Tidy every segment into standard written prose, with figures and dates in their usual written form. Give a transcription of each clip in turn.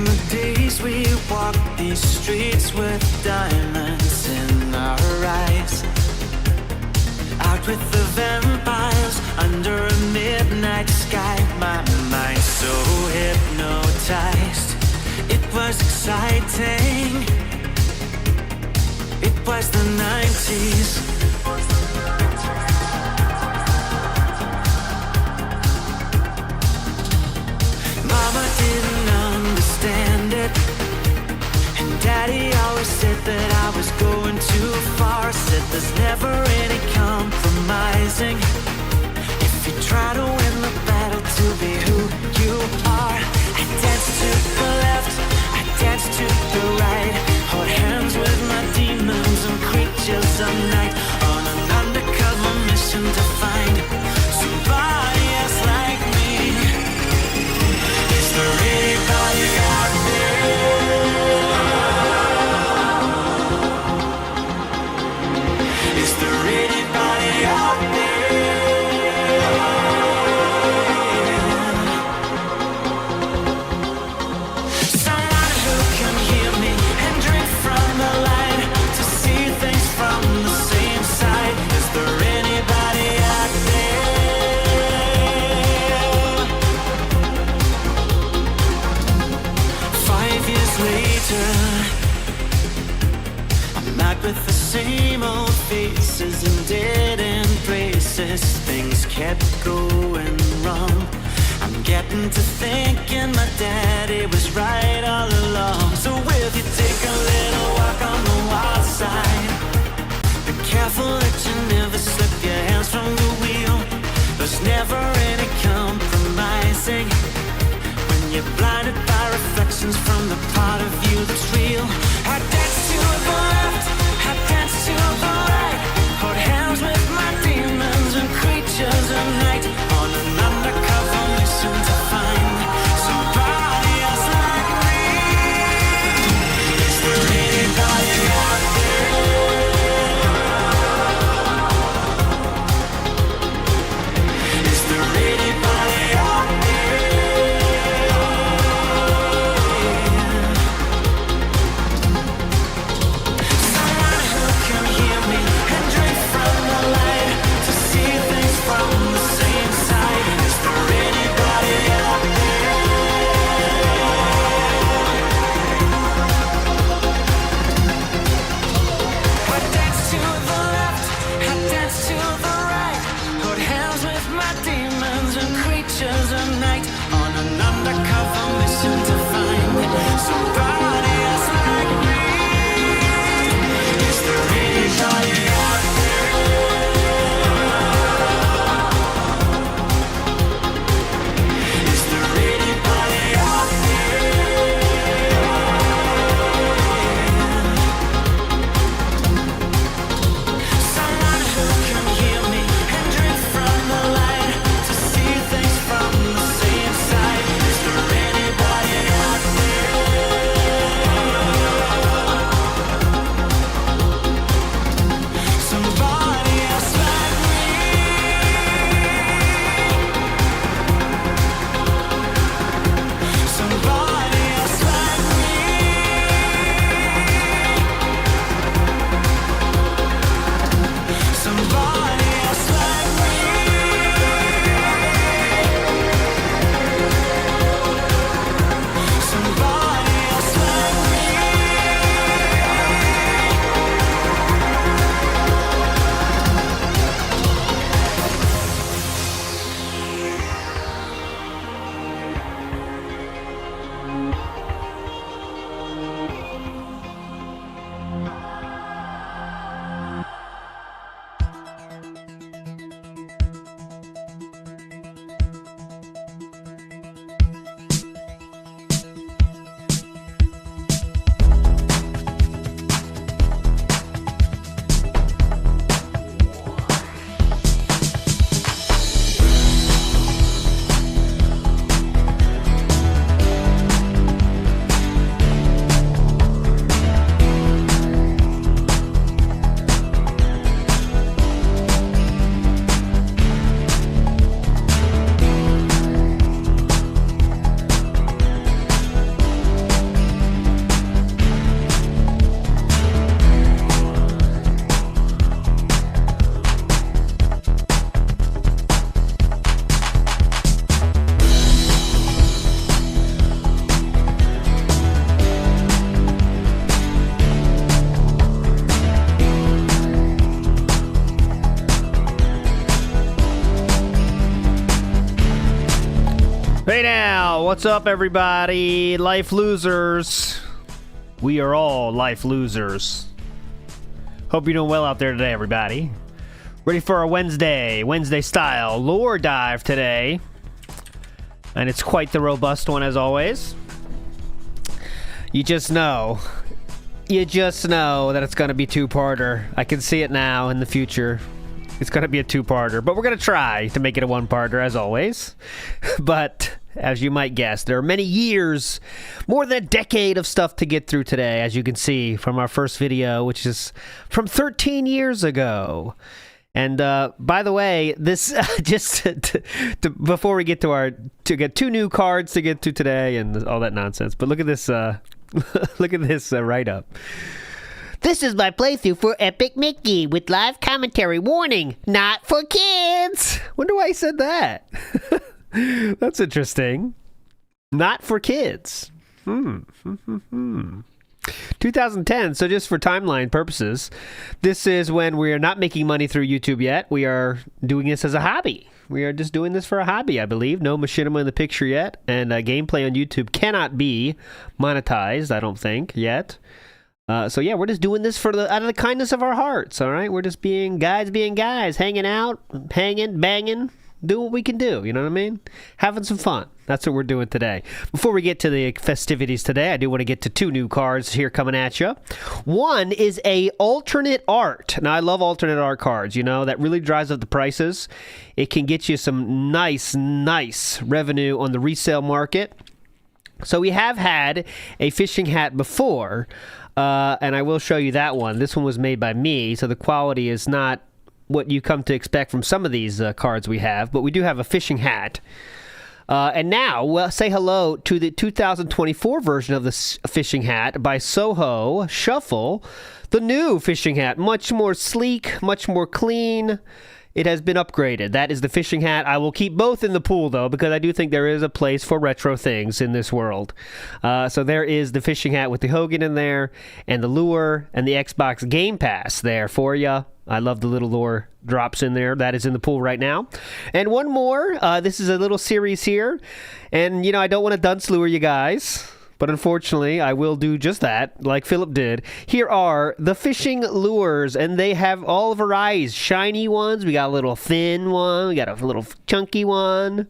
the days we walked these streets with diamonds in our eyes, out with the vampires under a midnight sky, my mind so hypnotized. It was exciting. It was the 90s. Mama didn't understand it, and Daddy always said that I was going too far. Said there's never any compromising if you try to win the battle to be who you are. I danced to the left, I danced to the right, hold hands with my demons and creatures of night, on an undercover mission to find somebody else like me. Is there anybody out there? Is there anybody out there? Someone who can hear me and drink from the light, to see things from the same side. Is there anybody out there? 5 years later, I'm out with the same old faces and dead end places. Things kept going wrong. I'm getting to thinking my daddy was right all along. So will you take a little walk on the wild side? Be careful that you never slip your hands from the wheel. There's never any compromising when you're blinded by reflections from the part of you that's real. I dance to the left, I dance to the right, hold hands with my demons and creatures of night, on an undercover mission to find somebody else like me. Is there anybody out there? Is there anybody out there? Yo, what's up, everybody? Life losers. We are all life losers. Hope you're doing well out there today, everybody. Ready for our Wednesday style lore dive today. And it's quite the robust one, as always. You just know that it's going to be two-parter. I can see it now in the future. It's going to be a two-parter, but we're going to try to make it a one-parter, as always. But as you might guess, there are many years, more than a decade of stuff to get through today, as you can see from our first video, which is from 13 years ago. And by the way, this just before we get to get two new cards to get to today and all that nonsense. But look at this, look at this write-up. This is my playthrough for Epic Mickey with live commentary. Warning, not for kids. Wonder why he said that. That's interesting. Not for kids. 2010, so just for timeline purposes, this is when we are not making money through YouTube yet. We are doing this as a hobby. We are just doing this for a hobby, I believe. No machinima in the picture yet, and gameplay on YouTube cannot be monetized, I don't think, yet. So yeah, we're just doing this out of the kindness of our hearts, all right? We're just being guys, hanging out, banging, do what we can do, you know what I mean? Having some fun. That's what we're doing today. Before we get to the festivities today, I do want to get to two new cards here coming at you. One is a alternate art. Now, I love alternate art cards, you know, that really drives up the prices. It can get you some nice revenue on the resale market. So we have had a fishing hat before, and I will show you that one. This one was made by me, so the quality is not what you come to expect from some of these cards we have, but we do have a fishing hat. And now, we'll say hello to the 2024 version of this fishing hat by Soho Shuffle. The new fishing hat, much more sleek, much more clean. It has been upgraded. That is the fishing hat. I will keep both in the pool, though, because I do think there is a place for retro things in this world. So there is the fishing hat with the Hogan in there, and the lure, and the Xbox Game Pass there for you. I love the little lure drops in there. That is in the pool right now. And one more. This is a little series here. And, you know, I don't want to dunce lure you guys, but unfortunately, I will do just that, like Philip did. Here are the fishing lures, and they have all varieties. Shiny ones. We got a little thin one. We got a little chunky one.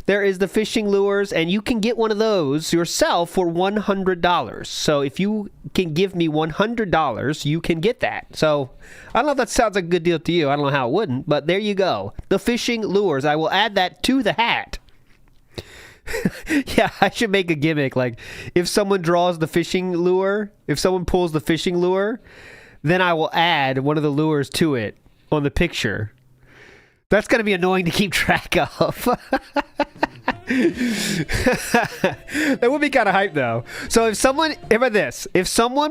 There is the fishing lures, and you can get one of those yourself for $100. So if you can give me $100, you can get that. So I don't know if that sounds like a good deal to you. I don't know how it wouldn't, but there you go. The fishing lures. I will add that to the hat. Yeah, I should make a gimmick. Like, if someone draws the fishing lure, if someone pulls the fishing lure, then I will add one of the lures to it on the picture. That's going to be annoying to keep track of. That would be kind of hype, though. So if someone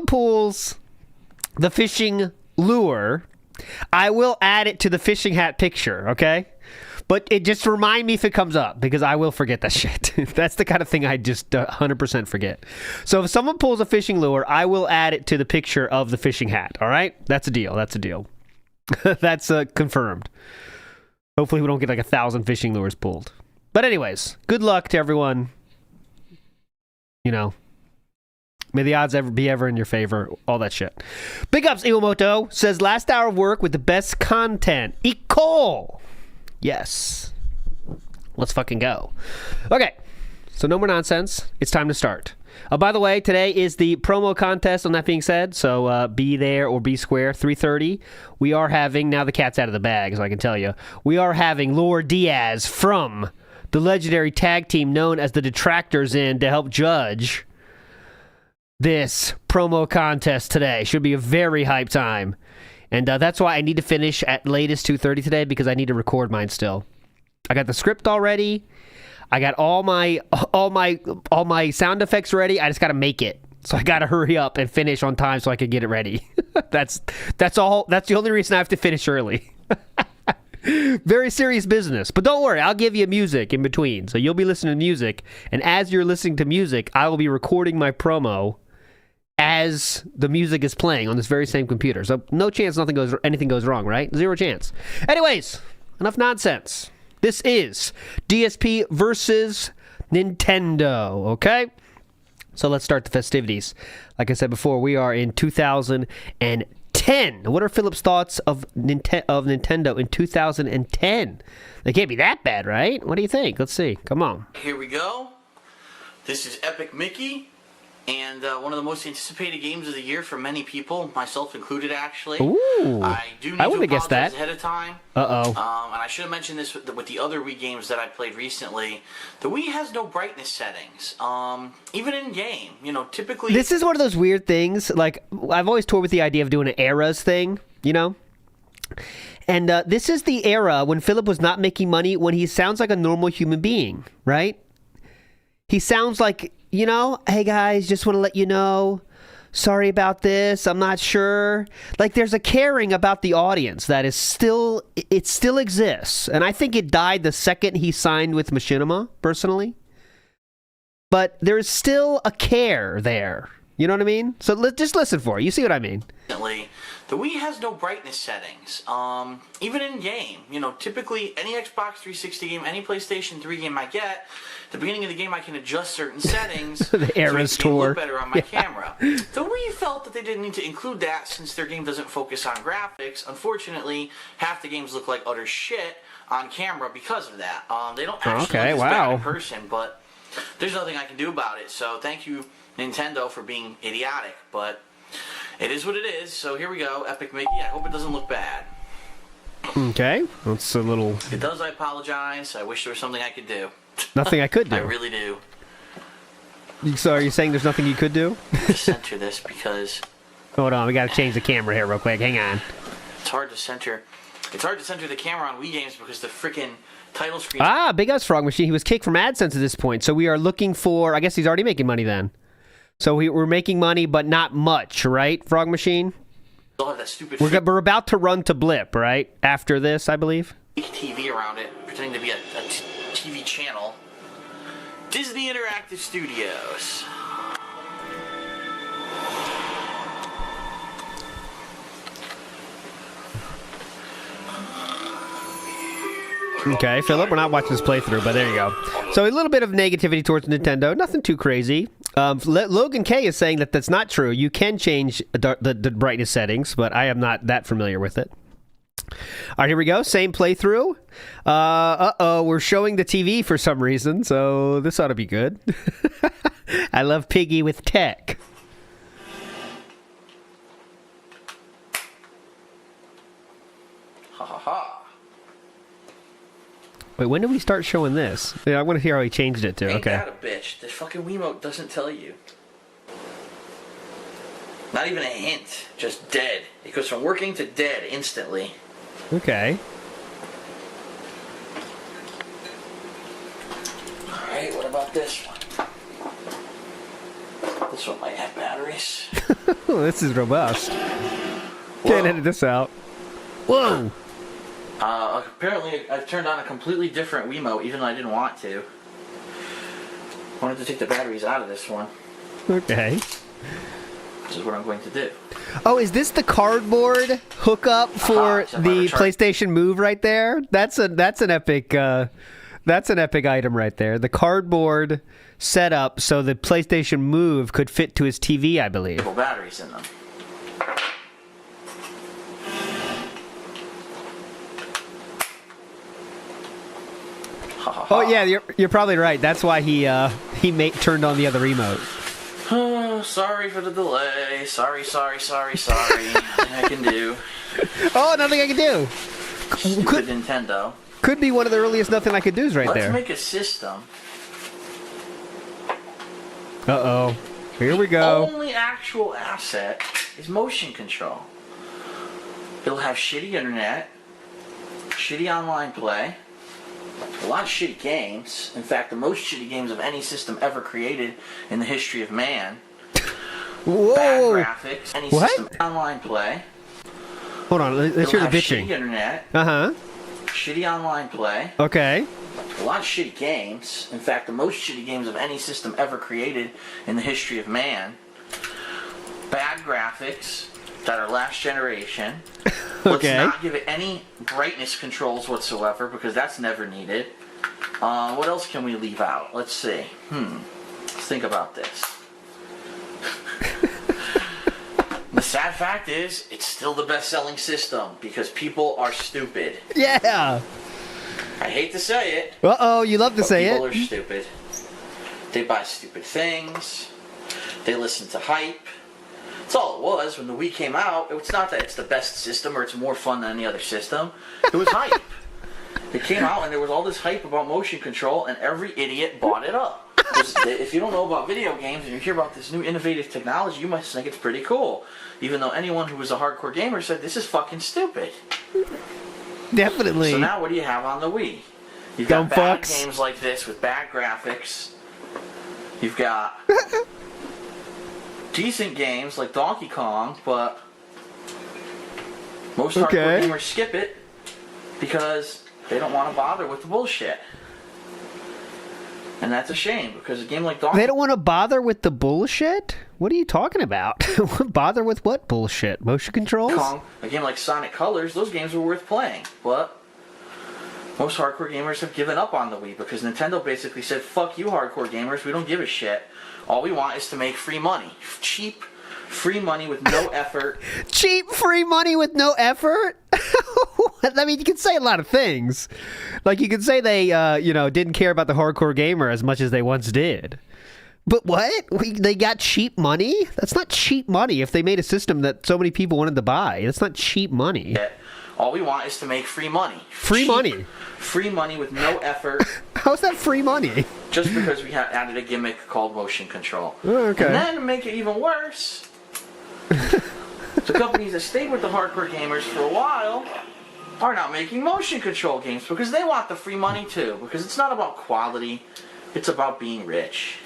pulls the fishing lure, I will add it to the fishing hat picture, okay? But it just remind me if it comes up, because I will forget that shit. That's the kind of thing I just 100% forget. So if someone pulls a fishing lure, I will add it to the picture of the fishing hat. All right? That's a deal. That's confirmed. Hopefully we don't get like 1,000 fishing lures pulled. But anyways, good luck to everyone. You know, may the odds ever be in your favor. All that shit. Big ups, Iwamoto says, last hour of work with the best content. Ecole. Yes. Let's fucking go. Okay. So no more nonsense. It's time to start. By the way, today is the promo contest, on that being said. So be there or be square. 3:30. We are having, now the cat's out of the bag, so I can tell you. We are having Lord Diaz from the legendary tag team known as the Detractors in to help judge this promo contest today. Should be a very hype time. And that's why I need to finish at latest 2:30 today, because I need to record mine still. I got the script already. I got all my sound effects ready. I just got to make it. So I got to hurry up and finish on time so I can get it ready. That's all. That's the only reason I have to finish early. Very serious business. But don't worry, I'll give you music in between. So you'll be listening to music, and as you're listening to music, I will be recording my promo as the music is playing on this very same computer. So no chance anything goes wrong, right? Zero chance. Anyways, enough nonsense. This is DSP versus Nintendo, okay? So let's start the festivities. Like I said before, we are in 2010. What are Philip's thoughts of Nintendo in 2010? They can't be that bad, right? What do you think? Let's see. Come on. Here we go. This is Epic Mickey, and one of the most anticipated games of the year for many people, myself included, actually. Ooh. I do need to apologize ahead of time. Uh-oh. And I should have mentioned this with the other Wii games that I played recently. The Wii has no brightness settings, even in game. You know, typically. This is one of those weird things. Like, I've always toured with the idea of doing an eras thing, you know? And this is the era when Philip was not making money, when he sounds like a normal human being, right? He sounds like, you know, hey guys, just want to let you know, sorry about this, I'm not sure. Like, there's a caring about the audience that is still, it still exists. And I think it died the second he signed with Machinima, personally. But there is still a care there. You know what I mean? So just listen for it. You see what I mean? The Wii has no brightness settings, even in game. You know, typically any Xbox 360 game, any PlayStation 3 game I get, at the beginning of the game I can adjust certain settings the Eras to make it tour look better on my camera. The Wii felt that they didn't need to include that since their game doesn't focus on graphics. Unfortunately, half the games look like utter shit on camera because of that. They don't actually look as bad in person, but there's nothing I can do about it. So thank you, Nintendo, for being idiotic, but it is what it is. So here we go, Epic Mickey. I hope it doesn't look bad. Okay, that's a little... If it does, I apologize. I wish there was something I could do. Nothing I could do? I really do. So are you saying there's nothing you could do? Just center this because... Hold on, we gotta change the camera here real quick. Hang on. It's hard to center. It's hard to center the camera on Wii games because the freaking title screen... Ah, Big Us Frog Machine. He was kicked from AdSense at this point. So we are looking for... I guess he's already making money then. So we're making money, but not much, right, Frog Machine? They'll have that stupid... We're about to run to Blip, right? After this, I believe. TV around it, pretending to be a TV channel. Disney Interactive Studios. Okay, Philip, we're not watching this playthrough, but there you go. So a little bit of negativity towards Nintendo, nothing too crazy. Logan K is saying that that's not true. You can change the brightness settings, but I am not that familiar with it. All right, here we go. Same playthrough. We're showing the TV for some reason, so this ought to be good. I love Piggy with tech. Ha ha ha. Wait, when did we start showing this? Yeah, I want to hear how he changed it to. Ain't Okay. that a bitch? This fucking Wiimote doesn't tell you. Not even a hint. Just dead. It goes from working to dead instantly. Okay. Alright, what about this one? This one might have batteries. Oh, this is robust. Whoa. Can't edit this out. Whoa! Apparently I've turned on a completely different Wiimote, even though I didn't want to. Wanted to take the batteries out of this one. Okay. This is what I'm going to do. Oh, is this the cardboard hookup for the PlayStation Move right there? That's an epic item right there. The cardboard setup so the PlayStation Move could fit to his TV, I believe. Batteries in them. Oh yeah, you're probably right. That's why he turned on the other remote. Oh, sorry for the delay. Sorry. Nothing I can do. Oh, nothing I can do. Stupid Nintendo. Could be one of the earliest nothing I could do's right there. Let's make a system. Uh-oh. Here we go. The only actual asset is motion control. It'll have shitty internet, shitty online play, a lot of shitty games. In fact, the most shitty games of any system ever created in the history of man. Whoa! Bad graphics, any system online play. Hold on, let's hear the bitching. Shitty internet. Uh-huh. Shitty online play. Okay. A lot of shitty games. In fact, the most shitty games of any system ever created in the history of man. Bad graphics that are last generation. Okay. Let's not give it any brightness controls whatsoever because that's never needed. What else can we leave out? Let's see. Let's think about this. The sad fact is, it's still the best-selling system because people are stupid. Yeah. I hate to say it. Uh-oh, you love to say it. People are stupid. They buy stupid things. They listen to hype. That's all it was when the Wii came out. It's not that it's the best system or it's more fun than any other system. It was hype. It came out and there was all this hype about motion control and every idiot bought it up. If you don't know about video games and you hear about this new innovative technology, you might think it's pretty cool. Even though anyone who was a hardcore gamer said, this is fucking stupid. Definitely. So now what do you have on the Wii? You've got bad games like this with bad graphics. You've got decent games like Donkey Kong, but most hardcore gamers skip it because they don't want to bother with the bullshit. And that's a shame, because a game like Donkey Kong... They don't want to bother with the bullshit? What are you talking about? Bother with what bullshit? Motion controls? A game like Sonic Colors, those games were worth playing, but most hardcore gamers have given up on the Wii because Nintendo basically said, fuck you hardcore gamers, we don't give a shit. All we want is to make free money. Cheap, free money with no effort. Cheap, free money with no effort? I mean, you can say a lot of things. Like, you can say they, didn't care about the hardcore gamer as much as they once did. But what? They got cheap money? That's not cheap money if they made a system that so many people wanted to buy. That's not cheap money. All we want is to make free money. Free money? Free money with no effort. How's that free money? Just because we added a gimmick called motion control. Oh, okay. And then to make it even worse, the companies that stayed with the hardcore gamers for a while are now making motion control games because they want the free money too. Because it's not about quality, it's about being rich.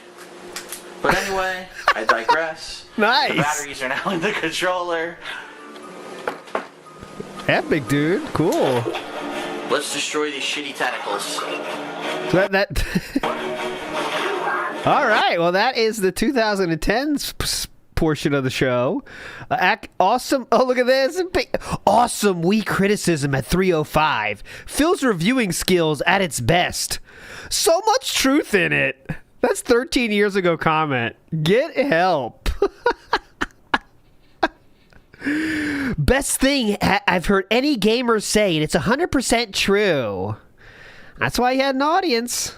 But anyway, I digress. Nice. The batteries are now in the controller. Epic, dude. Cool. Let's destroy these shitty tentacles. So All right. Well, that is the 2010s portion of the show. Awesome. Oh, look at this. Awesome Wii criticism at 3:05. Phil's reviewing skills at its best. So much truth in it. That's 13 years ago comment. Get help. Best thing I've heard any gamer say, and it's 100% true. That's why he had an audience.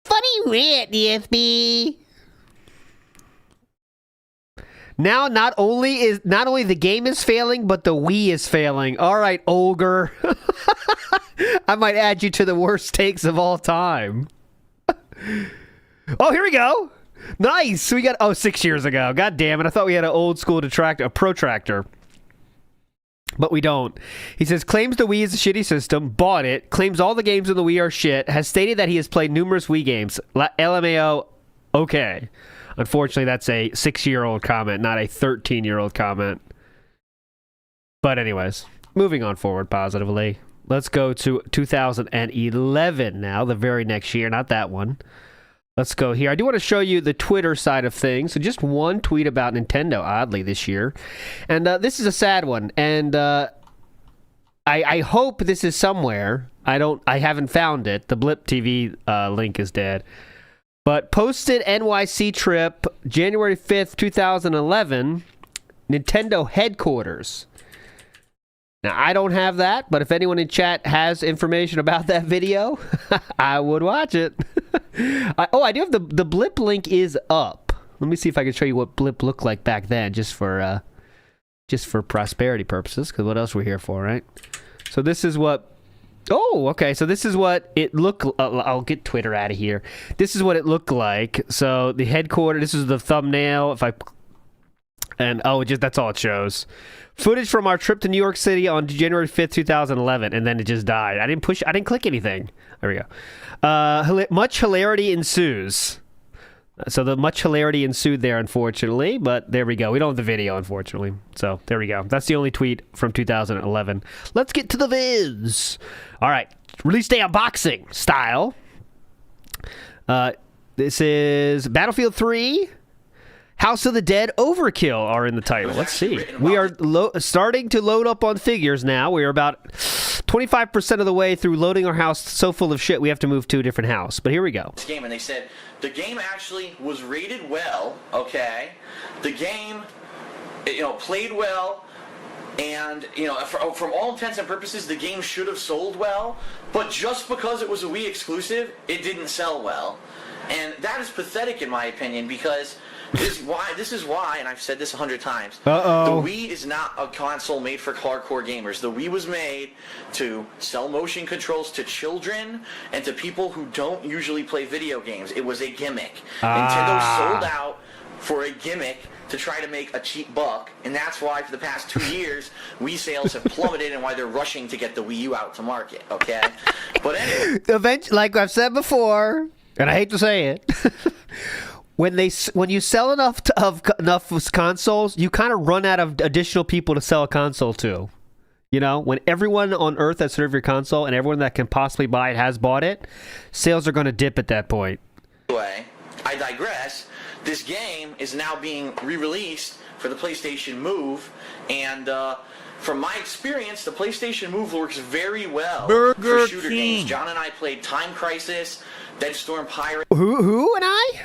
Funny wit, DSP. Now, not only the game is failing, but the Wii is failing. All right, Olger. I might add you to the worst takes of all time. Oh, here we go. Nice. We got 6 years ago. God damn it. I thought we had an old school a protractor. But we don't. He says, claims the Wii is a shitty system, bought it, claims all the games on the Wii are shit, has stated that he has played numerous Wii games. LMAO, okay. Unfortunately, that's a 6-year-old comment, not a 13-year-old comment. But anyways, moving on forward positively. Let's go to 2011 now, the very next year, not that one. Let's go here. I do want to show you the Twitter side of things. So just one tweet about Nintendo, oddly, this year. And this is a sad one. And I hope this is somewhere. I haven't found it. The Blip TV link is dead. But posted NYC trip, January 5th, 2011, Nintendo headquarters. Now, I don't have that, but if anyone in chat has information about that video, I would watch it. I do have the Blip link is up. Let me see if I can show you what Blip looked like back then, just for prosperity purposes, because what else we're here for, right? So this is what... Oh, okay. So this is what it looked... I'll get Twitter out of here. This is what it looked like. So the headquarters... This is the thumbnail. If I... And, that's all it shows. Footage from our trip to New York City on January 5th, 2011, and then it just died. I didn't click anything. There we go. Much hilarity ensues. So the much hilarity ensued there, unfortunately, but there we go. We don't have the video, unfortunately. So there we go. That's the only tweet from 2011. Let's get to the viz. All right. Release day unboxing style. This is Battlefield 3. House of the Dead Overkill are in the title. Let's see. We are starting to load up on figures now. We are about 25% of the way through loading our house so full of shit we have to move to a different house. But here we go. This game, and they said the game actually was rated well, okay? The game, played well. And, from all intents and purposes, the game should have sold well, but just because it was a Wii exclusive, it didn't sell well. And that is pathetic in my opinion, because this is why, and I've said this 100 times, the Wii is not a console made for hardcore gamers. The Wii was made to sell motion controls to children and to people who don't usually play video games. It was a gimmick. Nintendo sold out for a gimmick to try to make a cheap buck, and that's why for the past 2 years Wii sales have plummeted and why they're rushing to get the Wii U out to market, okay? But anyway, eventually, like I've said before, and I hate to say it, when you sell enough consoles, you kind of run out of additional people to sell a console to. When everyone on Earth has heard of your console and everyone that can possibly buy it has bought it, sales are going to dip at that point. Anyway, I digress. This game is now being re-released for the PlayStation Move, and from my experience, the PlayStation Move works very well for shooter games. John and I played Time Crisis, Dead Storm Pirates. Who and I?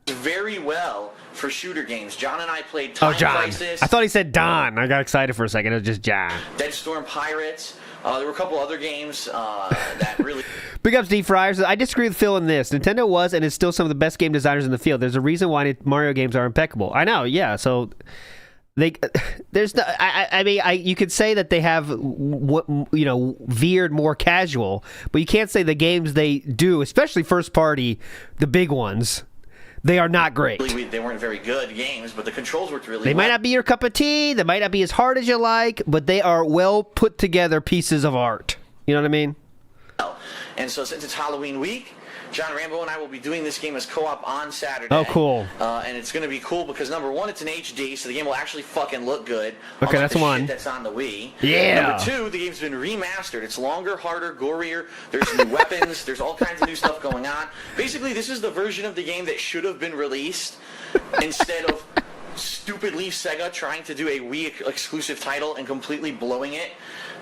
Very well for shooter games. John and I played Time Crisis. I thought he said Don. I got excited for a second. It was just John. Dead Storm Pirates. There were a couple other games that really... Big ups, Deep Fryers. I disagree with Phil in this. Nintendo was and is still some of the best game designers in the field. There's a reason why Mario games are impeccable. I know, yeah. So there's no... you could say that they have, veered more casual, but you can't say the games they do, especially first party, the big ones, they are not great. They weren't very good games, but the controls worked really well. They might not be your cup of tea. They might not be as hard as you like, but they are well put together pieces of art. You know what I mean? And so since it's Halloween week, John Rambo and I will be doing this game as co-op on Saturday. Oh, cool. And it's going to be cool because, number one, it's in HD, so the game will actually fucking look good. Okay, that's the one. Shit that's on the Wii. Yeah. Number two, the game's been remastered. It's longer, harder, gorier. There's new weapons. There's all kinds of new stuff going on. Basically, this is the version of the game that should have been released instead of stupidly Sega trying to do a Wii exclusive title and completely blowing it.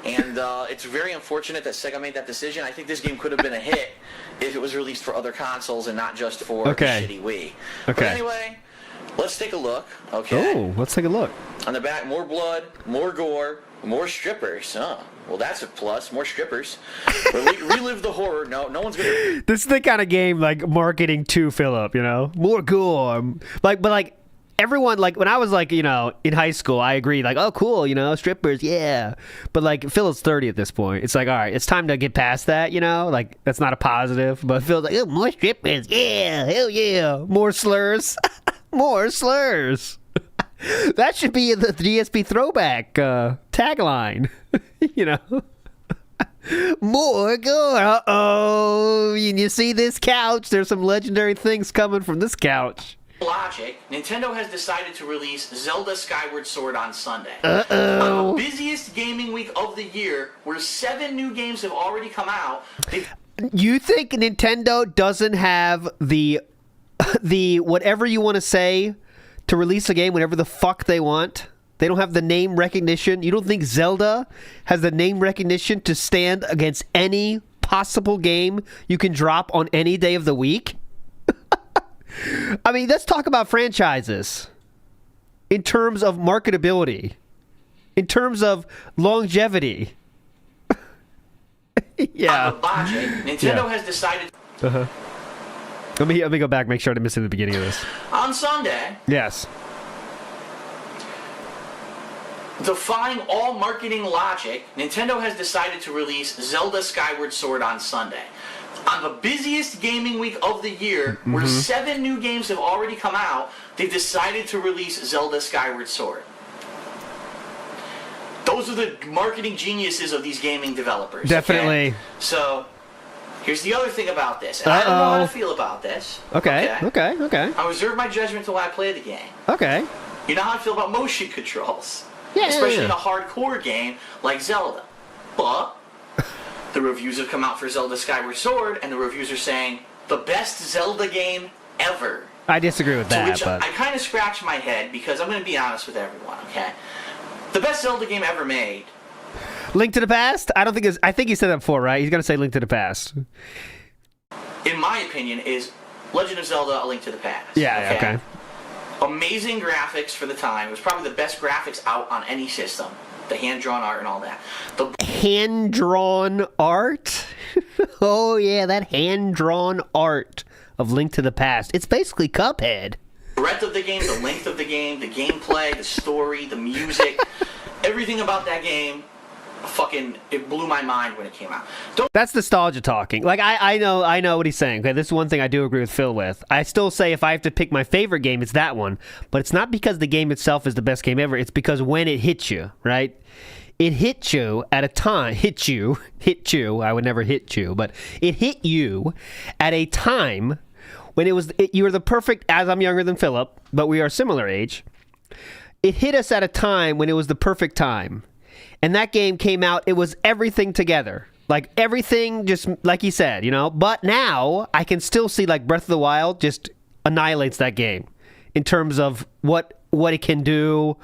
And it's very unfortunate that Sega made that decision. I think this game could have been a hit if it was released for other consoles and not just for the shitty Wii. Okay. But anyway, let's take a look. Okay. Oh, let's take a look. On the back, more blood, more gore, more strippers. Oh, well, that's a plus. More strippers. Relive the horror. No one's gonna. This is the kind of game like marketing to Philip. More gore. Everyone, when I was, in high school, I agreed, oh, cool, strippers, yeah. But, Phil's 30 at this point. It's all right, it's time to get past that, that's not a positive. But Phil's oh, more strippers, yeah, hell yeah. More slurs. More slurs. That should be the DSP throwback tagline, More gore. Uh-oh. You see this couch? There's some legendary things coming from this couch. Logic, Nintendo has decided to release Zelda Skyward Sword on Sunday. Uh-oh. On the busiest gaming week of the year, where 7 new games have already come out. You think Nintendo doesn't have the whatever you want to say to release a game whenever the fuck they want? They don't have the name recognition? You don't think Zelda has the name recognition to stand against any possible game you can drop on any day of the week? I mean, let's talk about franchises in terms of marketability, in terms of longevity. Yeah. Nintendo has decided. Let me go back, make sure I didn't miss it at the beginning of this. On Sunday. Yes. Defying all marketing logic, Nintendo has decided to release Zelda Skyward Sword on Sunday. On the busiest gaming week of the year, where 7 new games have already come out, they decided to release Zelda Skyward Sword. Those are the marketing geniuses of these gaming developers. Definitely. Okay? So, here's the other thing about this. And I don't know how to feel about this. Okay. I reserve my judgment until I play the game. Okay. You know how I feel about motion controls. Yeah. Especially in a hardcore game like Zelda. But the reviews have come out for Zelda Skyward Sword, and the reviews are saying, the best Zelda game ever. I disagree with that, to which but... I kind of scratch my head, because I'm going to be honest with everyone, okay? The best Zelda game ever made Link to the Past? I think he said that before, right? He's gonna say Link to the Past. In my opinion, is Legend of Zelda: A Link to the Past. Yeah, okay. Amazing graphics for the time. It was probably the best graphics out on any system. The hand-drawn art and all that. Hand-drawn art? Oh, yeah, that hand-drawn art of Link to the Past. It's basically Cuphead. The breadth of the game, the length of the game, the gameplay, the story, the music, everything about that game, it blew my mind when it came out. That's nostalgia talking. Like, I know what he's saying. Okay, this is one thing I do agree with Phil with. I still say if I have to pick my favorite game, it's that one. But it's not because the game itself is the best game ever. It's because when it hits you, right? It hit you at a time. Hit you. I would never hit you, but it hit you at a time when you were the perfect, as I'm younger than Philip, but we are similar age. It hit us at a time when it was the perfect time. And that game came out, it was everything together. Like, everything just, like he said, you know? But now, I can still see, like, Breath of the Wild just annihilates that game. In terms of what it can do,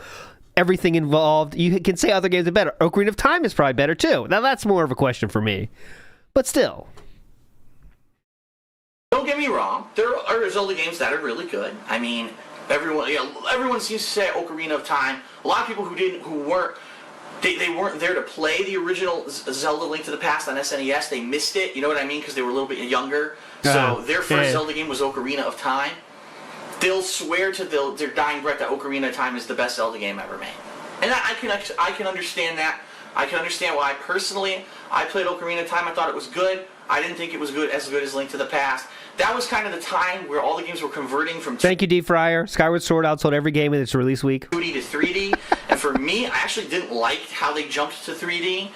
everything involved. You can say other games are better. Ocarina of Time is probably better, too. Now, that's more of a question for me. But still. Don't get me wrong. There are Zelda games that are really good. I mean, everyone seems to say Ocarina of Time. A lot of people who weren't there to play the original Zelda Link to the Past on SNES. They missed it, you know what I mean? Because they were a little bit younger. So their first Zelda game was Ocarina of Time. They'll swear to their dying breath that Ocarina of Time is the best Zelda game ever made. And I can understand that. I can understand why. Personally, I played Ocarina of Time. I thought it was good. I didn't think it was as good as Link to the Past. That was kind of the time where all the games were converting from... Thank you, D. Fryer. Skyward Sword outsold every game in its release week. 2D to 3D. And for me, I actually didn't like how they jumped to 3D.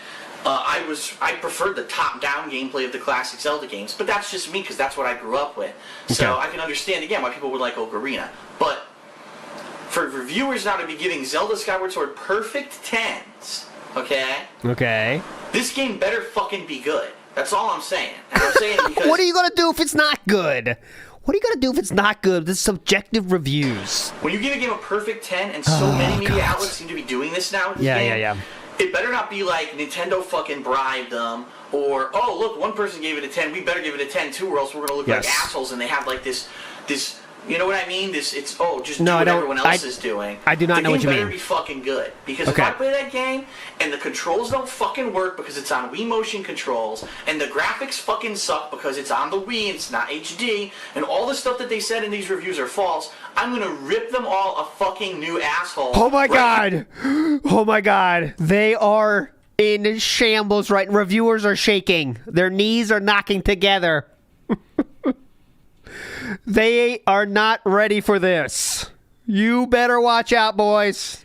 I preferred the top-down gameplay of the classic Zelda games, but that's just me because that's what I grew up with. So I can understand, again, why people would like Ocarina. But for reviewers now to be giving Zelda Skyward Sword perfect 10s, okay? Okay. This game better fucking be good. That's all I'm saying. And I'm saying because... What are you going to do if it's not good? What are you going to do if it's not good? This is subjective reviews. When you give a game a perfect 10, and so many media outlets seem to be doing this now with this game, yeah. It better not be like Nintendo fucking bribed them, or, oh, look, one person gave it a 10, we better give it a 10, too, or else we're going to look like assholes, and they have like this, you know what I mean? Just do what everyone else is doing. I do not know what you mean. The game better be fucking good. Because if I play that game, and the controls don't fucking work because it's on Wii motion controls, and the graphics fucking suck because it's on the Wii and it's not HD, and all the stuff that they said in these reviews are false, I'm gonna rip them all a fucking new asshole. Oh my god! Oh my god. They are in shambles right now. Reviewers are shaking. Their knees are knocking together. They are not ready for this. You better watch out, boys.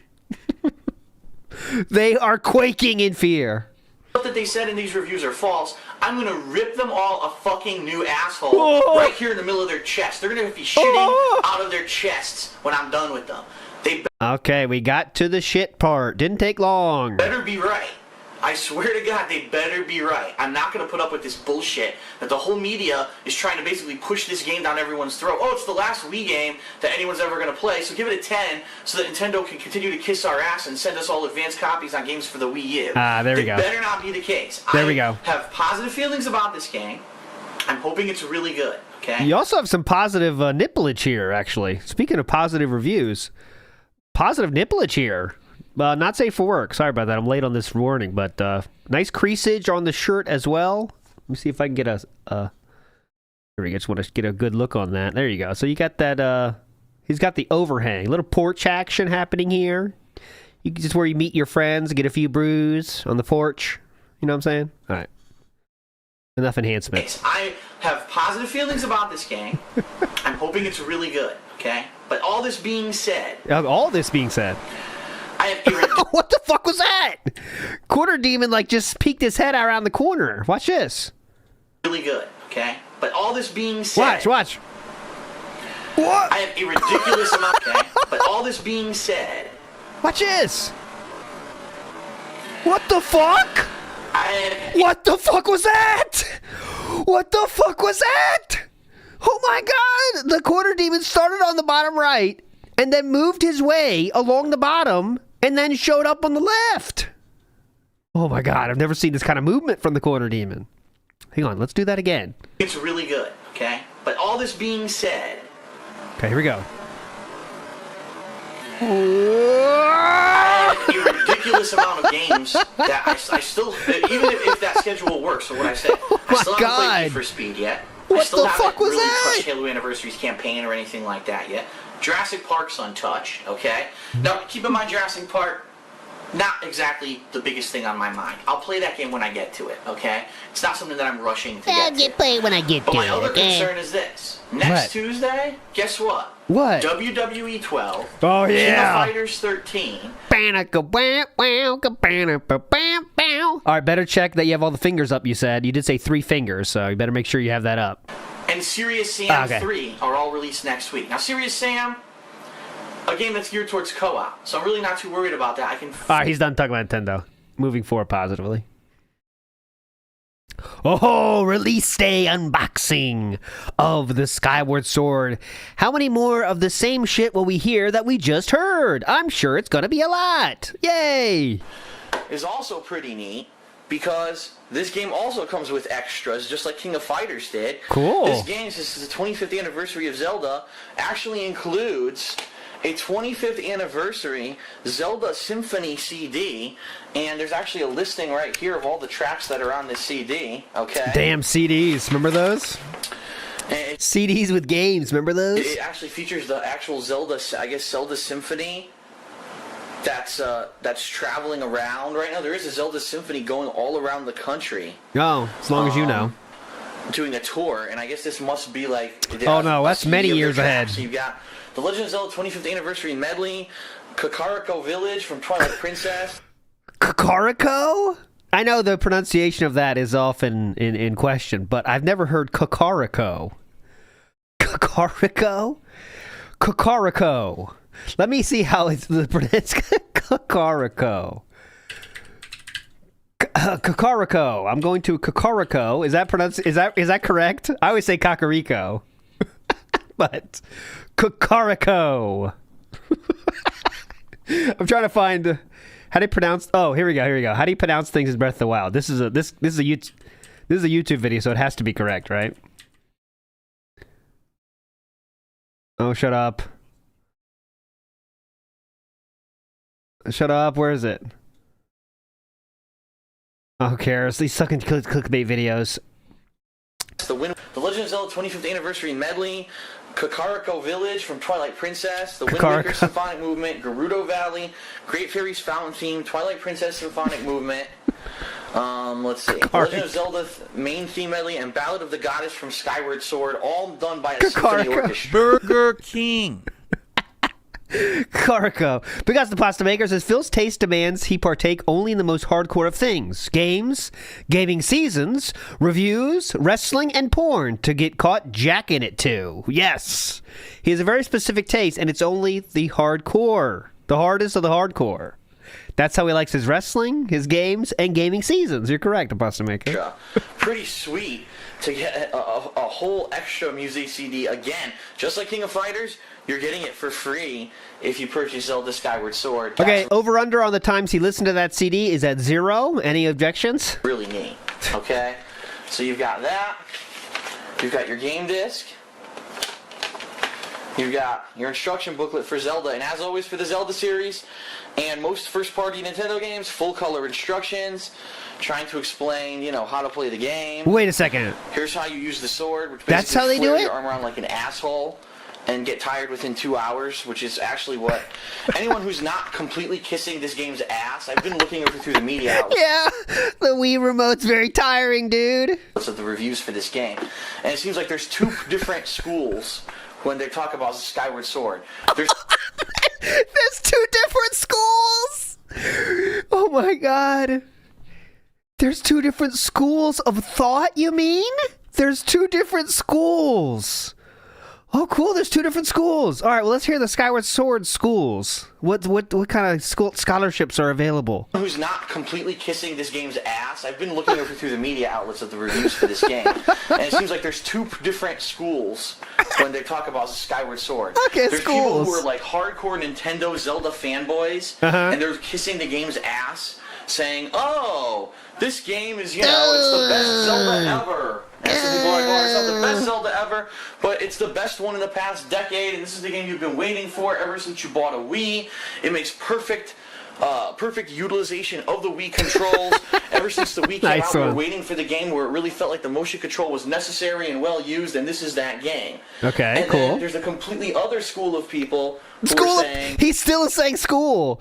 They are quaking in fear. Stuff that they said in these reviews are false. I'm gonna rip them all a fucking new asshole right here in the middle of their chest. They're gonna be shitting out of their chests when I'm done with them. Okay, we got to the shit part. Didn't take long. Better be right. I swear to God, they better be right. I'm not going to put up with this bullshit that the whole media is trying to basically push this game down everyone's throat. Oh, it's the last Wii game that anyone's ever going to play, so give it a 10 so that Nintendo can continue to kiss our ass and send us all advanced copies on games for the Wii U. There we go. It better not be the case. There we go. I have positive feelings about this game. I'm hoping it's really good, okay? You also have some positive nipplage here, actually. Speaking of positive reviews, positive nipplage here. Not safe for work. Sorry about that. I'm late on this warning, but nice creasage on the shirt as well. Let me see if I can get here we go. Just want to get a good look on that. There you go. So you got that. He's got the overhang. A little porch action happening here. Just where you meet your friends, get a few brews on the porch. You know what I'm saying? All right. Enough enhancements. I have positive feelings about this game. I'm hoping it's really good. Okay, but all this being said. What the fuck was that? Quarter Demon just peeked his head around the corner. Watch this. Really good, okay? But all this being said... Watch. What? I have a ridiculous amount, okay? But all this being said... Watch this. What the fuck? What the fuck was that? What the fuck was that? Oh my god! The Quarter Demon started on the bottom right and then moved his way along the bottom and then showed up on the left. Oh my god, I've never seen this kind of movement from the corner demon. Hang on, let's do that again. It's really good, okay? But all this being said... Okay, here we go. I have a ridiculous amount of games that I still... Even if that schedule works, so what I said, I still haven't played Need for Speed yet. I still haven't really touched Halo Anniversary's campaign or anything like that yet. Jurassic Park's untouched, okay? Now, keep in mind, Jurassic Park... not exactly the biggest thing on my mind. I'll play that game when I get to it, okay? It's not something that I'm rushing to get to. I'll play when I get to it, But my other concern is this. Next Tuesday, guess what? What? WWE 12. Oh, yeah. King of Fighters 13. All right, better check that you have all the fingers up, you said. You did say 3 fingers, so you better make sure you have that up. And Serious Sam 3 are all released next week. Now, Serious Sam... a game that's geared towards co-op, so I'm really not too worried about that. I can. All right, he's done talking about Nintendo. Moving forward positively. Oh, release day unboxing of the Skyward Sword. How many more of the same shit will we hear that we just heard? I'm sure it's gonna be a lot. Yay! Is also pretty neat because this game also comes with extras, just like King of Fighters did. Cool. This game, since it's the 25th anniversary of Zelda, actually includes a 25th anniversary Zelda Symphony CD, and there's actually a listing right here of all the tracks that are on this CD, okay? Damn CDs, remember those? CDs with games, remember those? It actually features the actual Zelda, I guess, Zelda Symphony that's traveling around right now. There is a Zelda Symphony going all around the country. Oh, as long as you know. Doing a tour, and I guess this must be like... Oh no, that's many years ahead. So you've got The Legend of Zelda 25th Anniversary Medley, Kakariko Village from Twilight Princess. Kakariko? I know the pronunciation of that is often in question, but I've never heard Kakariko. Kakariko? Kakariko. Let me see how it's the pronunciation. Kakariko. Kakariko. I'm going to Kakariko. Is that correct? I always say Kakariko. But Kakariko. I'm trying to find how do you pronounce. Oh, here we go. How do you pronounce things in Breath of the Wild? This is a YouTube video, so it has to be correct, right? Oh, shut up. Shut up. Where is it? Oh, who cares? These sucking clickbait videos. The Legend of Zelda 25th Anniversary Medley, Kakariko Village from Twilight Princess, the Wind Waker Symphonic Movement, Gerudo Valley, Great Fairy's Fountain Theme, Twilight Princess Symphonic Movement. Let's see. Legend of Zelda main theme medley and Ballad of the Goddess from Skyward Sword, all done by a symphony orchestra. Burger King. Kakariko. Because the pasta maker says Phil's taste demands he partake only in the most hardcore of things. Games, gaming seasons, reviews, wrestling, and porn to get caught jacking it to. Yes. He has a very specific taste, and it's only the hardcore. The hardest of the hardcore. That's how he likes his wrestling, his games, and gaming seasons. You're correct, pasta maker. Pretty sweet to get a whole extra music CD again. Just like King of Fighters, you're getting it for free if you purchase Zelda Skyward Sword. Okay, over-under on the times he listened to that CD is at 0. Any objections? Really neat. Okay? So you've got that. You've got your game disc. You've got your instruction booklet for Zelda. And as always for the Zelda series, and most first-party Nintendo games, full-color instructions, trying to explain, how to play the game. Wait a second. Here's how you use the sword, which That's how they do it? Your arm around like an asshole and get tired within 2 hours, which is actually what anyone who's not completely kissing this game's ass. I've been looking over through the media outlets. Yeah, the Wii remote's very tiring, dude. Of the reviews for this game, and it seems like there's 2 different schools when they talk about Skyward Sword. There's 2 different schools. Oh my god. There's 2 different schools of thought. You mean? There's 2 different schools. Oh, cool. There's 2 different schools. All right, well, let's hear the Skyward Sword schools. What kind of scholarships are available? Who's not completely kissing this game's ass? I've been looking over through the media outlets of the reviews for this game, and it seems like there's 2 different schools when they talk about Skyward Sword. Okay, there's schools. People who are like hardcore Nintendo Zelda fanboys, and they're kissing the game's ass saying, "Oh, this game is, it's the best Zelda ever." And some people are like, "Oh, it's not the best Zelda ever, but it's the best one in the past decade, and this is the game you've been waiting for ever since you bought a Wii. It makes perfect utilization of the Wii controls. Ever since the Wii came out, we were waiting for the game where it really felt like the motion control was necessary and well used, and this is that game." Okay, and cool. Then there's a completely other school of people who are saying... He still is saying school.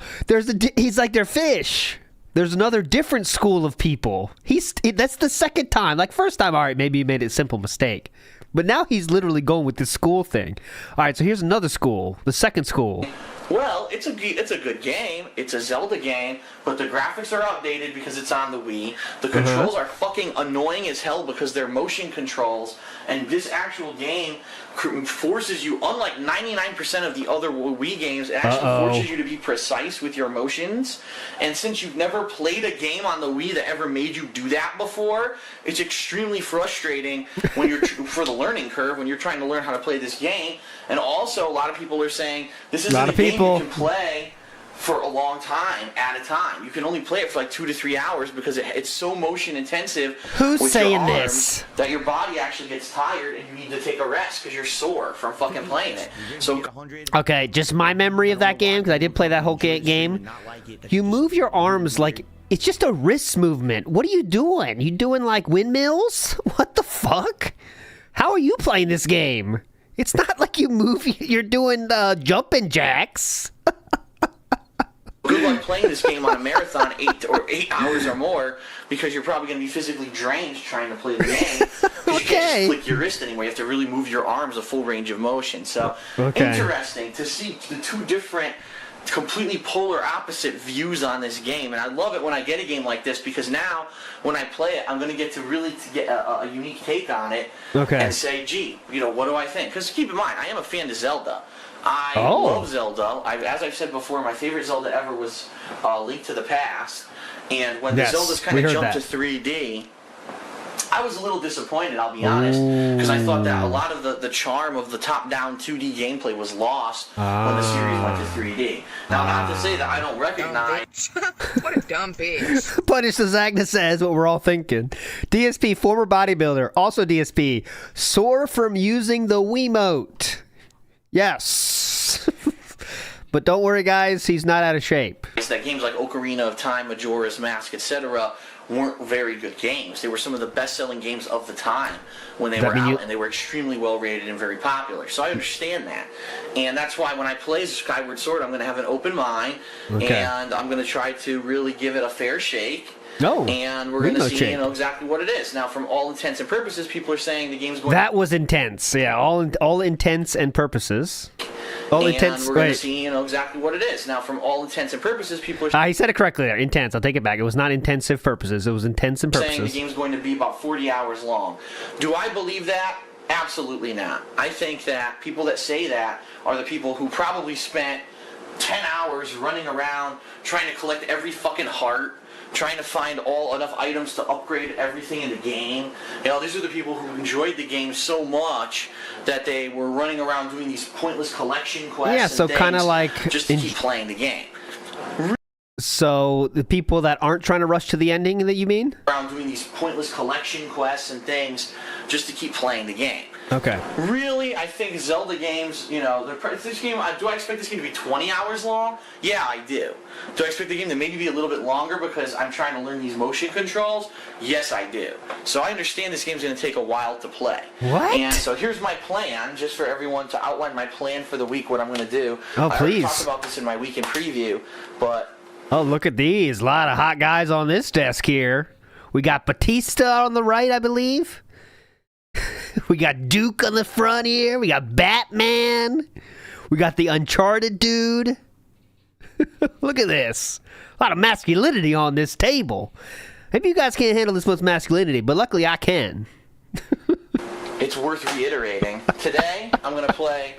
He's like, they're fish. There's another different school of people. That's the second time. Like, first time, all right, maybe he made a simple mistake. But now he's literally going with this school thing. All right, so here's another school, the second school. Well, it's a good game. It's a Zelda game, but the graphics are outdated because it's on the Wii. The controls are fucking annoying as hell because they're motion controls, and this actual game forces you, unlike 99% of the other Wii games, it actually forces you to be precise with your motions. And since you've never played a game on the Wii that ever made you do that before, it's extremely frustrating when you're for the learning curve when you're trying to learn how to play this game. And also, a lot of people are saying this isn't a game you can play for a long time at a time. You can only play it for like 2 to 3 hours because it's so motion intensive. Who's with saying your arms this? That your body actually gets tired and you need to take a rest because you're sore from fucking playing it. So okay, just my memory of that game, because I did play that whole game. You move your arms like it's just a wrist movement. What are you doing? You doing like windmills? What the fuck? How are you playing this game? It's not like you're doing jumping jacks. good luck playing this game on a marathon 8 hours or more because you're probably going to be physically drained trying to play the game. You can't just click your wrist anymore. You have to really move your arms a full range of motion. So interesting to see the two different completely polar opposite views on this game, and I love it when I get a game like this because now when I play it I'm going to get to really get a unique take on it and say, gee, what do I think? Because keep in mind, I am a fan of Zelda. I love Zelda. As I've said before, my favorite Zelda ever was Link to the Past, and when the Zeldas kind of jumped to 3D, I was a little disappointed, I'll be honest, because I thought that a lot of the charm of the top-down 2D gameplay was lost when the series went to 3D. Now, not to say that I don't recognize... What a dumb bitch. Punish as Agnes says what we're all thinking. DSP, former bodybuilder, also DSP, sore from using the Wiimote. Yes. But don't worry, guys, he's not out of shape. It's that games like Ocarina of Time, Majora's Mask, etc. weren't very good games. They were some of the best-selling games of the time when they were out, and they were extremely well-rated and very popular. So I understand that. And that's why when I play Skyward Sword, I'm going to have an open mind, and I'm going to try to really give it a fair shake. And we're going to see, exactly what it is. Now, from all intents and purposes, people are saying the game's going... That was intense. Yeah, all intents and purposes. We're going to see, exactly what it is. Now, from all intents and purposes, people are... he said it correctly there. Intense. I'll take it back. It was not intensive purposes. It was intents and purposes. Saying the game's going to be about 40 hours long. Do I believe that? Absolutely not. I think that people that say that are the people who probably spent 10 hours running around trying to collect every fucking heart, trying to find enough items to upgrade everything in the game. These are the people who enjoyed the game so much that they were running around doing these pointless collection quests and kind of like just to keep playing the game. So the people that aren't trying to rush to the ending, that you mean? Around doing these pointless collection quests and things just to keep playing the game. Really, I think Zelda games, this game, do I expect this game to be 20 hours long? Yeah, I do. Do I expect the game to maybe be a little bit longer because I'm trying to learn these motion controls? Yes, I do. So I understand this game's going to take a while to play. What? And so here's my plan, just for everyone to outline my plan for the week, what I'm going to do. Oh, please. I talked about this in my weekend preview, but... Oh, look at these. A lot of hot guys on this desk here. We got Batista on the right, I believe. We got Duke on the front here. We got Batman. We got the Uncharted dude. Look at this. A lot of masculinity on this table. Maybe you guys can't handle this much masculinity, but luckily I can. It's worth reiterating. Today, I'm going to play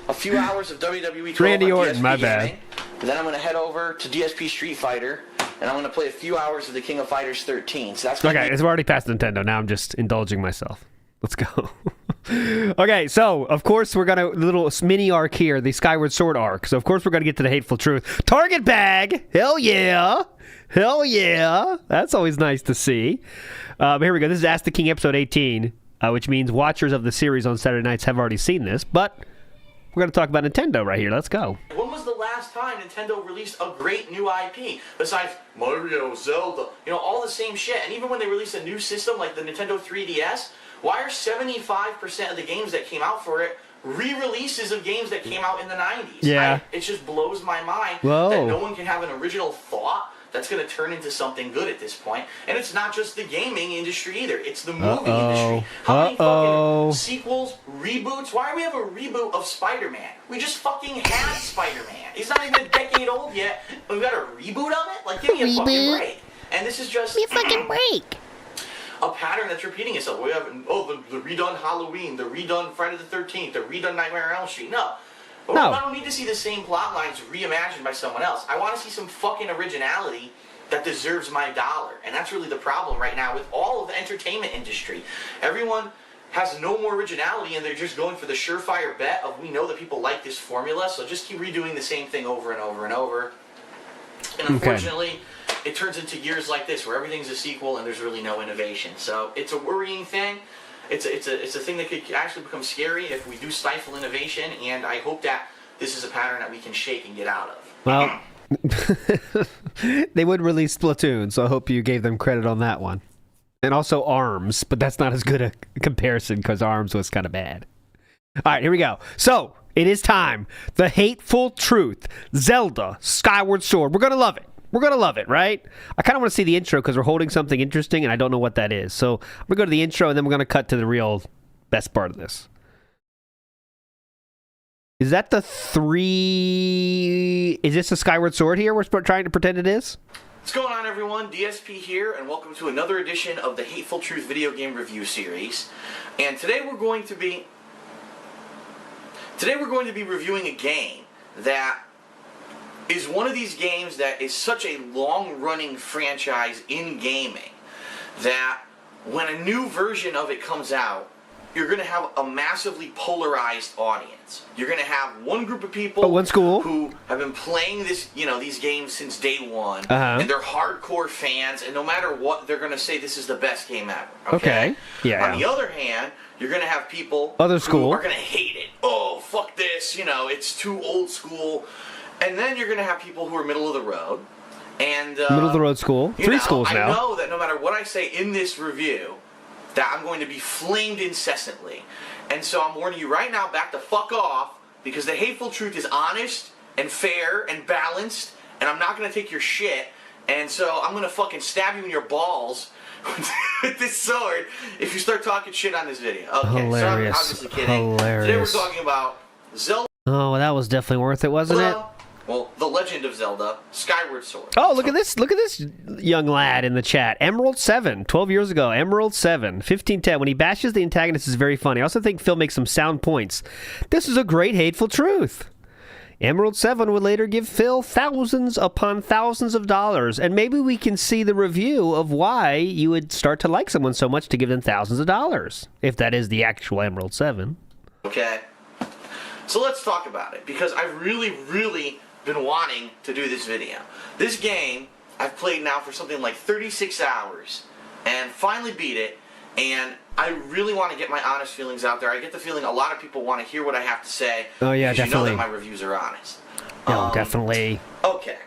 a few hours of WWE 12 Randy on Orton, DSP my gaming. bad. Then I'm going to head over to DSP Street Fighter, and I'm going to play a few hours of the King of Fighters 13. So that's okay, it's already past Nintendo. Now I'm just indulging myself. Let's go. Okay, so, of course, we're going to, little mini arc here, the Skyward Sword arc. So, of course, we're going to get to the hateful truth. Target bag! Hell yeah! Hell yeah! That's always nice to see. Here we go. This is Ask the King episode 18, which means watchers of the series on Saturday nights have already seen this, but we're going to talk about Nintendo right here. Let's go. When was the last time Nintendo released a great new IP besides Mario, Zelda, all the same shit? And even when they released a new system like the Nintendo 3DS, why are 75% of the games that came out for it re-releases of games that came out in the 90s? Yeah. It just blows my mind Whoa. that no one can have an original thought that's going to turn into something good at this point. And it's not just the gaming industry either. It's the movie industry. How many fucking sequels, reboots? Why do we have a reboot of Spider-Man? We just fucking had Spider-Man. He's not even a decade old yet. We've got a reboot of it? Like, give me a fucking break. And this is just... Give me a fucking break. A pattern that's repeating itself. We have, the redone Halloween, the redone Friday the 13th, the redone Nightmare on Elm Street. No. I don't need to see the same plot lines reimagined by someone else. I want to see some fucking originality that deserves my dollar. And that's really the problem right now with all of the entertainment industry. Everyone has no more originality and they're just going for the surefire bet of we know that people like this formula, so just keep redoing the same thing over and over and over. And unfortunately, it turns into years like this where everything's a sequel and there's really no innovation. So it's a worrying thing. It's a thing that could actually become scary if we do stifle innovation, and I hope that this is a pattern that we can shake and get out of. Well, they would release Splatoon, so I hope you gave them credit on that one. And also ARMS, but that's not as good a comparison because ARMS was kind of bad. All right, here we go. So, it is time. The hateful truth. Zelda, Skyward Sword. We're going to love it. We're going to love it, right? I kind of want to see the intro because we're holding something interesting and I don't know what that is. So I'm going to go to the intro and then we're going to cut to the real best part of this. Is that the three... Is this a Skyward Sword here we're trying to pretend it is? What's going on, everyone? DSP here, and welcome to another edition of the Hateful Truth video game review series. And today we're going to be reviewing a game that is one of these games that is such a long-running franchise in gaming that when a new version of it comes out, you're going to have a massively polarized audience. You're going to have one group of people who have been playing these games since day one, and they're hardcore fans, and no matter what, they're going to say this is the best game ever. Okay. Yeah. On the other hand, you're going to have people who are going to hate it. Oh, fuck this, it's too old school. And then you're going to have people who are middle of the road. And middle of the road school. Three schools now. I know that no matter what I say in this review, that I'm going to be flamed incessantly. And so I'm warning you right now, back the fuck off, because the hateful truth is honest and fair and balanced, and I'm not going to take your shit. And so I'm going to fucking stab you in your balls with this sword if you start talking shit on this video. Okay, hilarious. So I'm obviously kidding. Hilarious. Today we're talking about Zelda. Oh, well, that was definitely worth it, wasn't it? Well, The Legend of Zelda, Skyward Sword. Oh, look at this young lad in the chat. Emerald 7, 12 years ago. Emerald 7, 1510. When he bashes the antagonist is very funny. I also think Phil makes some sound points. This is a great hateful truth. Emerald 7 would later give Phil thousands upon thousands of dollars. And maybe we can see the review of why you would start to like someone so much to give them thousands of dollars. If that is the actual Emerald 7. Okay. So let's talk about it, because I've really been wanting to do this video. This game I've played now for something like 36 hours and finally beat it, and I really want to get my honest feelings out there. I get the feeling a lot of people want to hear what I have to say. Oh yeah, because definitely. You know that my reviews are honest. No, definitely. Okay.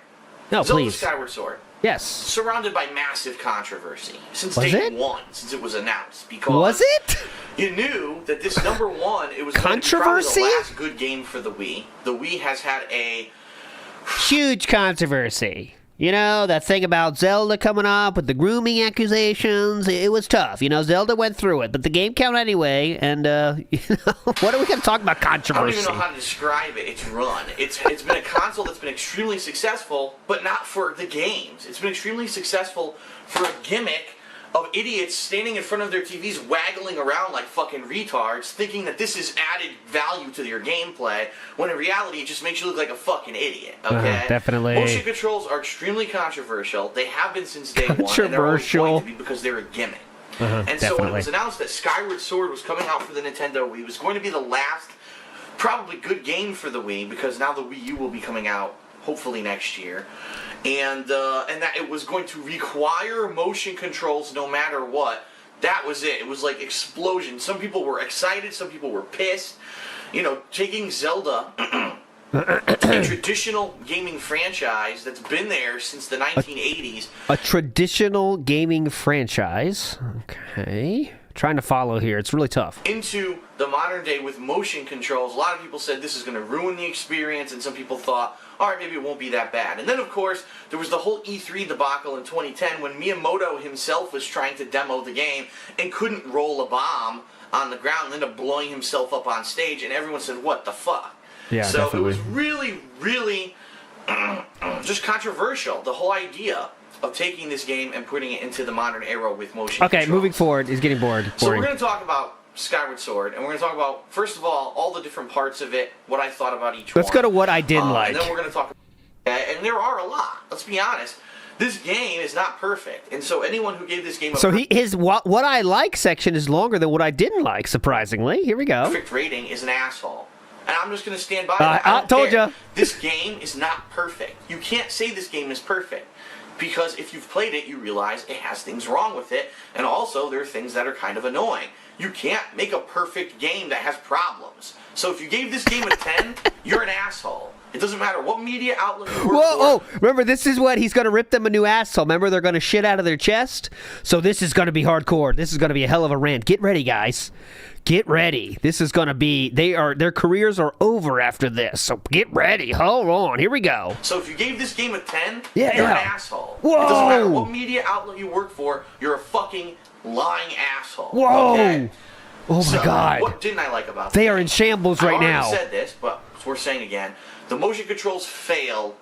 No, Zelda please. Skyward Sword. Yes. Surrounded by massive controversy since Was day it? one, since it was announced. Because was it? You knew that this number one, it was controversy? Going to be probably the last good game for the Wii. The Wii has had a huge controversy. That thing about Zelda coming up with the grooming accusations, it was tough. Zelda went through it, but the game came out anyway, and, what are we going to talk about controversy? I don't even know how to describe it. It's run. It's been a console that's been extremely successful, but not for the games. It's been extremely successful for a gimmick of idiots standing in front of their TVs waggling around like fucking retards, thinking that this is added value to your gameplay, when in reality it just makes you look like a fucking idiot, okay? Definitely. Motion controls are extremely controversial. They have been since day one, and they're always going to be because they're a gimmick. And so when it definitely. was announced that Skyward Sword was coming out for the Nintendo Wii, it was going to be the last probably good game for the Wii, because now the Wii U will be coming out hopefully next year, and that it was going to require motion controls no matter what. That was it. It was like explosion. Some people were excited, some people were pissed. You know, taking Zelda, a traditional gaming franchise that's been there since the 1980s. A traditional gaming franchise. Okay. Trying to follow here. It's really tough. Into the modern day with motion controls. A lot of people said this is going to ruin the experience, and some people thought, all right, maybe it won't be that bad. And then, of course, there was the whole E3 debacle in 2010 when Miyamoto himself was trying to demo the game and couldn't roll a bomb on the ground and ended up blowing himself up on stage, and everyone said, what the fuck? Yeah, so definitely. it was really, really just controversial, the whole idea of taking this game and putting it into the modern era with motion Okay, controls. moving forward is getting bored. So Boring. we're going to talk about Skyward Sword, and we're going to talk about, first of all the different parts of it, what I thought about each one. Let's go to what I didn't like. And then we're going to talk and there are a lot. Let's be honest. This game is not perfect, and so anyone who gave this game a So his what I like section is longer than what I didn't like, surprisingly. Here we go. perfect rating is an asshole. And I'm just going to stand by that. I don't told care. ya. This game is not perfect. You can't say this game is perfect, because if you've played it, you realize it has things wrong with it, and also there are things that are kind of annoying. You can't make a perfect game that has problems. So if you gave this game a 10, you're an asshole. It doesn't matter what media outlet you work Whoa, for. oh, remember, this is what he's going to rip them a new asshole. Remember, they're going to shit out of their chest? So this is going to be hardcore. This is going to be a hell of a rant. Get ready, guys. Get ready. This is going to be, their careers are over after this. So get ready. Hold on. Here we go. So if you gave this game a 10, Yeah. you're an asshole. Whoa. It doesn't matter what media outlet you work for, you're a fucking lying asshole. Whoa. Okay? Oh, my So, God. what didn't I like about They this are game? in shambles right I now. already said this, but it's worth saying again. The motion controls fail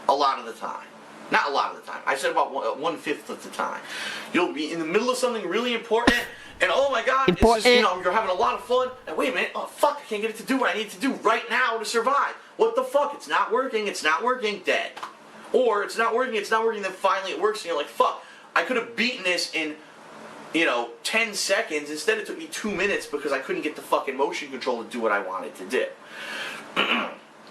a lot of the time. Not a lot of the time. I said about 1/5 of the time. You'll be in the middle of something really important, and oh my God, it's just, you're having a lot of fun, and wait a minute, oh fuck, I can't get it to do what I need to do right now to survive. What the fuck? It's not working, dead. Or it's not working, then finally it works, and you're like, fuck, I could have beaten this in 10 seconds. Instead, it took me 2 minutes because I couldn't get the fucking motion control to do what I wanted to do.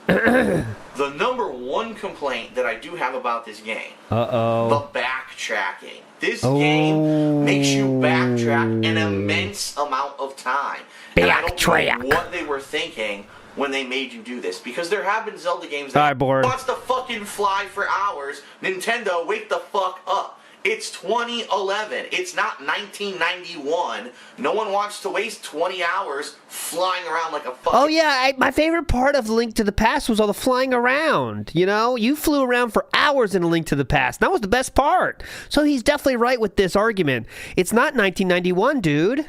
The number one complaint that I do have about this game, the backtracking. This game makes you backtrack an immense amount of time. And I don't know what they were thinking when they made you do this, because there have been Zelda games that wants to fucking fly for hours. Nintendo, wake the fuck up. It's 2011. It's not 1991. No one wants to waste 20 hours flying around like a fucking... Oh, yeah. My favorite part of Link to the Past was all the flying around. You know? You flew around for hours in A Link to the Past. That was the best part. So he's definitely right with this argument. It's not 1991, dude.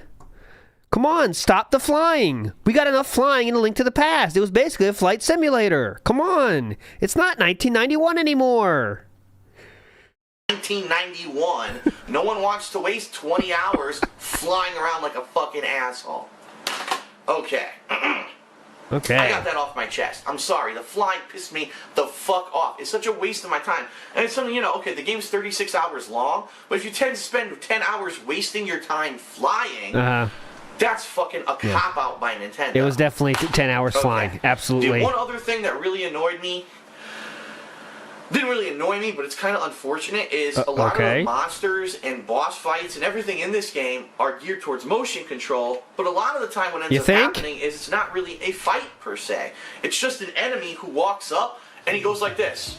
Come on, stop the flying. We got enough flying in A Link to the Past. It was basically a flight simulator. Come on. It's not 1991 anymore. 1991. No one wants to waste 20 hours flying around like a fucking asshole. Okay. Okay. I got that off my chest. I'm sorry. The flying pissed me the fuck off. It's such a waste of my time. And it's something, okay, the game's 36 hours long, but if you tend to spend 10 hours wasting your time flying, that's fucking a cop-out by Nintendo. It was definitely 10 hours flying. Absolutely. The one other thing that really annoyed me, didn't really annoy me, but it's kind of unfortunate, is a lot of the monsters and boss fights and everything in this game are geared towards motion control, but a lot of the time what ends up happening is it's not really a fight per se. It's just an enemy who walks up and he goes like this.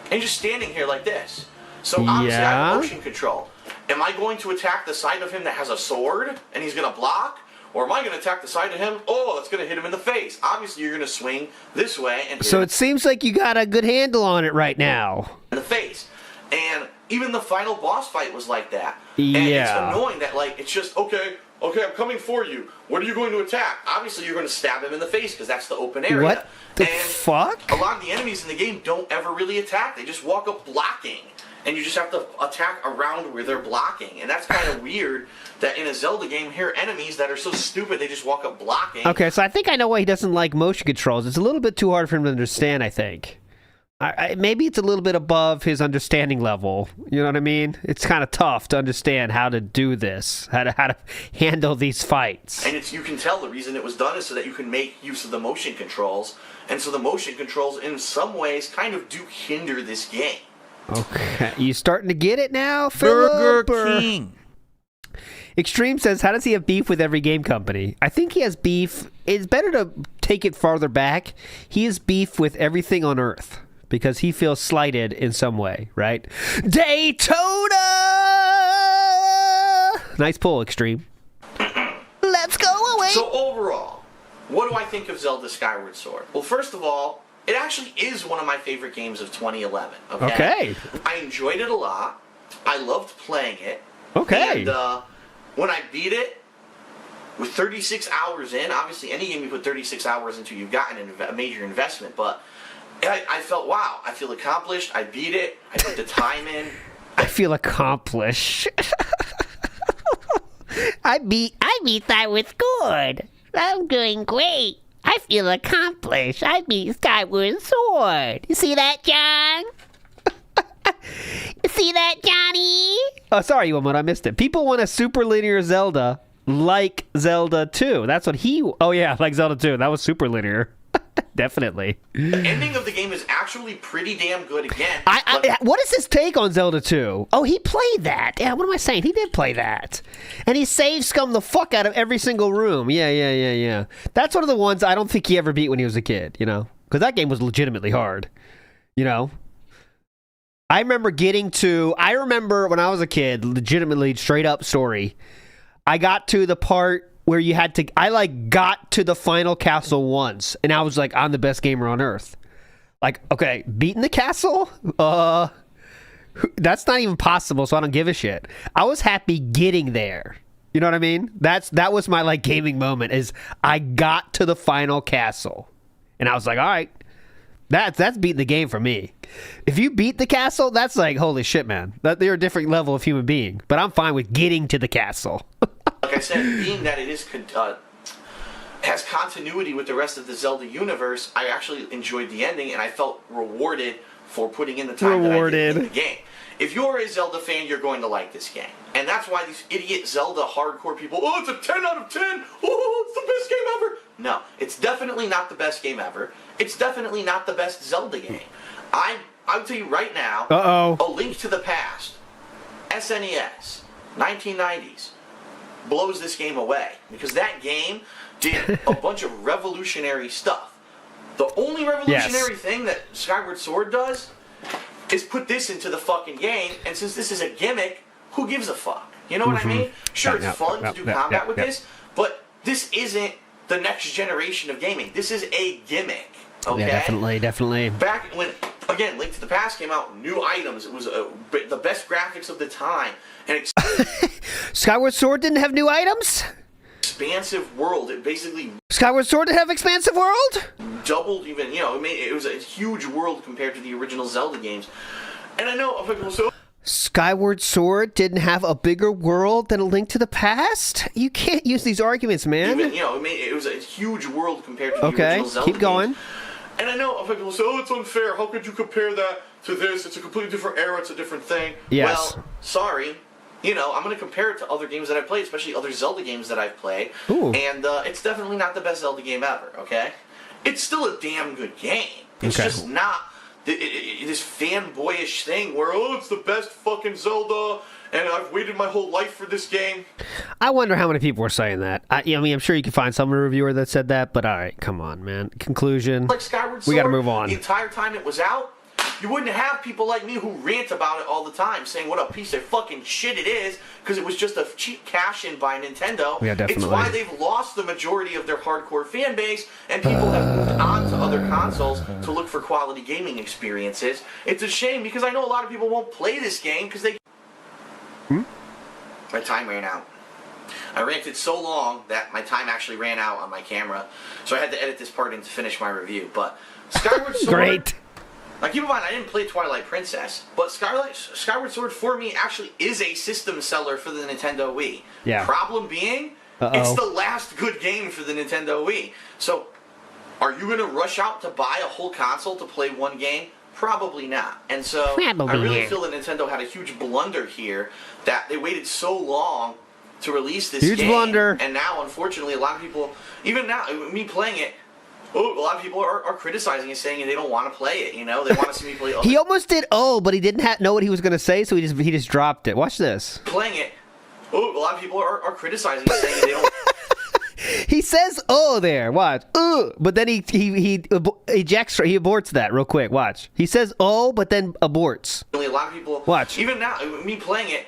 And he's just standing here like this. So obviously I have motion control. Am I going to attack the side of him that has a sword and he's going to block? Or am I going to attack the side of him? Oh, it's going to hit him in the face. Obviously, you're going to swing this way and hit So him it seems like you got a good handle on it right now. in the face. And even the final boss fight was like that. Yeah. And it's annoying that, it's just, okay, I'm coming for you. What are you going to attack? Obviously, you're going to stab him in the face because that's the open area. What the fuck? A lot of the enemies in the game don't ever really attack. They just walk up blocking. And you just have to attack around where they're blocking. And that's kind of weird that in a Zelda game, here are enemies that are so stupid they just walk up blocking. Okay, so I think I know why he doesn't like motion controls. It's a little bit too hard for him to understand, I think. maybe it's a little bit above his understanding level. You know what I mean? It's kind of tough to understand how to do this, how to handle these fights. And you can tell the reason it was done is so that you can make use of the motion controls. And so the motion controls, in some ways, kind of do hinder this game. Okay. You starting to get it now, Philip? Burger King. Extreme says, how does he have beef with every game company? I think he has beef. It's better to take it farther back. He has beef with everything on Earth because he feels slighted in some way, right? Daytona! Nice pull, Extreme. Let's go away. So overall, what do I think of Zelda Skyward Sword? Well, first of all, it actually is one of my favorite games of 2011. Okay. I enjoyed it a lot. I loved playing it. Okay. And when I beat it, with 36 hours in, obviously any game you put 36 hours into, you've gotten a major investment, but I felt, wow, I feel accomplished. I beat it. I put the time in. I feel accomplished. I beat that with good. I'm doing great. I feel accomplished. I beat Skyward Sword. You see that, John? You see that, Johnny? Oh, sorry, Woman, I missed it. People want a super linear Zelda like Zelda 2. That's what he... Oh, yeah, like Zelda 2. That was super linear. Definitely. The ending of the game is actually pretty damn good again. What is his take on Zelda 2? Oh, he played that. Yeah, what am I saying? He did play that. And he saved scum the fuck out of every single room. Yeah. That's one of the ones I don't think he ever beat when he was a kid, you know? Because that game was legitimately hard, you know? I remember when I was a kid, legitimately straight up story, I got to the part where you had to, got to the final castle once, and I was like, I'm the best gamer on earth. Like, okay, beating the castle? That's not even possible, so I don't give a shit. I was happy getting there. You know what I mean? That was my, gaming moment, is I got to the final castle. And I was like, all right, that's beating the game for me. If you beat the castle, that's like, holy shit, man. You're a different level of human being. But I'm fine with getting to the castle. Like I said, being that it is has continuity with the rest of the Zelda universe, I actually enjoyed the ending, and I felt rewarded for putting in the time that I did in the game. If you're a Zelda fan, you're going to like this game. And that's why these idiot Zelda hardcore people, oh, it's a 10 out of 10, oh, it's the best game ever. No, it's definitely not the best game ever. It's definitely not the best Zelda game. I'll tell you right now, A Link to the Past, SNES, 1990s, blows this game away. Because that game did a bunch of revolutionary stuff. The only revolutionary thing that Skyward Sword does is put this into the fucking game, and since this is a gimmick, who gives a fuck? You know what I mean? Sure, it's fun to do combat with this, but this isn't the next generation of gaming. This is a gimmick. Okay? Yeah, definitely. Back when, again, Link to the Past came out, new items. It was the best graphics of the time. And Skyward Sword didn't have new items? Expansive world. It basically... Skyward Sword didn't have expansive world? Doubled even, it was a huge world compared to the original Zelda games. And I know, Skyward Sword didn't have a bigger world than A Link to the Past? You can't use these arguments, man. Even, it was a huge world compared to the original Zelda keep going. Games. And I know people say, oh, it's unfair. How could you compare that to this? It's a completely different era. It's a different thing. Yes. Well, sorry. I'm going to compare it to other games that I've played, especially other Zelda games that I've played. Ooh. And it's definitely not the best Zelda game ever, okay? It's still a damn good game. It's just not this fanboyish thing where, oh, it's the best fucking Zelda, and I've waited my whole life for this game. I wonder how many people were saying that. I'm sure you can find some reviewer that said that, but all right, come on, man. Conclusion. Like Skyward Sword, we got to move on. The entire time it was out, you wouldn't have people like me who rant about it all the time, saying what a piece of fucking shit it is, because it was just a cheap cash-in by Nintendo. Yeah, definitely. It's why they've lost the majority of their hardcore fan base, and people have moved on to other consoles to look for quality gaming experiences. It's a shame, because I know a lot of people won't play this game, because they... My time ran out. I ranted so long that my time actually ran out on my camera, so I had to edit this part in to finish my review. But Skyward Sword... Great. Now keep in mind, I didn't play Twilight Princess, but Skyward Sword for me actually is a system seller for the Nintendo Wii. Yeah. Problem being, it's the last good game for the Nintendo Wii. So, are you going to rush out to buy a whole console to play one game? Probably not. And so Probably I really not. feel that Nintendo had a huge blunder here, that they waited so long to release this Huge game. blunder. And now, unfortunately, a lot of people, even now, me playing it, a lot of people are criticizing it, saying they don't want to play it. You know, they want to see me play. He almost did but he didn't know what he was going to say, so he just dropped it. Watch this. Playing it. A lot of people are criticizing it, saying they don't. He says there. Watch. But then he ejects. He aborts that real quick. Watch. He says but then aborts. A lot of people. Watch. Even now, me playing it.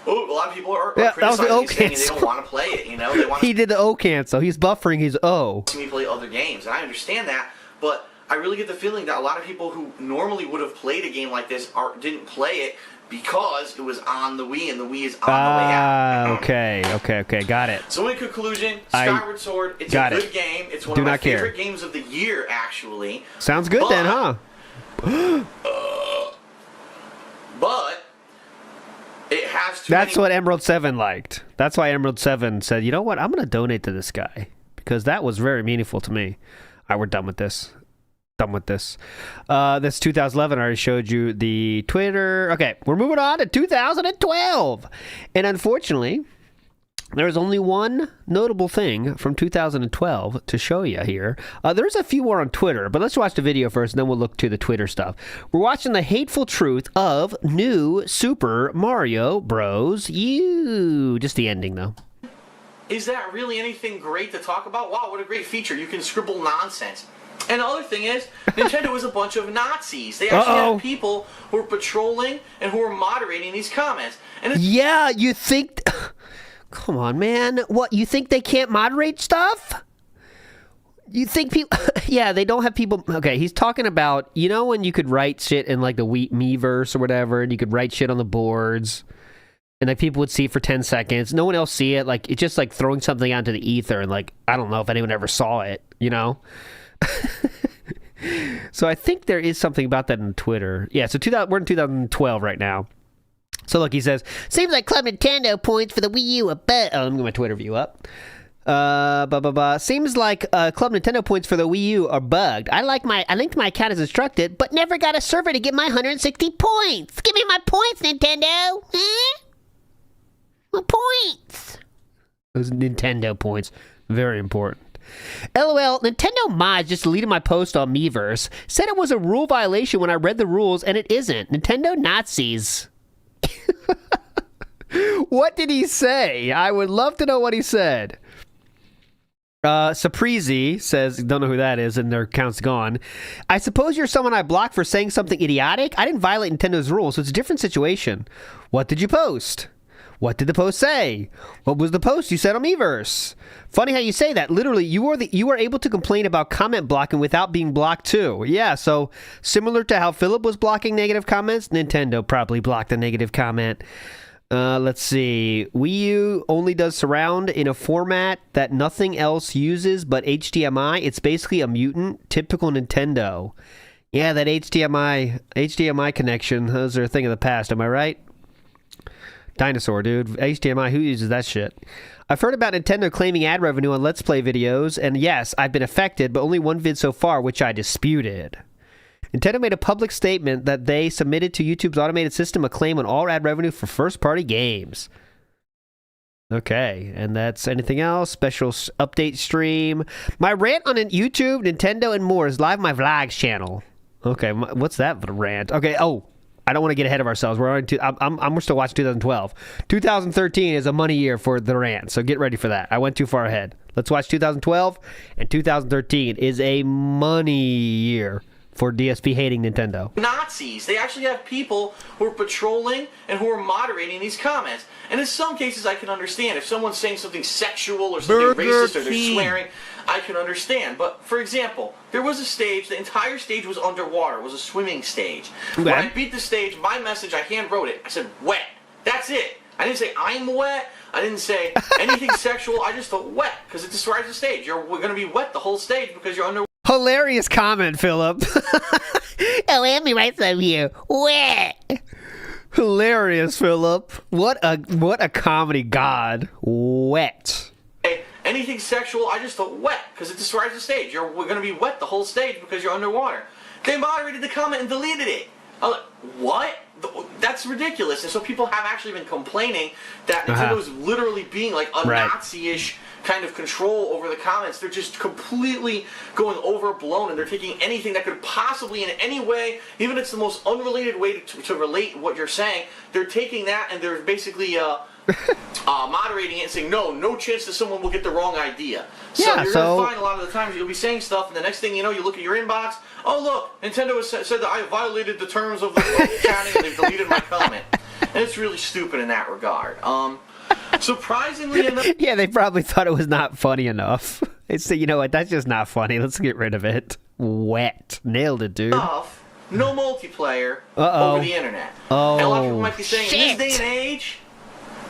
A lot of people are that criticizing was the it, saying they cancel. don't want to play it. You know, they want He did the cancel. He's buffering his see me play other games, and I understand that, but I really get the feeling that a lot of people who normally would have played a game like this didn't play it because it was on the Wii, and the Wii is on the way out. Okay. Got it. So in conclusion, Skyward Sword, it's a good game. It's one of my favorite games of the year, actually. Sounds good then, huh? But it has That's what Emerald 7 liked. That's why Emerald 7 said, you know what, I'm going to donate to this guy. Because that was very meaningful to me. All right, we're done with this. This 2011, I already showed you the Twitter. Okay, we're moving on to 2012. And unfortunately, there's only one notable thing from 2012 to show you here. There's a few more on Twitter, but let's watch the video first, and then we'll look to the Twitter stuff. We're watching the hateful truth of New Super Mario Bros. U. Just the ending, though. Is that really anything great to talk about? Wow, what a great feature. You can scribble nonsense. And the other thing is, Nintendo is a bunch of Nazis. They actually have people who are patrolling and who are moderating these comments. And yeah, you think... Come on, man. What, you think they can't moderate stuff? You think people... yeah, they don't have people... Okay, he's talking about... You know when you could write shit in like the Miiverse or whatever, and you could write shit on the boards, and like people would see it for 10 seconds. No one else see it. Like, it's just like throwing something out into the ether, and like, I don't know if anyone ever saw it, you know? So I think there is something about that in Twitter. Yeah, so we're in 2012 right now. So look, he says, seems like Club Nintendo points for the Wii U let me get my Twitter view up. Seems like Club Nintendo points for the Wii U are bugged. I linked my account as instructed, but never got a server to get my 160 points. Give me my points, Nintendo. Huh? My points. Those Nintendo points. Very important. LOL, Nintendo Mods just deleted my post on Miiverse. Said it was a rule violation when I read the rules, and it isn't. Nintendo Nazis. What did he say? I would love to know what he said. Saprizi says, don't know who that is, and their account's gone. I suppose you're someone I blocked for saying something idiotic? I didn't violate Nintendo's rules, so it's a different situation. What did you post? What did the post say? What was the post you said on Miiverse? Funny how you say that. Literally, you were able to complain about comment blocking without being blocked too. Yeah, so similar to how Philip was blocking negative comments, Nintendo probably blocked a negative comment. Let's see. Wii U only does surround in a format that nothing else uses but HDMI. It's basically a mutant. Typical Nintendo. Yeah, that HDMI connection. Those are a thing of the past. Am I right? Dinosaur, dude. HDMI, who uses that shit? I've heard about Nintendo claiming ad revenue on Let's Play videos, and yes, I've been affected, but only one vid so far, which I disputed. Nintendo made a public statement that they submitted to YouTube's automated system a claim on all ad revenue for first-party games. Okay, and that's anything else? Special update stream. My rant on YouTube, Nintendo, and more is live on my Vlogs channel. Okay, what's that for a rant? Okay, I don't want to get ahead of ourselves. We're still watching 2012. 2013 is a money year for the rant, so get ready for that. I went too far ahead. Let's watch 2012, and 2013 is a money year for DSP hating Nintendo. Nazis. They actually have people who are patrolling and who are moderating these comments. And in some cases, I can understand. If someone's saying something sexual or something racist or they're swearing, I can understand. But, for example, there was a stage, the entire stage was underwater. It was a swimming stage. Okay. When I beat the stage, my message, I hand wrote it. I said, wet. That's it. I didn't say, I'm wet. I didn't say anything sexual. I just thought wet, because it describes the stage. We're going to be wet the whole stage because you're underwater. Hilarious comment, Philip. let me write some here. Wet. Hilarious, Philip. What a comedy god. Wet. Anything sexual, I just thought wet, because it describes the stage. We're going to be wet the whole stage because you're underwater. They moderated the comment and deleted it. I'm like, what? That's ridiculous. And so people have actually been complaining that Nintendo is literally being like a Nazi-ish kind of control over the comments. They're just completely going overblown, and they're taking anything that could possibly in any way, even if it's the most unrelated way to relate what you're saying, they're taking that and they're basically moderating it and saying, no chance that someone will get the wrong idea. So you're going to find a lot of the times you'll be saying stuff, and the next thing you know, you look at your inbox, oh look, Nintendo has said that I violated the terms of the chatting, and they've deleted my comment. And it's really stupid in that regard. Surprisingly enough... Yeah, they probably thought it was not funny enough. They said, you know what, that's just not funny. Let's get rid of it. Wet. Nailed it, dude. No multiplayer over the internet. Oh, and a lot of people might be saying, in this day and age...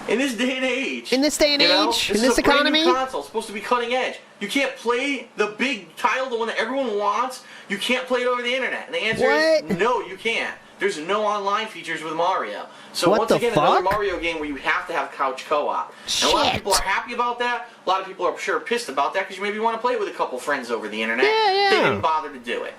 In this day and age, in this economy, new console, it's supposed to be cutting edge. You can't play the big title, the one that everyone wants. You can't play it over the internet. And the answer is no, you can't. There's no online features with Mario. So once again, another Mario game where you have to have couch co-op. And a lot of people are happy about that. A lot of people are sure pissed about that because you maybe want to play it with a couple friends over the internet. They didn't bother to do it.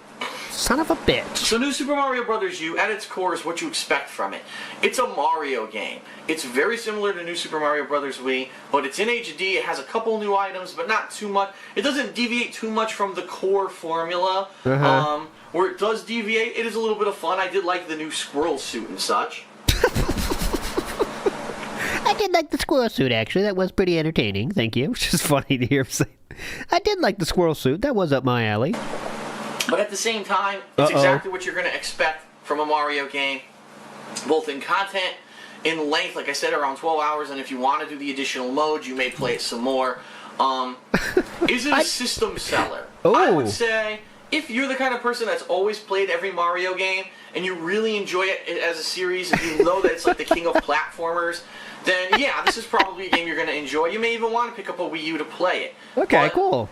Son of a bitch. So New Super Mario Bros. U, at its core, is what you expect from it. It's a Mario game. It's very similar to New Super Mario Bros. Wii, but it's in HD. It has a couple new items, but not too much. It doesn't deviate too much from the core formula. Where it does deviate, it is a little bit of fun. I did like the new squirrel suit and such. I did like the squirrel suit, actually. That was pretty entertaining. Thank you. Which is funny to hear him say. I did like the squirrel suit. That was up my alley. But at the same time, it's exactly what you're going to expect from a Mario game, both in content, in length, like I said, around 12 hours, and if you want to do the additional modes, you may play it some more. Is it a system seller? I would say, if you're the kind of person that's always played every Mario game, and you really enjoy it as a series, and you know that it's like the king of platformers, then yeah, this is probably a game you're going to enjoy. You may even want to pick up a Wii U to play it. Okay, cool.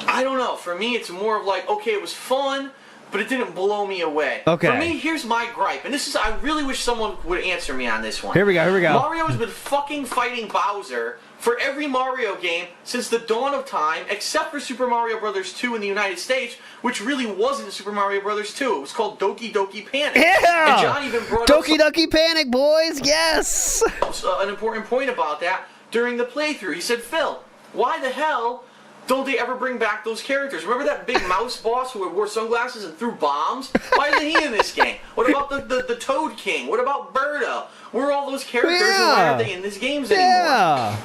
I don't know. For me, it's more of like, okay, it was fun, but it didn't blow me away. Okay. For me, here's my gripe, and this is, I really wish someone would answer me on this one. Here we go. Mario has been fucking fighting Bowser for every Mario game since the dawn of time, except for Super Mario Bros. 2 in the United States, which really wasn't Super Mario Bros. 2. It was called Doki Doki Panic. Yeah! And John even brought Doki Doki Panic, boys, yes! An important point about that during the playthrough. He said, Phil, why the hell don't they ever bring back those characters? Remember that big mouse boss who wore sunglasses and threw bombs? Why isn't he in this game? What about the Toad King? What about Birdo? Where are all those characters and why aren't they in these games anymore?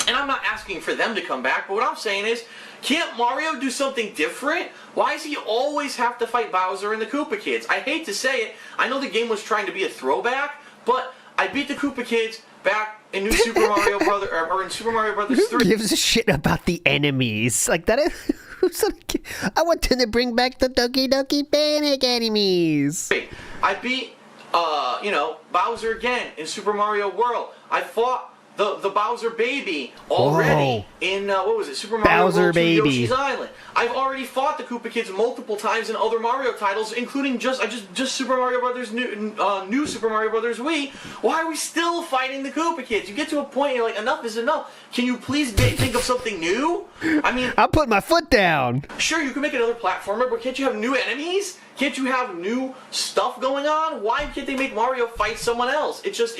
And I'm not asking for them to come back, but what I'm saying is, can't Mario do something different? Why does he always have to fight Bowser and the Koopa Kids? I hate to say it, I know the game was trying to be a throwback, but I beat the Koopa Kids back in New Super Mario Brothers, or in Super Mario Brothers 3. Who gives a shit about the enemies? Like that is... I want them to bring back the Doki Doki Panic enemies. I beat, Bowser again in Super Mario World. I fought the Bowser baby already in, Super Mario Bowser World 2 baby. Yoshi's Island. I've already fought the Koopa Kids multiple times in other Mario titles, including just Super Mario Brothers, new Super Mario Brothers Wii. Why are we still fighting the Koopa Kids? You get to a point, you're like, enough is enough. Can you please think of something new? I mean, I'll put my foot down. Sure, you can make another platformer, but can't you have new enemies? Can't you have new stuff going on? Why can't they make Mario fight someone else? It's just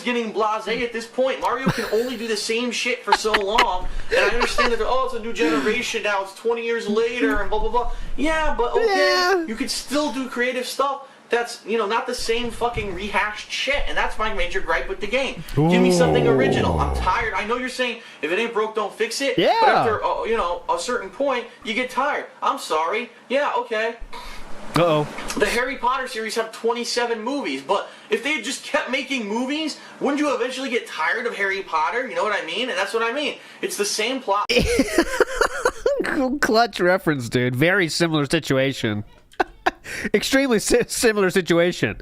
getting blasé at this point. Mario can only do the same shit for so long, and I understand that, it's a new generation now, it's 20 years later, and blah, blah, blah. Yeah, but okay, you could still do creative stuff that's, not the same fucking rehashed shit, and that's my major gripe with the game. Give me something original. I'm tired. I know you're saying, if it ain't broke, don't fix it, but after, a certain point, you get tired. I'm sorry. Yeah, okay. The Harry Potter series have 27 movies, but if they had just kept making movies, wouldn't you eventually get tired of Harry Potter? You know what I mean? And that's what I mean. It's the same plot. Clutch reference, dude. Very similar situation. Extremely similar situation.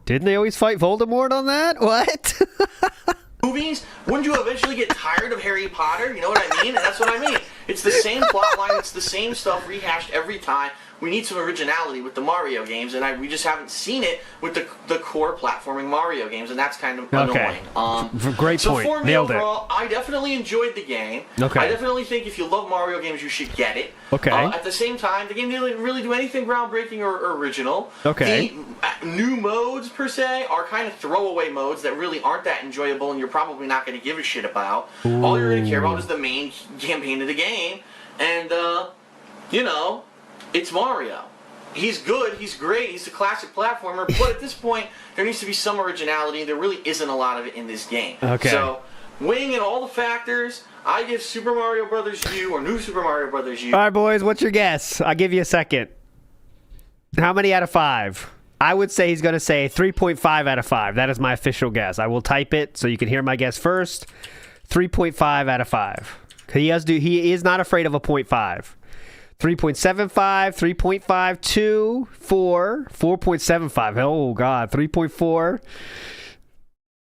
Didn't they always fight Voldemort on that? What? Movies, wouldn't you eventually get tired of Harry Potter? You know what I mean? And that's what I mean. It's the same plot line. It's the same stuff rehashed every time. we need some originality with the Mario games, and we just haven't seen it with the core platforming Mario games, and that's kind of annoying. Great so point. For me Nailed overall, I definitely enjoyed the game. Okay. I definitely think if you love Mario games, you should get it. Okay. At the same time, the game didn't really do anything groundbreaking or original. Okay. The new modes, per se, are kind of throwaway modes that really aren't that enjoyable, and you're probably not going to give a shit about. Ooh. All you're going to care about is the main campaign of the game, and, you know, it's Mario. He's good, he's great, he's a classic platformer, but at this point, there needs to be some originality. There really isn't a lot of it in this game. Okay. So, weighing in all the factors, I give Super Mario Bros. U, or New Super Mario Bros. U. All right, boys, what's your guess? I'll give you a second. How many out of 5? I would say he's going to say 3.5 out of 5. That is my official guess. I will type it so you can hear my guess first. 3.5 out of 5. He is not afraid of a 0.5. 3.75, 3.5, 2, 4, 4.75. Oh, God. 3.4.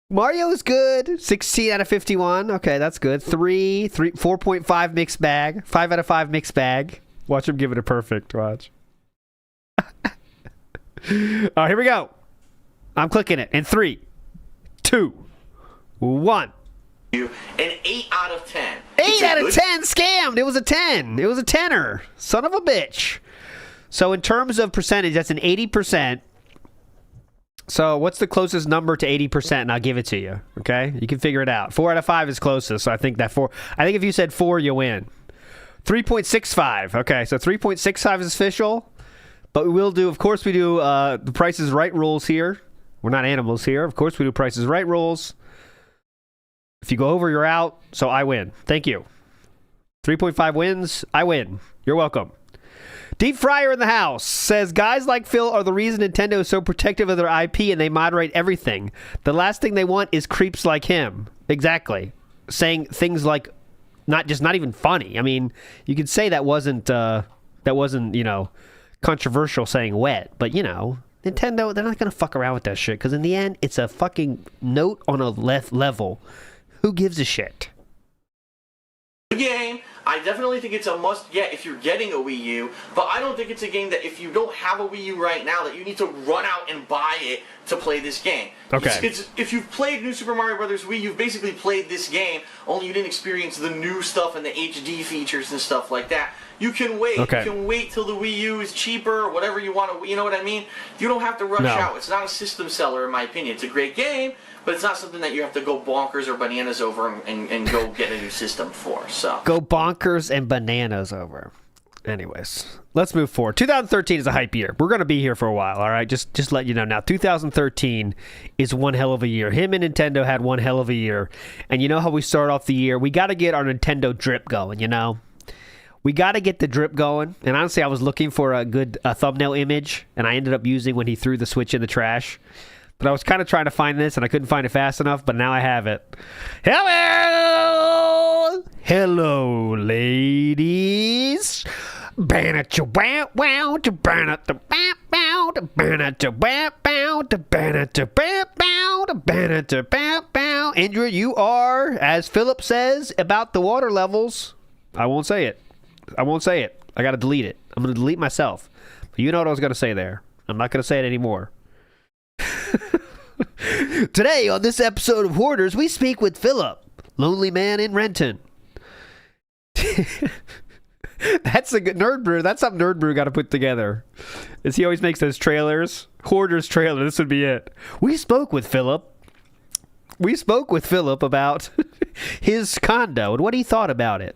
Mario is good. 16 out of 51. Okay, that's good. 4.5 mixed bag. 5 out of 5 mixed bag. Watch him give it a perfect. Watch. All right, here we go. I'm clicking it. In 3, 2, 1. An 8 out of 10. 8 out of 10 scammed. It was a 10. It was a tenner. Son of a bitch. So in terms of percentage, that's an 80%. So what's the closest number to 80%? And I'll give it to you. Okay? You can figure it out. 4 out of 5 is closest. So I think that 4. I think if you said 4, you win. 3.65. Okay, so 3.65 is official. But we will do, of course, we do the Price is Right rules here. We're not animals here. Of course, we do Price is Right rules. If you go over, you're out. So I win. Thank you. 3.5 wins. I win. You're welcome. Deep Fryer in the house says, guys like Phil are the reason Nintendo is so protective of their IP and they moderate everything. The last thing they want is creeps like him. Exactly. Saying things like, not even funny. I mean, you could say that wasn't, you know, controversial saying wet, but you know, Nintendo, they're not going to fuck around with that shit because in the end, it's a fucking note on a level. Who gives a shit? Game, I definitely think it's a must-get if you're getting a Wii U, but I don't think it's a game that if you don't have a Wii U right now that you need to run out and buy it to play this game. Okay. If you've played New Super Mario Bros. Wii, you've basically played this game, only you didn't experience the new stuff and the HD features and stuff like that. You can wait. Okay. You can wait till the Wii U is cheaper or whatever you want to, you know what I mean? You don't have to rush out. It's not a system seller in my opinion. It's a great game, but it's not something that you have to go bonkers or bananas over and go get a new system for. So go bonkers and bananas over. Anyways, let's move forward. 2013 is a hype year. We're going to be here for a while, all right? Just let you know now. 2013 is one hell of a year. Him and Nintendo had one hell of a year. And you know how we start off the year? We got to get our Nintendo drip going, you know? We got to get the drip going. And honestly, I was looking for a good thumbnail image, and I ended up using when he threw the Switch in the trash. But I was kind of trying to find this, and I couldn't find it fast enough, but now I have it. Hello! Hello, ladies! Andrew, you are, as Philip says, about the water levels. I won't say it. I got to delete it. I'm going to delete myself. But you know what I was going to say there. I'm not going to say it anymore. Today on this episode of Hoarders, we speak with Philip, lonely man in Renton. That's a good Nerd Brew. That's something Nerd Brew got to put together. Is he always makes those trailers? Hoarders trailer. This would be it. We spoke with Philip about his condo and what he thought about it.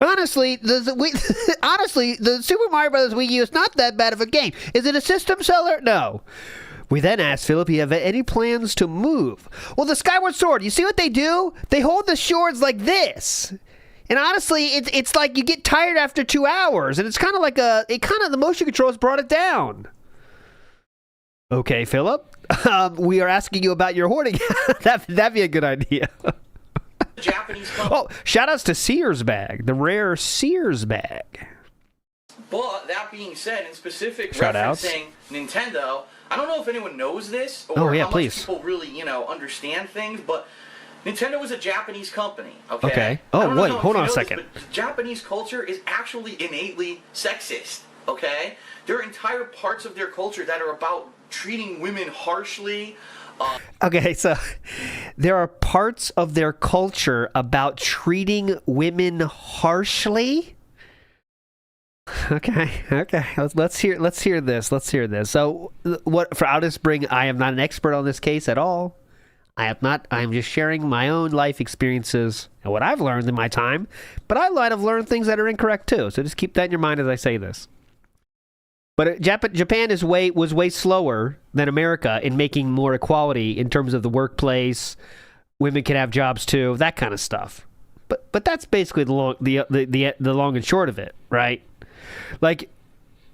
Honestly, the Super Mario Bros. Wii U is not that bad of a game. Is it a system seller? No. We then asked Philip, you have any plans to move? Well, the Skyward Sword, you see what they do? They hold the swords like this. And honestly, it's like you get tired after 2 hours. And it's kind of like the motion controls brought it down. Okay, Philip. We are asking you about your hoarding. That'd be a good idea. Japanese company. Oh, shout outs to Sears Bag, the rare Sears Bag. But that being said, in specific Shout outs. referencing Nintendo, I don't know if anyone knows this or how much please. people really, understand things, but Nintendo is a Japanese company, okay? Okay. I Oh, don't know wait, if hold you on a know this, second. but Japanese culture is actually innately sexist, okay? There are entire parts of their culture that are about treating women harshly. Okay, so there are parts of their culture about treating women harshly. Okay. Let's hear this. So, I'll just bring. I am not an expert on this case at all. I am not. I'm just sharing my own life experiences and what I've learned in my time. But I might have learned things that are incorrect too. So just keep that in your mind as I say this. But Japan was way slower than America in making more equality in terms of the workplace. Women can have jobs too, that kind of stuff. But that's basically the long and short of it, right? Like,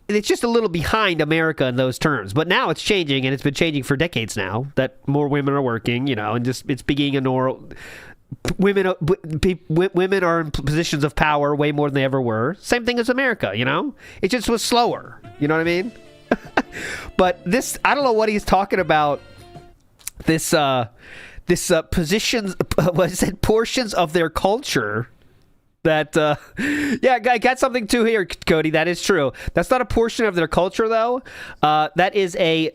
it's just a little behind America in those terms. But now it's changing, and it's been changing for decades now. That more women are working, and just it's beginning a normal. Women are in positions of power way more than they ever were. Same thing as America, It just was slower. You know what I mean? But this, I don't know what he's talking about. This positions, what is it? Portions of their culture. That, yeah, I got something too here, Cody. That is true. That's not a portion of their culture, though. That is a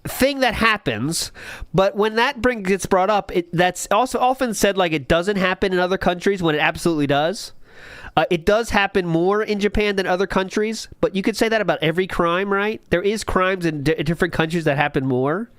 thing that happens, but when that gets brought up, that's also often said like it doesn't happen in other countries when it absolutely does. It does happen more in Japan than other countries, but you could say that about every crime, right? There is crimes in different countries that happen more.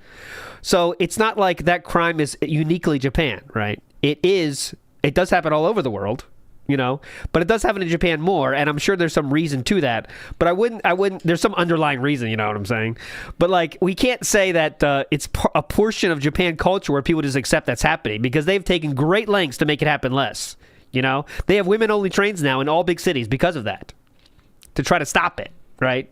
So it's not like that crime is uniquely Japan, right? It does happen all over the world. But it does happen in Japan more, and I'm sure there's some reason to that. But I wouldn't. There's some underlying reason, you know what I'm saying? But like, we can't say that it's a portion of Japan culture where people just accept that's happening, because they've taken great lengths to make it happen less. They have women-only trains now in all big cities because of that, to try to stop it, right?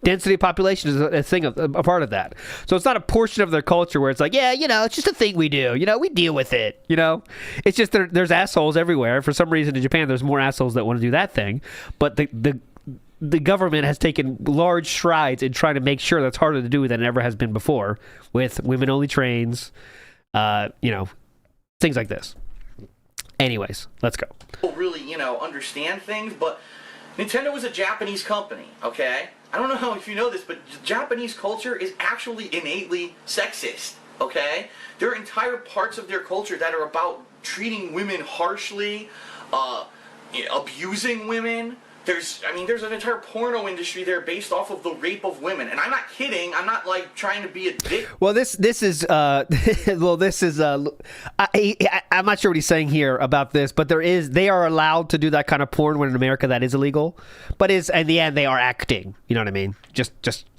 Density of population is a part of that. So it's not a portion of their culture where it's like, yeah, it's just a thing we do. We deal with it. It's just there's assholes everywhere. For some reason in Japan, there's more assholes that want to do that thing. But the government has taken large strides in trying to make sure that's harder to do than it ever has been before, with women-only trains, things like this. Anyways, let's go. People really, understand things, but Nintendo is a Japanese company, okay? I don't know if you know this, but Japanese culture is actually innately sexist, okay? There are entire parts of their culture that are about treating women harshly, abusing women. There's an entire porno industry there based off of the rape of women, and I'm not kidding. I'm not like trying to be a dick. Well, this is I'm not sure what he's saying here about this, but they are allowed to do that kind of porn when in America that is illegal. But in the end they are acting. You know what I mean? Just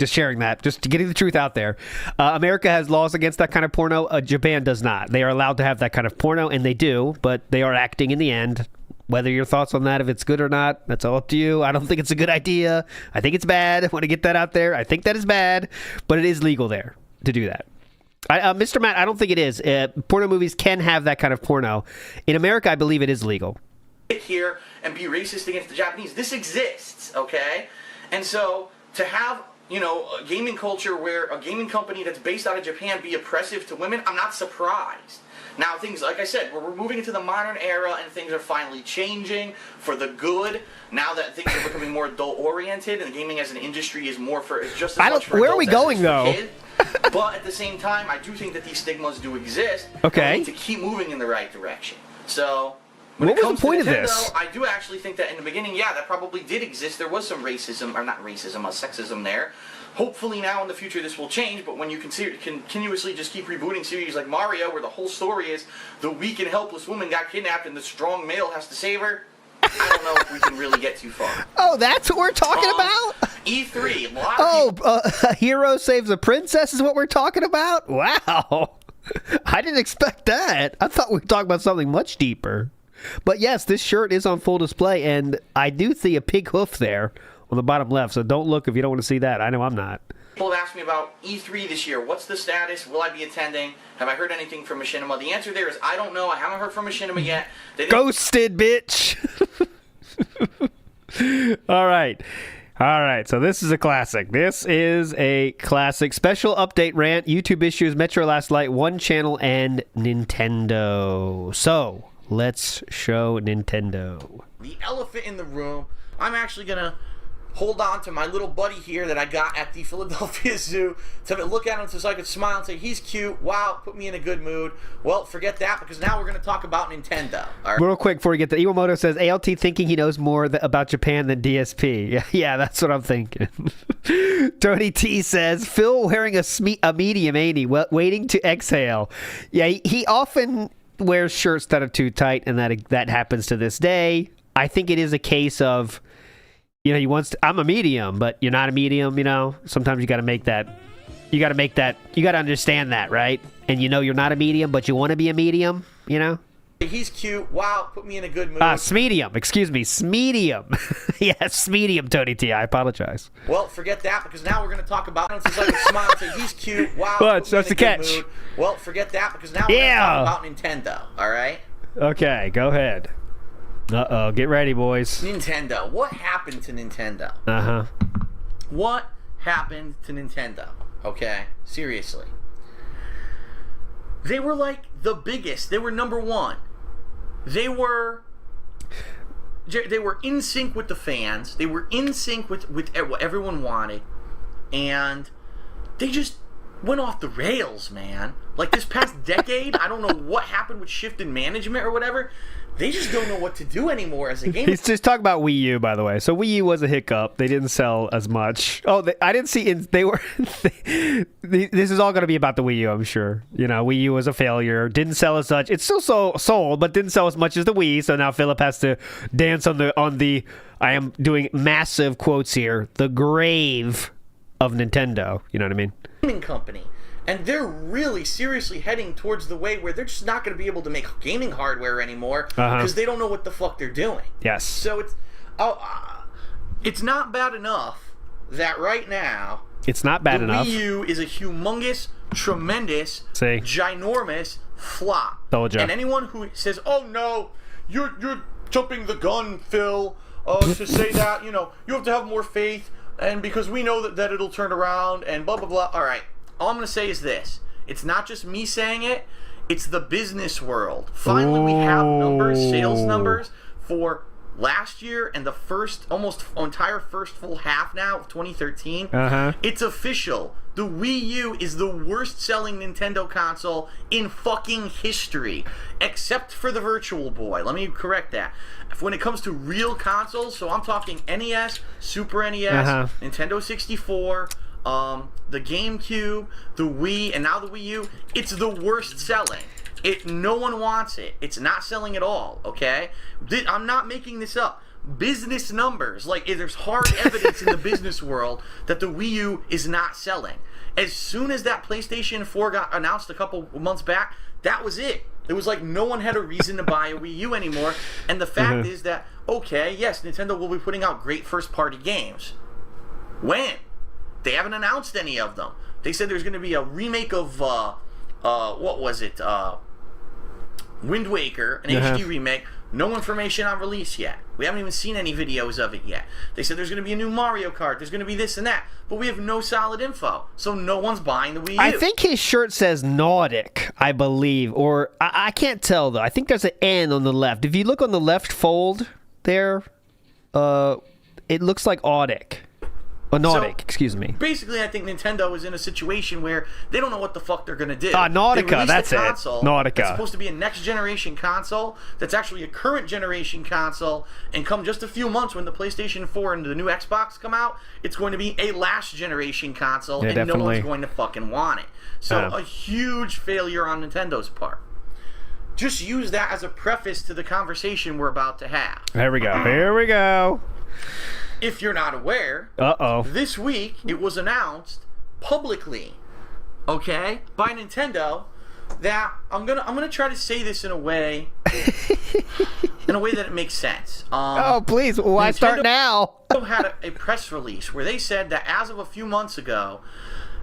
sharing that, just getting the truth out there. America has laws against that kind of porno. Japan does not. They are allowed to have that kind of porno, and they do, but they are acting in the end. Whether your thoughts on that, if it's good or not, that's all up to you. I don't think it's a good idea. I think it's bad. I want to get that out there. I think that is bad, but it is legal there to do that. Mr. Matt, I don't think it is. Porno movies can have that kind of porno. In America, I believe it is legal. Here and be racist against the Japanese. This exists, okay? And so to have, a gaming culture where a gaming company that's based out of Japan be oppressive to women, I'm not surprised. Now, things, like I said, we're moving into the modern era, and things are finally changing for the good. Now that things are becoming more adult-oriented, and gaming as an industry is just as much for where are we adults going, as it is though? for kids. But at the same time, I do think that these stigmas do exist. Okay. And we need to keep moving in the right direction. So, when what it was comes the point to Nintendo, of this? I do actually think that in the beginning, yeah, that probably did exist. There was some sexism there. Hopefully now in the future this will change, but when you continuously just keep rebooting series like Mario, where the whole story is the weak and helpless woman got kidnapped and the strong male has to save her, I don't know if we can really get too far. Oh, that's what we're talking about? E3. A hero saves a princess is what we're talking about? Wow. I didn't expect that. I thought we were talking about something much deeper. But yes, this shirt is on full display, and I do see a pig hoof there on the bottom left, so don't look if you don't want to see that. I know I'm not. People have asked me about E3 this year. What's the status? Will I be attending? Have I heard anything from Machinima? The answer there is I don't know. I haven't heard from Machinima yet. Ghosted, bitch. All right. All right, so this is a classic. This is a classic special update rant. YouTube issues, Metro Last Light, One Channel, and Nintendo. So let's show Nintendo. The elephant in the room. I'm actually gonna hold on to my little buddy here that I got at the Philadelphia Zoo to look at him so I could smile and say, he's cute. Wow, put me in a good mood. Well, forget that because now we're going to talk about Nintendo. All right. Real quick before we get to WhoaMoses says, ALT thinking he knows more about Japan than DSP. Yeah, that's what I'm thinking. Tony T says, Phil wearing a medium, ain't he? Waiting to exhale. Yeah, he often wears shirts that are too tight, and that happens to this day. I think it is a case of, he wants to, I'm a medium, but you're not a medium, Sometimes you got to make that. You got to understand that, right? And you're not a medium, but you want to be a medium, He's cute. Wow, put me in a good mood. Smedium. Excuse me. Smedium. Yes, Smedium, Tony T. I apologize. Well, forget that because now we're going to talk about him since I can smile and say, he's cute. Wow, that's the catch. Mood. Well, forget that because now we're going to talk about Nintendo, all right? Okay, go ahead. Uh-oh, get ready, boys. Nintendo. What happened to Nintendo? Uh-huh. What happened to Nintendo? Okay, seriously. They were like the biggest. They were number one. They were in sync with the fans. They were in sync with what everyone wanted. And they just went off the rails, man. Like this past decade, I don't know what happened with shift in management or whatever. They just don't know what to do anymore as a game. He's just talking about Wii U, by the way. So Wii U was a hiccup. They didn't sell as much. Oh, I didn't see. They were. This is all going to be about the Wii U, I'm sure. Wii U was a failure. Didn't sell as much. It's still sold, but didn't sell as much as the Wii. So now Philip has to dance on the. I am doing massive quotes here. The grave of Nintendo. You know what I mean? Gaming company. And they're really seriously heading towards the way where they're just not going to be able to make gaming hardware anymore because they don't know what the fuck they're doing. Yes. So it's not bad enough that right now it's not bad enough. Wii U is a humongous, tremendous, ginormous flop. Told ya. And anyone who says, "Oh no, you're jumping the gun, Phil," to say that you have to have more faith, and because we know that it'll turn around and blah blah blah. All right. All I'm going to say is this. It's not just me saying it. It's the business world. Finally, we have sales numbers for last year and the entire first full half now of 2013. It's official. The Wii U is the worst selling Nintendo console in fucking history, except for the Virtual Boy. Let me correct that. When it comes to real consoles, so I'm talking NES, Super NES, Nintendo 64, the GameCube, the Wii, and now the Wii U, it's the worst selling. No one wants it. It's not selling at all, okay? I'm not making this up. Business numbers, there's hard evidence in the business world that the Wii U is not selling. As soon as that PlayStation 4 got announced a couple months back, that was it. It was like no one had a reason to buy a Wii U anymore. And the fact is that, okay, yes, Nintendo will be putting out great first-party games. When? They haven't announced any of them. They said there's going to be a remake of, what was it? Wind Waker, an HD remake. No information on release yet. We haven't even seen any videos of it yet. They said there's going to be a new Mario Kart. There's going to be this and that. But we have no solid info. So no one's buying the Wii U. I think his shirt says Nordic, I believe. Or, I can't tell, though. I think there's an N on the left. If you look on the left fold there, it looks like Audic. Nautic, excuse me. Basically, I think Nintendo is in a situation where they don't know what the fuck they're going to do. Nautica, that's it. Nautica. It's supposed to be a next-generation console that's actually a current-generation console, and come just a few months when the PlayStation 4 and the new Xbox come out, it's going to be a last-generation console, and definitely. No one's going to fucking want it. So, a huge failure on Nintendo's part. Just use that as a preface to the conversation we're about to have. Here we go. If you're not aware, this week it was announced publicly, okay, by Nintendo that I'm gonna try to say this in a way that it makes sense. Please, why start now? Nintendo had a press release where they said that as of a few months ago,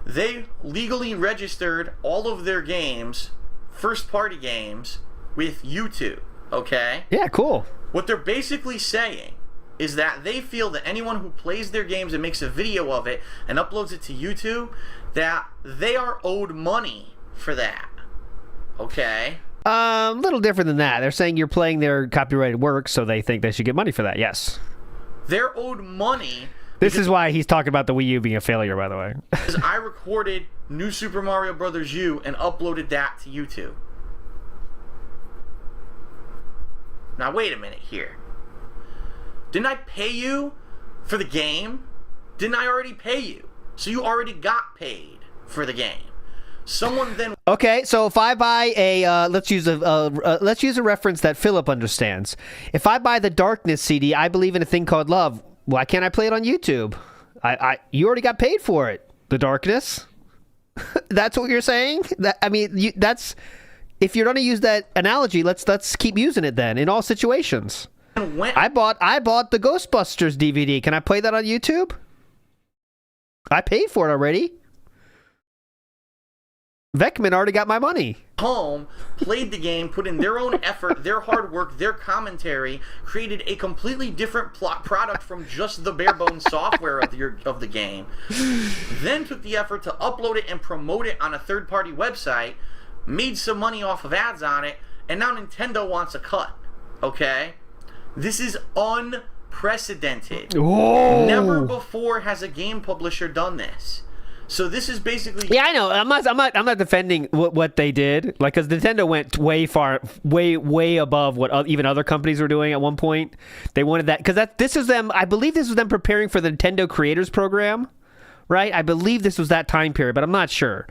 they legally registered all of their games, first-party games, with YouTube. Okay. Yeah, cool. What they're basically saying is that they feel that anyone who plays their games and makes a video of it and uploads it to YouTube, that they are owed money for that. Okay? A little different than that. They're saying you're playing their copyrighted work, so they think they should get money for that. Yes. They're owed money. This is why he's talking about the Wii U being a failure, by the way. Because I recorded New Super Mario Bros. U and uploaded that to YouTube. Now, wait a minute here. Didn't I pay you for the game? Didn't I already pay you? So you already got paid for the game. Someone then... Okay, so if I buy a... let's use a reference that Philip understands. If I buy the Darkness CD, I believe in a thing called love. Why can't I play it on YouTube? You already got paid for it. The Darkness. That's what you're saying? That's if you're going to use that analogy, let's keep using it then in all situations. I bought the Ghostbusters DVD. Can I play that on YouTube? I paid for it already. Vecman already got my money. Home, played the game, put in their own effort, their hard work, their commentary, created a completely different product from just the bare bones software of the game, then took the effort to upload it and promote it on a third-party website, made some money off of ads on it, and now Nintendo wants a cut. Okay? This is unprecedented. Whoa. Never before has a game publisher done this. So this is basically... Yeah, I know. I'm not defending what they did. Like, because Nintendo went way above what even other companies were doing at one point. They wanted that because this is them. I believe this was them preparing for the Nintendo Creators Program, right? I believe this was that time period, but I'm not sure.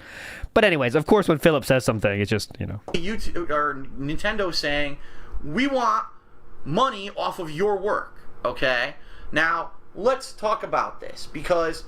But anyways, of course, when Philip says something, it's just YouTube or Nintendo saying, we want money off of your work. Okay, now let's talk about this because.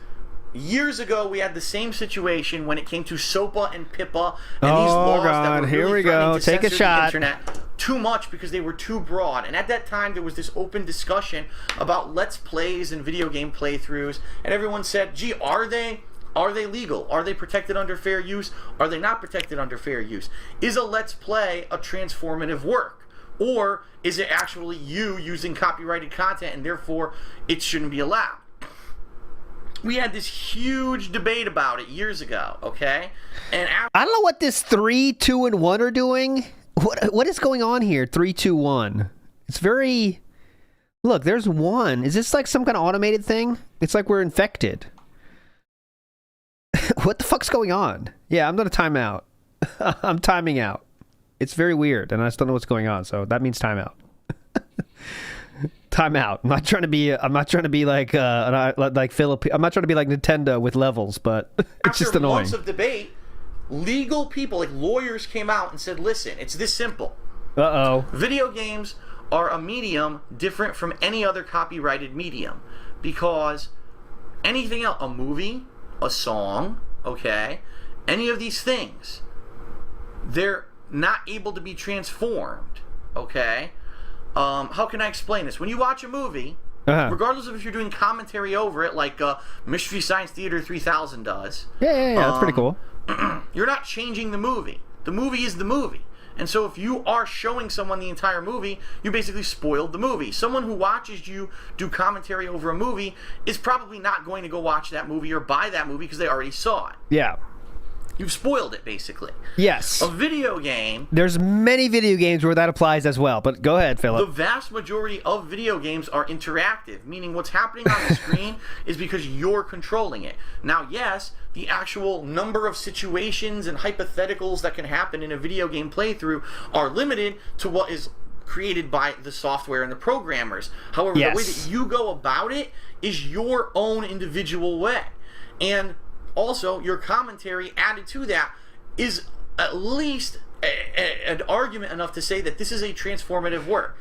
Years ago, we had the same situation when it came to SOPA and PIPA and these laws that were here really we go. to Take a censor shot. the internet too much because they were too broad. And at that time, there was this open discussion about Let's Plays and video game playthroughs, and everyone said, "Gee, are they legal? Are they protected under fair use? Are they not protected under fair use? Is a Let's Play a transformative work?" Or is it actually you using copyrighted content and therefore it shouldn't be allowed? We had this huge debate about it years ago, okay? And I don't know what this 3, 2, and 1 are doing. What is going on here? 3, 2, 1. It's very... Look, there's 1. Is this like some kind of automated thing? It's like we're infected. What the fuck's going on? Yeah, I'm going to time out. I'm timing out. It's very weird, and I just don't know what's going on, so that means time out. Time out. I'm not trying to be like Philip. I'm not trying to be like Nintendo with levels, but it's just annoying. After months of debate, legal people, like lawyers, came out and said, "Listen, it's this simple. Video games are a medium different from any other copyrighted medium because anything else, a movie, a song, okay, any of these things, they're not able to be transformed, okay." How can I explain this? When you watch a movie, regardless of if you're doing commentary over it, like Mystery Science Theater 3000 does. Yeah, that's pretty cool. You're not changing the movie. The movie is the movie. And so if you are showing someone the entire movie, you basically spoiled the movie. Someone who watches you do commentary over a movie is probably not going to go watch that movie or buy that movie because they already saw it. Yeah. You've spoiled it, basically. Yes. A video game... There's many video games where that applies as well, but go ahead, Philip. The vast majority of video games are interactive, meaning what's happening on the screen is because you're controlling it. Now, yes, the actual number of situations and hypotheticals that can happen in a video game playthrough are limited to what is created by the software and the programmers. However, the way that you go about it is your own individual way. And... also, your commentary added to that is at least an argument enough to say that this is a transformative work.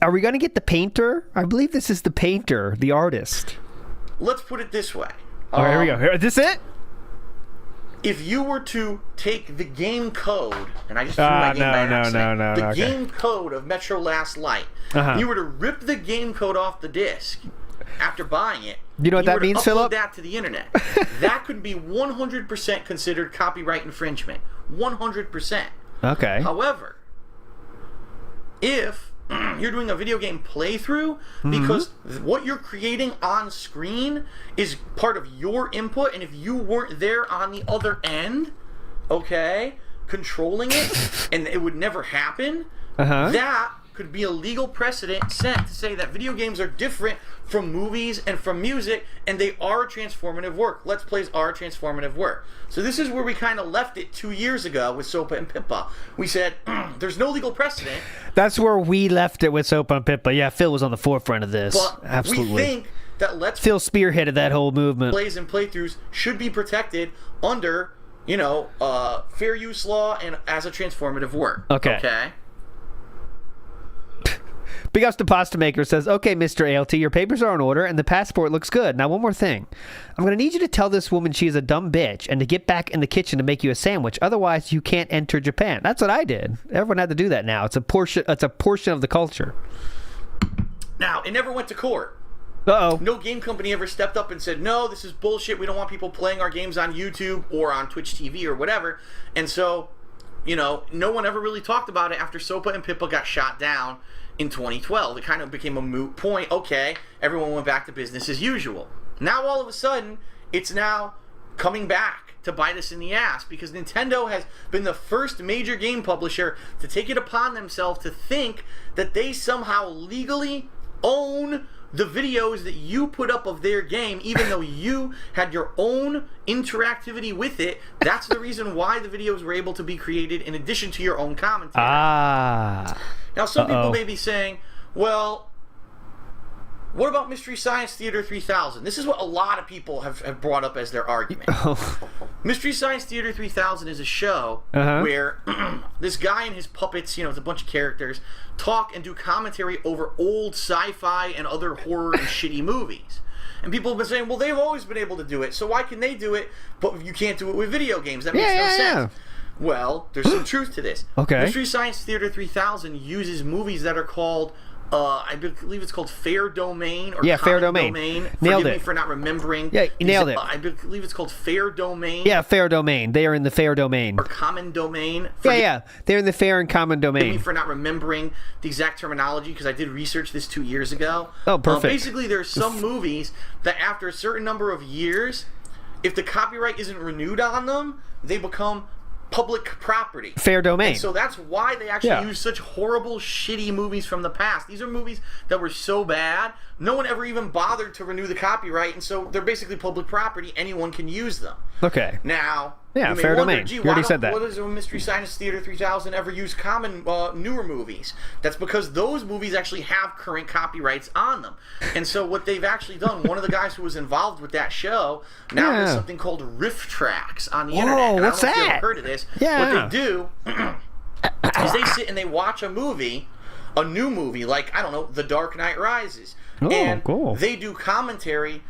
Are we going to get the painter? I believe this is the painter, the artist. Let's put it this way. All right, here we go. Is this it? If you were to take the game code, and I just threw my game by accident, the game code of Metro Last Light, you were to rip the game code off the disc after buying it, you know what that means, Philip? That to the internet. That could be 100% considered copyright infringement. 100%. Okay. However, if you're doing a video game playthrough, because what you're creating on screen is part of your input, and if you weren't there on the other end, okay, controlling it, and it would never happen, that could be a legal precedent set to say that video games are different from movies and from music, and they are transformative work. Let's Plays are transformative work. So this is where we kind of left it 2 years ago with Sopa and Pippa. We said, there's no legal precedent. That's where we left it with Sopa and Pippa. Yeah, Phil was on the forefront of this. But absolutely. We think that Phil spearheaded that whole movement. Plays and playthroughs should be protected under, fair use law and as a transformative work. Okay? Big Ups to Pasta Maker says, okay, Mr. ALT, your papers are in order and the passport looks good. Now, one more thing. I'm going to need you to tell this woman she is a dumb bitch and to get back in the kitchen to make you a sandwich. Otherwise, you can't enter Japan. That's what I did. Everyone had to do that now. It's a portion of the culture. Now, it never went to court. Uh-oh. No game company ever stepped up and said, no, this is bullshit. We don't want people playing our games on YouTube or on Twitch TV or whatever. And so, no one ever really talked about it after Sopa and Pippa got shot down in 2012. It kind of became a moot point. Okay, everyone went back to business as usual. Now all of a sudden, it's now coming back to bite us in the ass, because Nintendo has been the first major game publisher to take it upon themselves to think that they somehow legally own the videos that you put up of their game, even though you had your own interactivity with it. That's the reason why the videos were able to be created in addition to your own commentary. Now, some people may be saying, well, what about Mystery Science Theater 3000? This is what a lot of people have brought up as their argument. Mystery Science Theater 3000 is a show where this guy and his puppets, it's a bunch of characters, talk and do commentary over old sci-fi and other horror and shitty movies. And people have been saying, well, they've always been able to do it, so why can they do it, but you can't do it with video games? That makes no sense. Yeah. Well, there's some truth to this. Okay. Mystery Science Theater 3000 uses movies that are called, I believe it's called Fair Domain or Fair Domain. Nailed Forgive it. me for not remembering. Yeah, you nailed it. I believe it's called Fair Domain. Yeah, Fair Domain. They are in the Fair Domain. Or Common Domain. They're in the Fair and Common Domain. Forgive me for not remembering the exact terminology, because I did research this 2 years ago. Oh, perfect. Basically, there's some movies that after a certain number of years, if the copyright isn't renewed on them, they become public property. Fair domain. And so that's why they actually use such horrible, shitty movies from the past. These are movies that were so bad, no one ever even bothered to renew the copyright, and so they're basically public property. Anyone can use them. Okay. Now, yeah, you may fair wonder, domain. Gee, You already said that. What does Mystery Science Theater 3000 ever use common, newer movies? That's because those movies actually have current copyrights on them. And so what they've actually done, one of the guys who was involved with that show now does something called riff tracks on the internet. And what's I don't know if that? you've heard of this. Yeah. What they do is they sit and they watch a new movie, like, I don't know, The Dark Knight Rises. And cool. They do commentary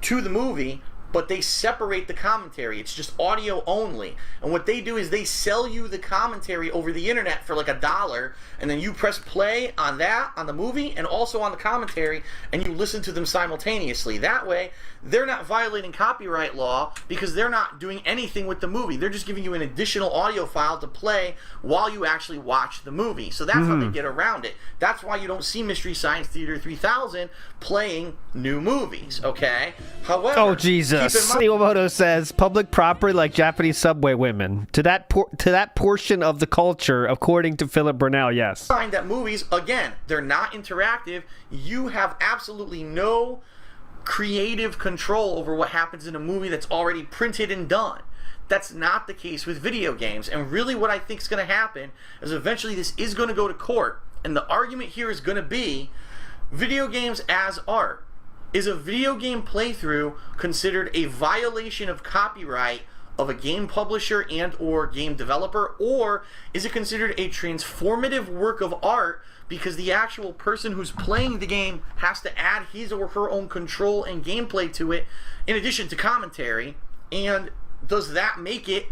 to the movie, but they separate the commentary. It's just audio only. And what they do is they sell you the commentary over the internet for like $1, and then you press play on that, on the movie, and also on the commentary, and you listen to them simultaneously. That way, they're not violating copyright law because they're not doing anything with the movie. They're just giving you an additional audio file to play while you actually watch the movie. So that's how they get around it. That's why you don't see Mystery Science Theater 3000 playing new movies, okay? However, oh, Jesus. WhoaMoses says, public property like Japanese subway women. To that portion of the culture, according to Philip Burnell, yes. Find that movies, again, they're not interactive. You have absolutely no creative control over what happens in a movie that's already printed and done. That's not the case with video games. And really what I think is going to happen is eventually this is going to go to court. And the argument here is going to be video games as art. Is a video game playthrough considered a violation of copyright of a game publisher and or game developer, or is it considered a transformative work of art because the actual person who's playing the game has to add his or her own control and gameplay to it in addition to commentary? And does that make it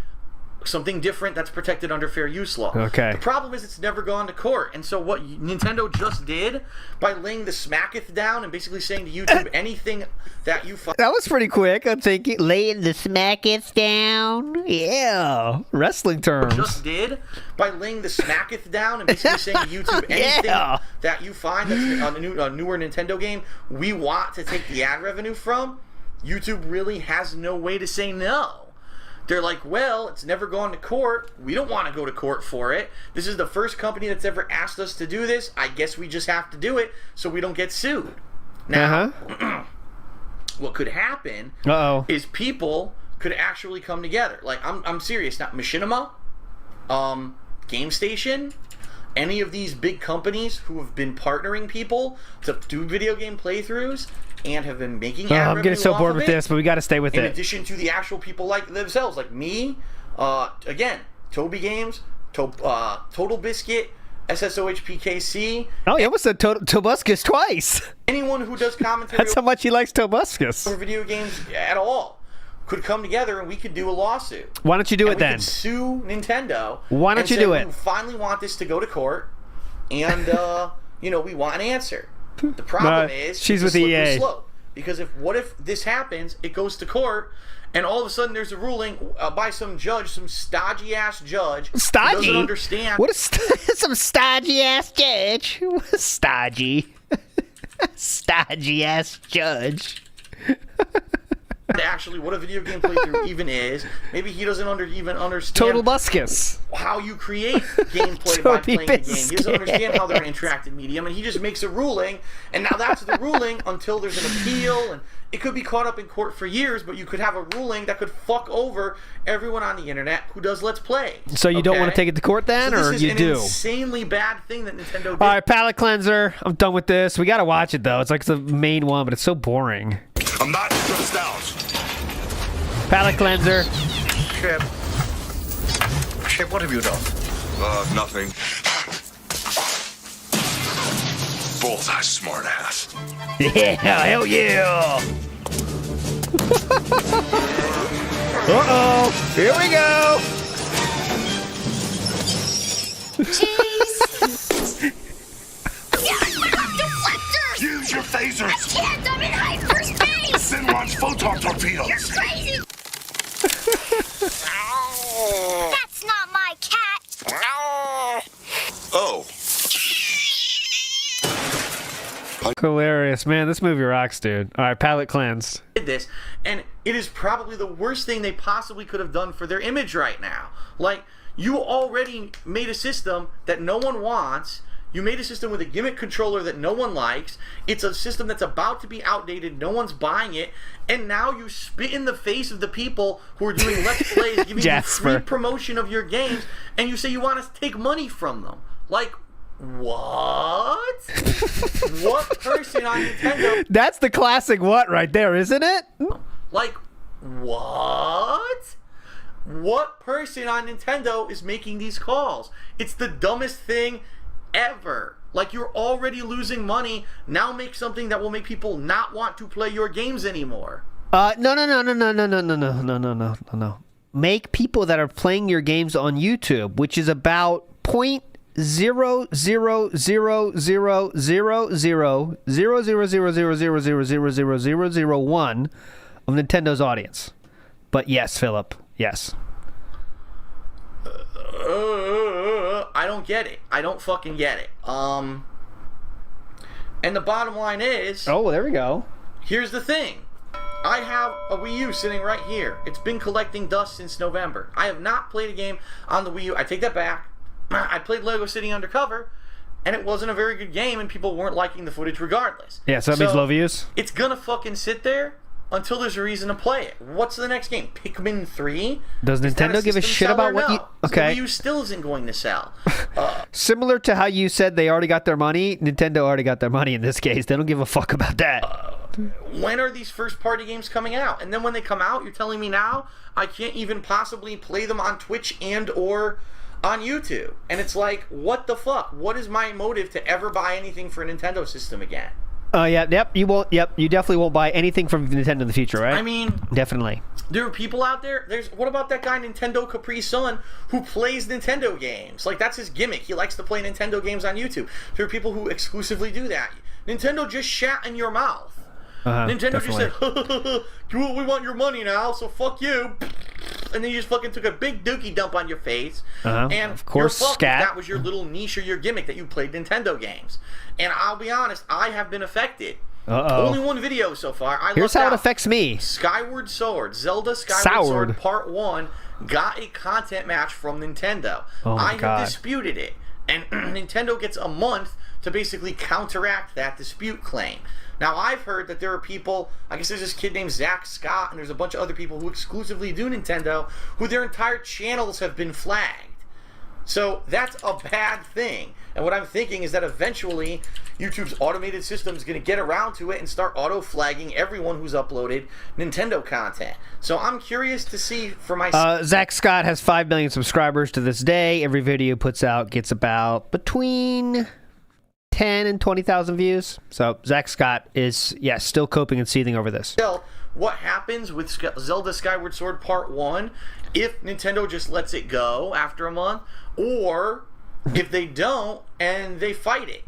something different that's protected under fair use law. Okay. The problem is it's never gone to court. And so what Nintendo just did by laying the smacketh down and basically saying to YouTube anything that you find... That was pretty quick. I'm thinking. Laying the smacketh down. Yeah. Wrestling terms. Just did by laying the smacketh down and basically saying to YouTube anything that you find that's a newer Nintendo game we want to take the ad revenue from, YouTube really has no way to say no. They're like, well, it's never gone to court. We don't want to go to court for it. This is the first company that's ever asked us to do this. I guess we just have to do it so we don't get sued. Now, what could happen is people could actually come together. Like, I'm serious. Now, Machinima, Game Station, any of these big companies who have been partnering people to do video game playthroughs and have been making ad I'm getting so bored with this, but we got to stay with it. In addition to the actual people like themselves, like me, again, Toby Games, Total Biscuit, SSOHPKC. Oh, he almost said Tobuscus twice. Anyone who does commentary That's how much he likes Tobuscus. over video games at all could come together and we could do a lawsuit. Why don't you do it then? We could sue Nintendo. Why don't you do it? We finally want this to go to court, and we want an answer. The problem is she's it's with a slippery EA. slope. Because what if this happens? It goes to court, and all of a sudden there's a ruling by some judge, some stodgy ass judge, who doesn't understand. What is some stodgy ass judge? Stodgy, stodgy ass judge. Actually, what a video game playthrough even is. Maybe he doesn't even understand Total Buscus. how you create gameplay by playing the game. He doesn't understand how they're an interactive medium, and he just makes a ruling, and now that's the ruling until there's an appeal, and it could be caught up in court for years, but you could have a ruling that could fuck over everyone on the internet who does Let's Play. So you don't want to take it to court then, or you do? This is an insanely bad thing that Nintendo did. All right, palate cleanser. I'm done with this. We got to watch it, though. It's like the main one, but it's so boring. I'm not stressed out. Palate cleanser. Chip, what have you done? Nothing. Bullseye, smartass. Yeah, hell yeah. Uh-oh. Here we go. Use your phasers. I can't. I'm in hyperspace. Then launch photon torpedoes. You're crazy. That's not my cat. Oh. Hilarious, man. This movie rocks, dude. All right, palate cleanse. Did this, and it is probably the worst thing they possibly could have done for their image right now. Like, you already made a system that no one wants. You made a system with a gimmick controller that no one likes. It's a system that's about to be outdated. No one's buying it. And now you spit in the face of the people who are doing Let's Plays, giving you free promotion of your games, and you say you want to take money from them. Like, what? What person on Nintendo... That's the classic what right there, isn't it? Like, what? What person on Nintendo is making these calls? It's the dumbest thing ever. Like, you're already losing money. Now make something that will make people not want to play your games anymore. No. Make people that are playing your games on YouTube, which is about 0.0000000000000000001 of Nintendo's audience. But yes, Philip, yes. I don't get it. I don't fucking get it. And the bottom line is... Oh, there we go. Here's the thing. I have a Wii U sitting right here. It's been collecting dust since November. I have not played a game on the Wii U. I take that back. I played Lego City Undercover, and it wasn't a very good game, and people weren't liking the footage regardless. Yeah, so that means low views? It's gonna fucking sit there until there's a reason to play it. What's the next game? Pikmin 3? Does Nintendo give a shit about what you... Okay. The Wii U still isn't going to sell. Similar to how you said they already got their money, Nintendo already got their money in this case. They don't give a fuck about that. When are these first-party games coming out? And then when they come out, you're telling me now I can't even possibly play them on Twitch and or on YouTube. And it's like, what the fuck? What is my motive to ever buy anything for a Nintendo system again? Yep. You won't. Yep. You definitely won't buy anything from Nintendo in the future, right? I mean, definitely. there are people out there. What about that guy Nintendo Capri Sun who plays Nintendo games? Like, that's his gimmick. He likes to play Nintendo games on YouTube. There are people who exclusively do that. Nintendo just shat in your mouth. Nintendo definitely. just said, we want your money now, so fuck you. And then you just fucking took a big dookie dump on your face. And of course, your fuck, scat. that was your little niche or your gimmick that you played Nintendo games. And I'll be honest, I have been affected. Only one video so far. Here's how it affects me. Skyward Sword, Zelda Skyward Sword Part 1 got a content match from Nintendo. I have disputed it. And Nintendo gets a month to basically counteract that dispute claim. Now, I've heard that there are people, I guess there's this kid named Zach Scott, and there's a bunch of other people who exclusively do Nintendo, who their entire channels have been flagged. So that's a bad thing. And what I'm thinking is that eventually YouTube's automated system is going to get around to it and start auto-flagging everyone who's uploaded Nintendo content. So I'm curious to see for myself. Zach Scott has 5 million subscribers to this day. Every video he puts out gets about between 10 and 20,000 views. So Zach Scott is, still coping and seething over this. What happens with Zelda Skyward Sword Part 1 if Nintendo just lets it go after a month, or if they don't and they fight it?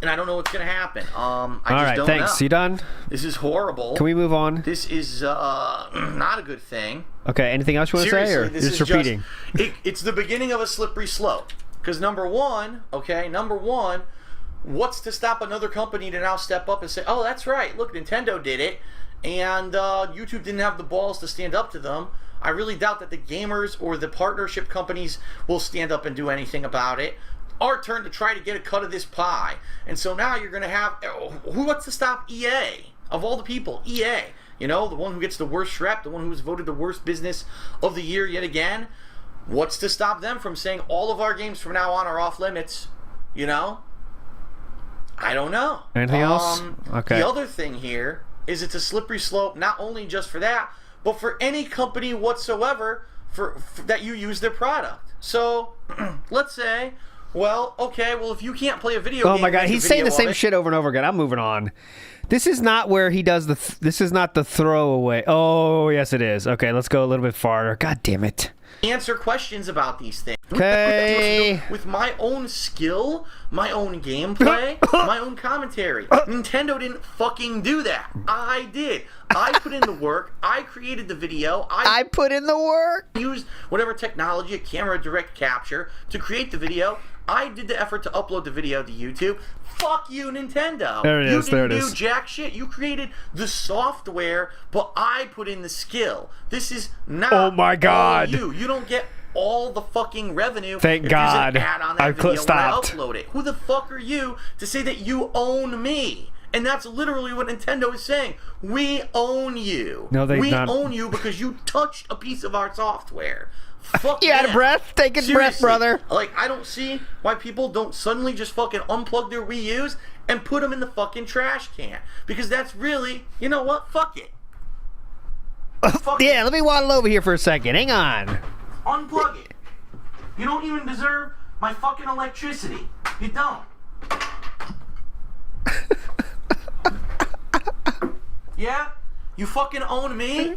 And I don't know what's going to happen. I just don't know. You done? This is horrible. Can we move on? This is not a good thing. Okay, anything else you want to say, or this just is repeating? It's the beginning of a slippery slope. Because number one, what's to stop another company to now step up and say, oh, that's right, look, Nintendo did it, and YouTube didn't have the balls to stand up to them. I really doubt that the gamers or the partnership companies will stand up and do anything about it. Our turn to try to get a cut of this pie. And so now you're going to have, what's to stop EA? Of all the people, EA. You know, the one who gets the worst rep, the one who was voted the worst business of the year yet again. What's to stop them from saying all of our games from now on are off limits? You know? I don't know. Anything else? Okay. The other thing here is it's a slippery slope, not only just for that, but for any company whatsoever for that you use their product. So, let's say, if you can't play a video game... Oh my god, he's saying the same shit over and over again. I'm moving on. This is not where he does this is not the throwaway. Oh, yes it is. Okay, let's go a little bit farther. God damn it. Answer questions about these things. Okay. With my own skill, my own gameplay, my own commentary. Nintendo didn't fucking do that. I did. I put in the work. I created the video. I put in the work. Used whatever technology, a camera, direct capture, to create the video. I did the effort to upload the video to YouTube. Fuck you, Nintendo. There it is. You didn't do jack shit. You created the software, but I put in the skill. This is not Oh my god. all you. You don't get all the fucking revenue. Thank if God. There's an ad on that video stopped. when I upload it. Who the fuck are you to say that you own me? And that's literally what Nintendo is saying. We own you. No, they We not. own you because you touched a piece of our software. Fuck You out of them. breath? Take a breath, Seriously. brother. Like, I don't see why people don't suddenly just fucking unplug their Wii U's and put them in the fucking trash can. Because that's really, you know what? Fuck it. Fuck Yeah, it. let me waddle over here for a second. Hang on. Unplug it. You don't even deserve my fucking electricity. You don't. Yeah? You fucking own me?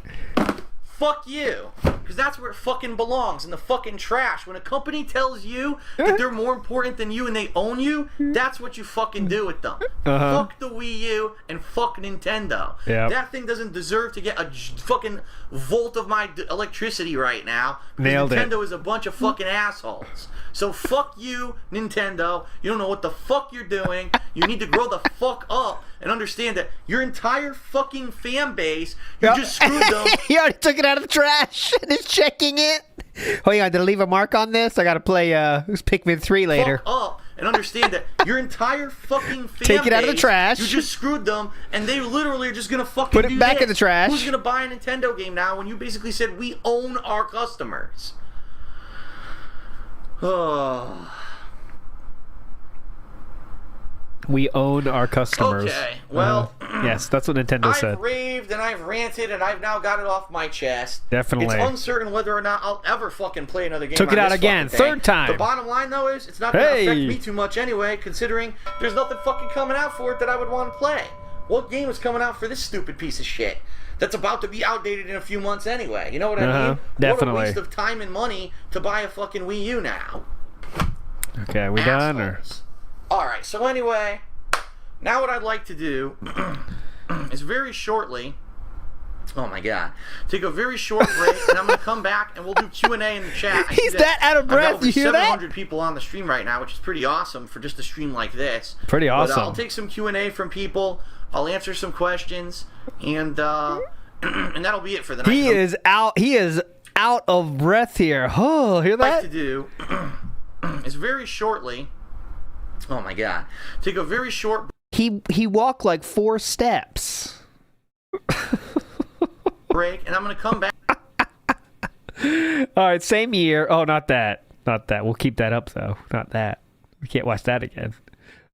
Fuck you. Because that's where it fucking belongs, in the fucking trash. When a company tells you that they're more important than you and they own you, that's what you fucking do with them. Fuck the Wii U and fuck Nintendo. Yep. That thing doesn't deserve to get a fucking volt of my electricity right now. Nailed it. Nintendo is a bunch of fucking assholes. So fuck you, Nintendo. You don't know what the fuck you're doing. You need to grow the fuck up and understand that your entire fucking fan base, you just screwed them. You already took it out of the trash and is checking it. Oh yeah, did I leave a mark on this? I gotta play who's Pikmin 3 later. Fuck up and understand that your entire fucking fan Take it out of the base, trash. You just screwed them, and they literally are just gonna fucking Put it do back this. in the trash. Who's gonna buy a Nintendo game now when you basically said we own our customers? Oh. We own our customers. Okay, well, yes, that's what Nintendo said. I've raved and I've ranted and I've now got it off my chest. Definitely. It's uncertain whether or not I'll ever fucking play another game. Took it on out this again, fucking thing. third time. The bottom line, though, is it's not going to affect me too much anyway, considering there's nothing fucking coming out for it that I would want to play. What game is coming out for this stupid piece of shit that's about to be outdated in a few months anyway? You know what I mean? Definitely. What a waste of time and money to buy a fucking Wii U now. Okay, are we done? Or? Alright, so anyway, now what I'd like to do is very shortly, oh my god, take a very short break, and I'm going to come back and we'll do Q&A in the chat. He's that out of breath, you hear that? 700 people on the stream right now, which is pretty awesome for just a stream like this. Pretty awesome. But, I'll take some Q&A from people, I'll answer some questions, and and that'll be it for the night. He is out of breath here. Oh, hear What I'd like that? to do is very shortly, oh my god, take a very short He walked like 4 steps. break, and I'm going to come back. All right, same year. Oh, not that. Not that. We'll keep that up, though. Not that. We can't watch that again.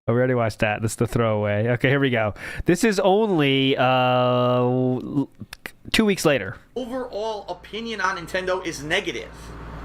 Oh, we already watched that. That's the throwaway. Okay, here we go. This is only 2 weeks later. Overall opinion on Nintendo is negative.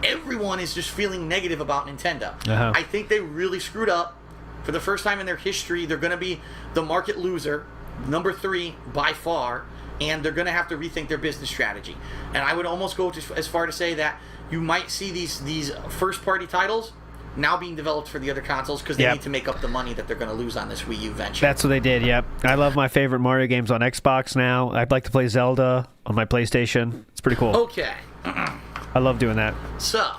Everyone is just feeling negative about Nintendo. I think they really screwed up. For the first time in their history, they're going to be the market loser, number 3 by far, and they're going to have to rethink their business strategy. And I would almost go as far to say that you might see these first-party titles now being developed for the other consoles because they need to make up the money that they're going to lose on this Wii U venture. That's what they did, yep. I love my favorite Mario games on Xbox now. I'd like to play Zelda on my PlayStation. It's pretty cool. Okay. I love doing that. So,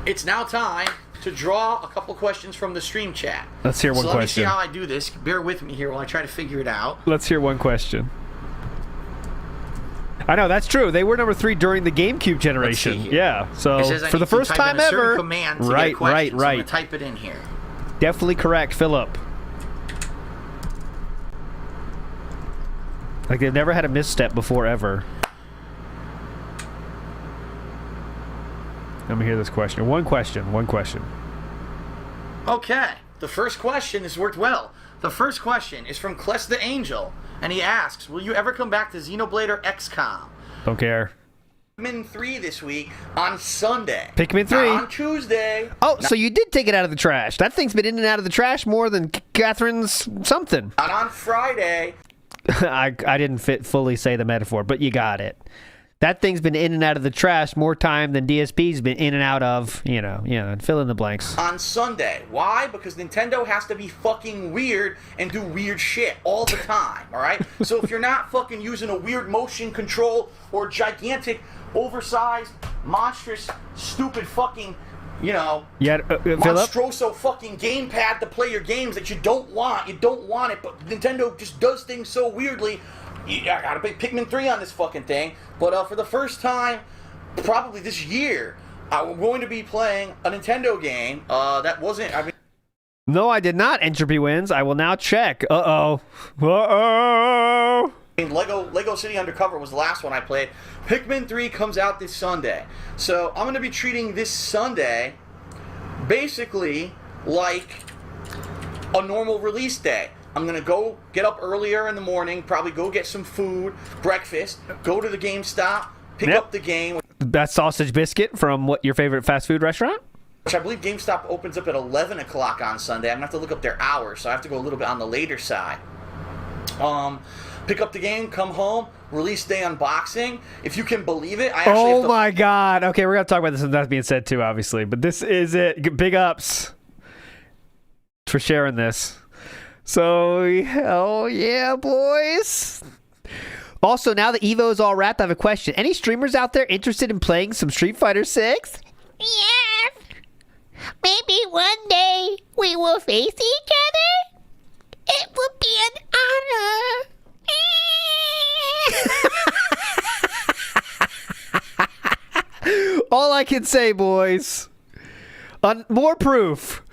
it's now time to draw a couple questions from the stream chat. Let's hear one Let me question. see how I do this. Bear with me here while I try to figure it out. Let's hear one question. I know, that's true. They were number 3 during the GameCube generation. Yeah, so It says I for the need to first type time in a certain ever. command to get a question, so I'm gonna type it in here. Definitely correct, Philip. Like they've never had a misstep before ever. Let me hear this question. One question. Okay, the first question has worked well. The first question is from Kless the Angel, and he asks, will you ever come back to Xenoblade or XCOM? Don't care. Pikmin 3 this week on Sunday. Pikmin 3? Not on Tuesday. Oh, so you did take it out of the trash. That thing's been in and out of the trash more than Catherine's something. Not on Friday. I didn't fully say the metaphor, but you got it. That thing's been in and out of the trash more time than DSP's been in and out of, you know, fill in the blanks. On Sunday. Why? Because Nintendo has to be fucking weird and do weird shit all the time, alright? So if you're not fucking using a weird motion control or gigantic, oversized, monstrous, stupid fucking, Philip? monstroso fucking gamepad to play your games that you don't want it, but Nintendo just does things so weirdly. I gotta play Pikmin 3 on this fucking thing, but for the first time, probably this year, we're going to be playing a Nintendo game that wasn't. No, I did not. Entropy wins. I will now check. Uh-oh. Lego City Undercover was the last one I played. Pikmin 3 comes out this Sunday, so I'm going to be treating this Sunday basically like a normal release day. I'm going to go get up earlier in the morning, probably go get some food, breakfast, go to the GameStop, pick up the game. That sausage biscuit from your favorite fast food restaurant? Which I believe GameStop opens up at 11 o'clock on Sunday. I'm going to have to look up their hours, so I have to go a little bit on the later side. Pick up the game, come home, release day unboxing. If you can believe it, I actually Oh my god. Okay, we're going to talk about this and that's being said too, obviously. But this is it. Big ups for sharing this. So, hell yeah, boys. Also, now that Evo's all wrapped, I have a question. Any streamers out there interested in playing some Street Fighter 6? Yes. Maybe one day we will face each other. It will be an honor. All I can say, boys. More proof.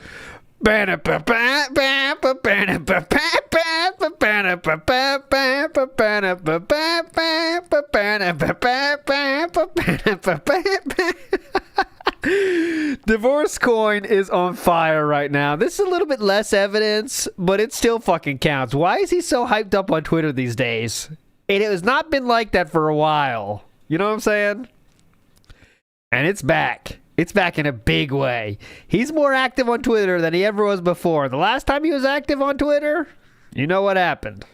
Divorce coin is on fire right now. This is a little bit less evidence, but it still fucking counts. Why is he so hyped up on Twitter these days? It has not been like that for a while. You know what I'm saying? And it's back. It's back in a big way. He's more active on Twitter than he ever was before. The last time he was active on Twitter, you know what happened.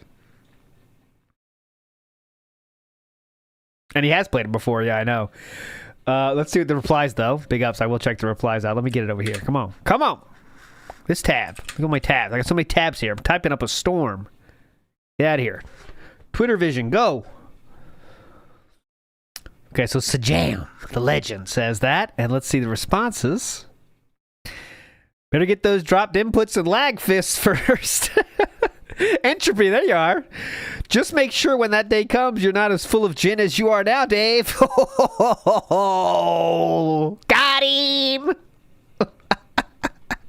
And he has played it before, yeah, I know. Let's see what the replies, though. Big ups. I will check the replies out. Let me get it over here. Come on. Come on. This tab. Look at my tabs. I got so many tabs here. I'm typing up a storm. Get out of here. Twitter vision, go. Okay, so Sajam, the legend, says that. And let's see the responses. Better get those dropped inputs and lag fists first. Entropy, there you are. Just make sure when that day comes, you're not as full of gin as you are now, Dave. Got him!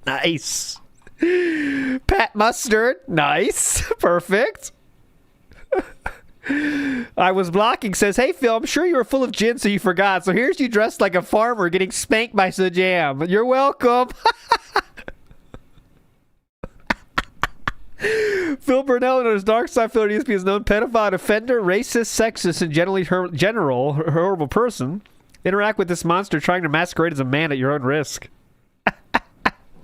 Nice. Pat Mustard, nice. Perfect. I was blocking, says, hey, Phil, I'm sure you were full of gin, so you forgot. So here's you dressed like a farmer getting spanked by Sajam. You're welcome. Phil Burnell, known as Dark Side Phil DSP, is known pedophile, offender, racist, sexist, and generally horrible person. Interact with this monster trying to masquerade as a man at your own risk.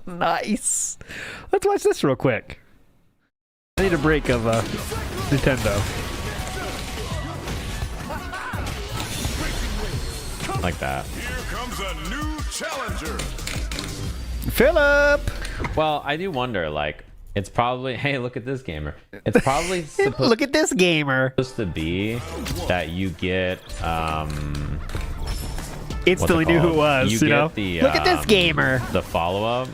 Nice. Let's watch this real quick. I need a break of Nintendo. Like that. Here comes a new challenger. Philip! Well, I do wonder, like, it's probably, hey, look at this gamer. It's probably Look at this gamer. supposed to be that you get, Instantly knew who it was, you know? The, look at this gamer. The follow-up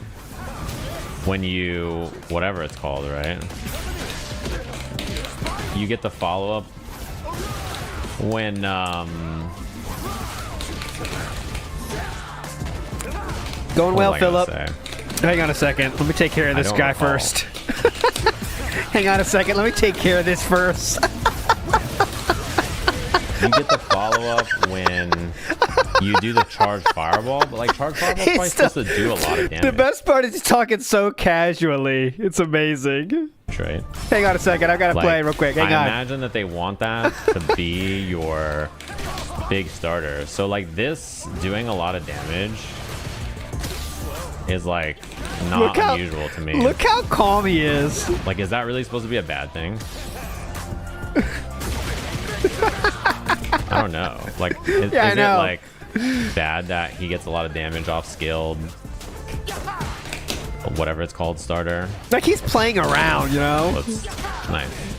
when you, whatever it's called, right? You get the follow-up when, Going well, Philip. Say? Hang on a second. Let me take care of this guy recall. first. Hang on a second. Let me take care of this first. You get the follow-up when you do the charge fireball, but like charge fireball is probably supposed to do a lot of damage. The best part is he's talking so casually. It's amazing. Right? Hang on a second. I've got to Like, play real quick. Hang I on. imagine that they want that to be your big starter. So like this doing a lot of damage is like not unusual to me. Look how calm he is. Like, is that really supposed to be a bad thing? I don't know. Like, is it like bad that he gets a lot of damage off skilled, whatever it's called, starter? Like he's playing around, you know? That's nice.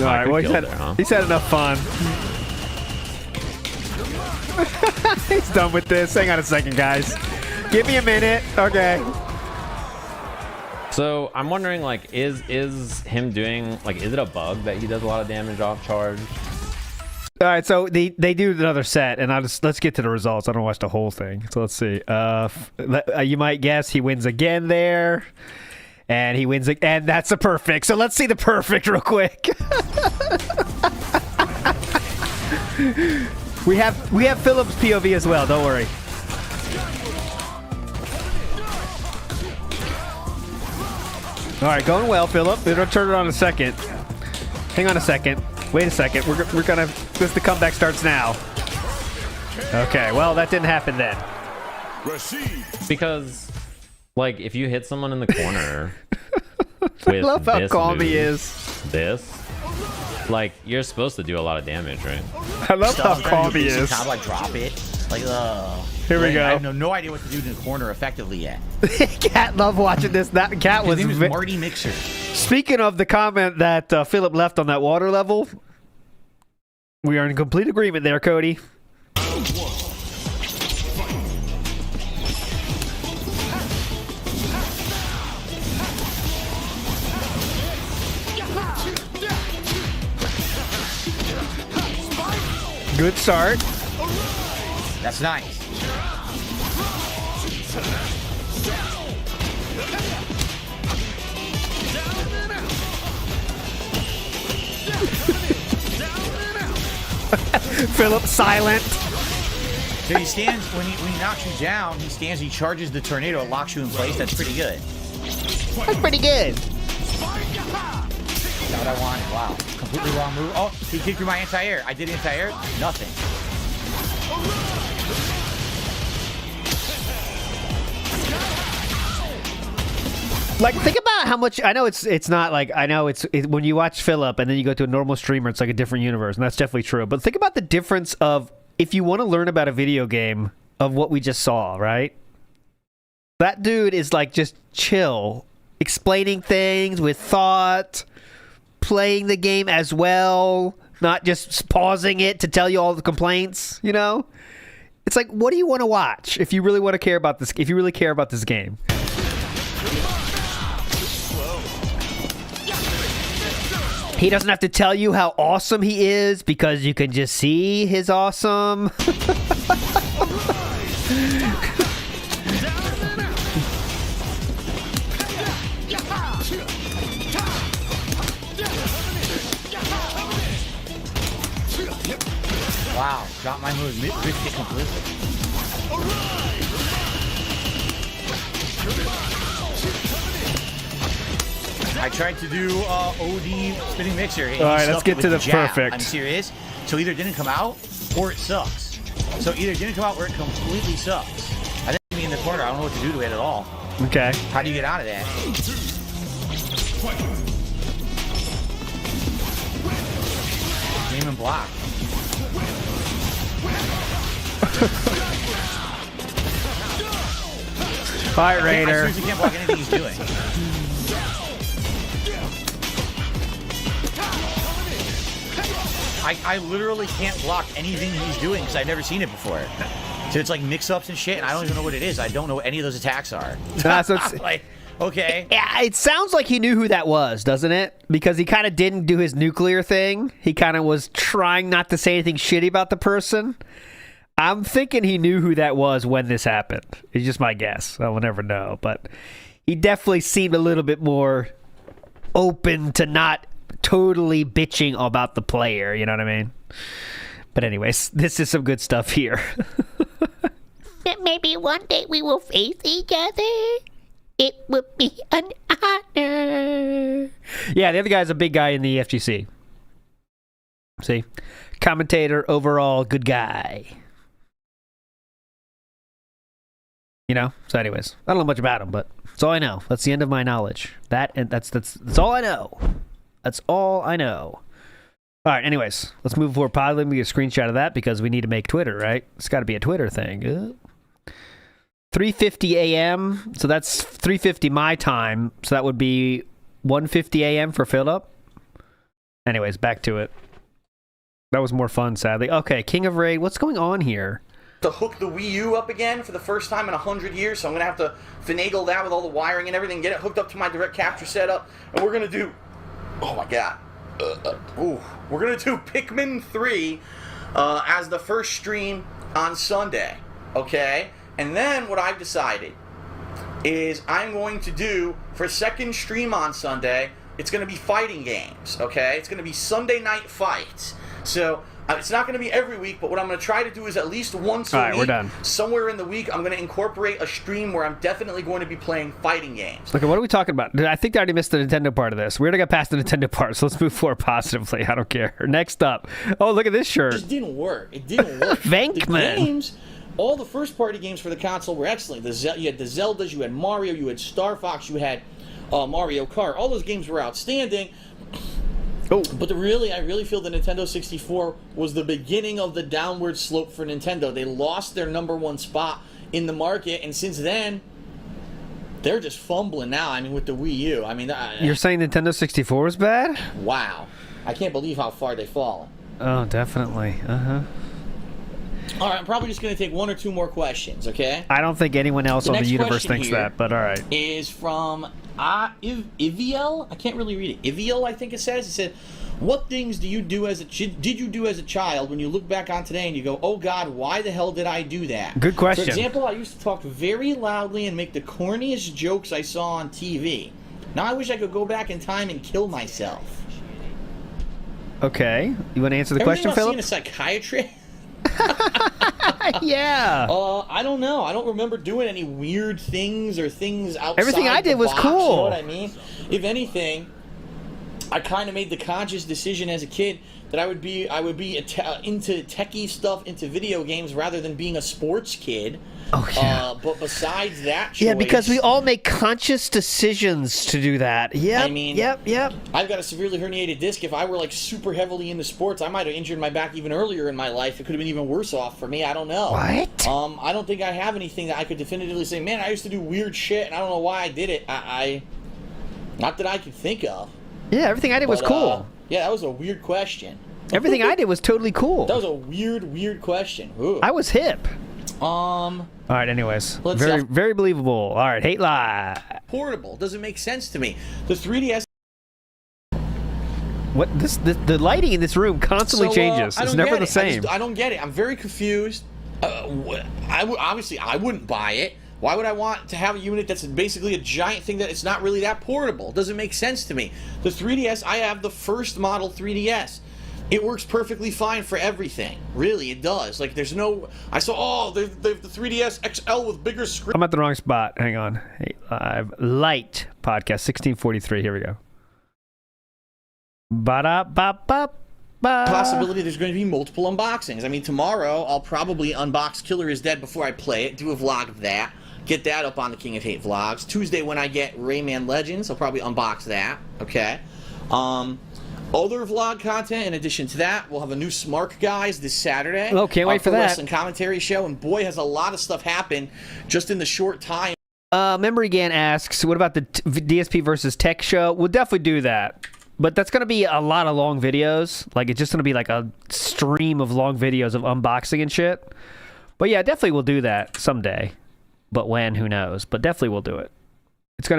All right, well, he's had enough fun. He's done with this. Hang on a second, guys. Give me a minute. Okay. So I'm wondering, like, is him doing, like, is it a bug that he does a lot of damage off charge? All right, so they do another set, and let's get to the results. I don't watch the whole thing, so let's see. You might guess he wins again there, and he wins, and that's a perfect. So let's see the perfect real quick. We have Philip's POV as well. Don't worry. All right, going well, Philip. We're gonna turn it on in a second. Hang on a second. Wait a second. We're gonna. The comeback starts now. Okay. Well, that didn't happen then. Because, like, if you hit someone in the corner with I love how this calm move, he is. Like, you're supposed to do a lot of damage, right? I love how calm he is. Kind of like drop it. Like, Here we go. I have no idea what to do in the corner effectively yet. Cat loved watching this. That Cat was. His name is Marty Mixer. Speaking of the comment that Philip left on that water level, we are in complete agreement there, Cody. Good start. That's nice. Philip silent. So he stands, when he knocks you down, he stands, he charges the tornado, it locks you in place. That's pretty good. That's pretty good. Not what I wanted. Wow. Completely wrong move. Oh, he kicked through my anti-air. I did anti-air. Nothing. Like, think about how much. I know it's not like, I know it's when you watch Philip and then you go to a normal streamer, it's like a different universe, and that's definitely true. But think about the difference of, if you want to learn about a video game, of what we just saw, right? That dude is like just chill, explaining things with thought, playing the game as well, not just pausing it to tell you all the complaints, you know? It's like, what do you want to watch if you really want to care about this, if you really care about this game? He doesn't have to tell you how awesome he is, because you can just see his awesome. Wow, got my move, missed it completely. I tried to do OD spinning mixer. And all right, let's get to the jab. perfect. I'm serious. So either it didn't come out or it sucks. So either it didn't come out or it completely sucks. I think me in the corner. I don't know what to do to it at all. Okay. How do you get out of that? Game and block. Fight Raider. I seriously can't block anything he's doing. I literally can't block anything he's doing because I've never seen it before. So it's like mix-ups and shit, and I don't even know what it is. I don't know what any of those attacks are. Like, okay. Yeah, it sounds like he knew who that was, doesn't it? Because he kind of didn't do his nuclear thing. He kind of was trying not to say anything shitty about the person. I'm thinking he knew who that was when this happened. It's just my guess. I will never know. But he definitely seemed a little bit more open to not totally bitching about the player. You know what I mean? But anyways, this is some good stuff here. Maybe one day we will face each other. It would be an honor. Yeah, the other guy's a big guy in the FGC. See? Commentator, overall, good guy. You know? So anyways, I don't know much about him, but that's all I know. That's the end of my knowledge. That's all I know. That's all I know. All right, anyways, let's move forward. Probably let me get a screenshot of that because we need to make Twitter, right? It's got to be a Twitter thing. 3:50 a.m. So that's 3:50 my time. So that would be 1:50 a.m. for Philip. Anyways, back to it. That was more fun, sadly. Okay, King of Raid. What's going on here? To hook the Wii U up again for the first time in 100 years, so I'm going to have to finagle that with all the wiring and everything, get it hooked up to my direct capture setup, and we're going to do... Oh my god. We're going to do Pikmin 3 as the first stream on Sunday, okay? And then what I've decided is I'm going to do, for second stream on Sunday, it's going to be fighting games, okay? It's going to be Sunday night fights. So... it's not going to be every week, but what I'm going to try to do is at least once a week, we're done. Somewhere in the week, I'm going to incorporate a stream where I'm definitely going to be playing fighting games. Okay, what are we talking about? I think I already missed the Nintendo part of this. We already got past the Nintendo part, so let's move forward positively. I don't care. Next up. Oh, look at this shirt. It just didn't work. It didn't work. Venkman. The games, all the first-party games for the console were excellent. You had the Zeldas, you had Mario, you had Star Fox, you had Mario Kart. All those games were outstanding. Oh. But I really feel the Nintendo 64 was the beginning of the downward slope for Nintendo. They lost their #1 spot in the market, and since then, they're just fumbling now. I mean, with the Wii U. I mean, you're saying Nintendo 64 is bad? Wow. I can't believe how far they've fallen. Oh, definitely. Uh-huh. All right, I'm probably just going to take one or two more questions, okay? I don't think anyone else on the next universe question thinks here that, but all right. Is from Iviel? I can't really read it. Iviel, I think it says. It said, what things did you do as a child when you look back on today and you go, oh God, why the hell did I do that? Good question. For example, I used to talk very loudly and make the corniest jokes I saw on TV. Now I wish I could go back in time and kill myself. Okay. You want to answer the question, Everything Philip? about seeing a psychiatrist? Yeah. I don't know. I don't remember doing any weird things or things outside. Everything I did the was box, cool. You know what I mean? If anything, I kind of made the conscious decision as a kid that I would be into techie stuff, into video games, rather than being a sports kid. Oh, yeah. But besides that choice, Yeah, because we all make conscious decisions to do that. Yep, I mean, yep. I've got a severely herniated disc. If I were like super heavily into sports, I might have injured my back even earlier in my life. It could have been even worse off for me. I don't know. What? I don't think I have anything that I could definitively say, man, I used to do weird shit, and I don't know why I did it. I not that I can think of. Yeah, everything I did was cool. Yeah, that was a weird question. Everything I did was totally cool. That was a weird question. Ooh. I was hip. All right, anyways. Let's very, see. very believable. All right, hate lie. Portable doesn't make sense to me. The 3DS. What the lighting in this room constantly changes. It's never the same. I don't get it. I'm very confused. Obviously, I wouldn't buy it. Why would I want to have a unit that's basically a giant thing that it's not really that portable? It doesn't make sense to me. The 3DS, I have the first model 3DS. It works perfectly fine for everything. Really, it does. Like, there's no... I saw, they have the 3DS XL with bigger screen. I'm at the wrong spot. Hang on. Hey, live. Light podcast, 1643. Here we go. Ba-da-ba-ba-ba. Possibility there's going to be multiple unboxings. I mean, tomorrow, I'll probably unbox Killer is Dead before I play it, do a vlog of that, get that up on the King of Hate vlogs. Tuesday, when I get Rayman Legends, I'll probably unbox that, okay? Other vlog content, in addition to that, we'll have a new Smark Guys this Saturday. Oh, can't wait for that. Wrestling commentary show, and boy, has a lot of stuff happened just in the short time. Memory Gan asks, what about the DSP versus Tech show? We'll definitely do that. But that's going to be a lot of long videos. Like, it's just going to be like a stream of long videos of unboxing and shit. But yeah, definitely we'll do that someday. But when, who knows? But definitely we'll do it. It's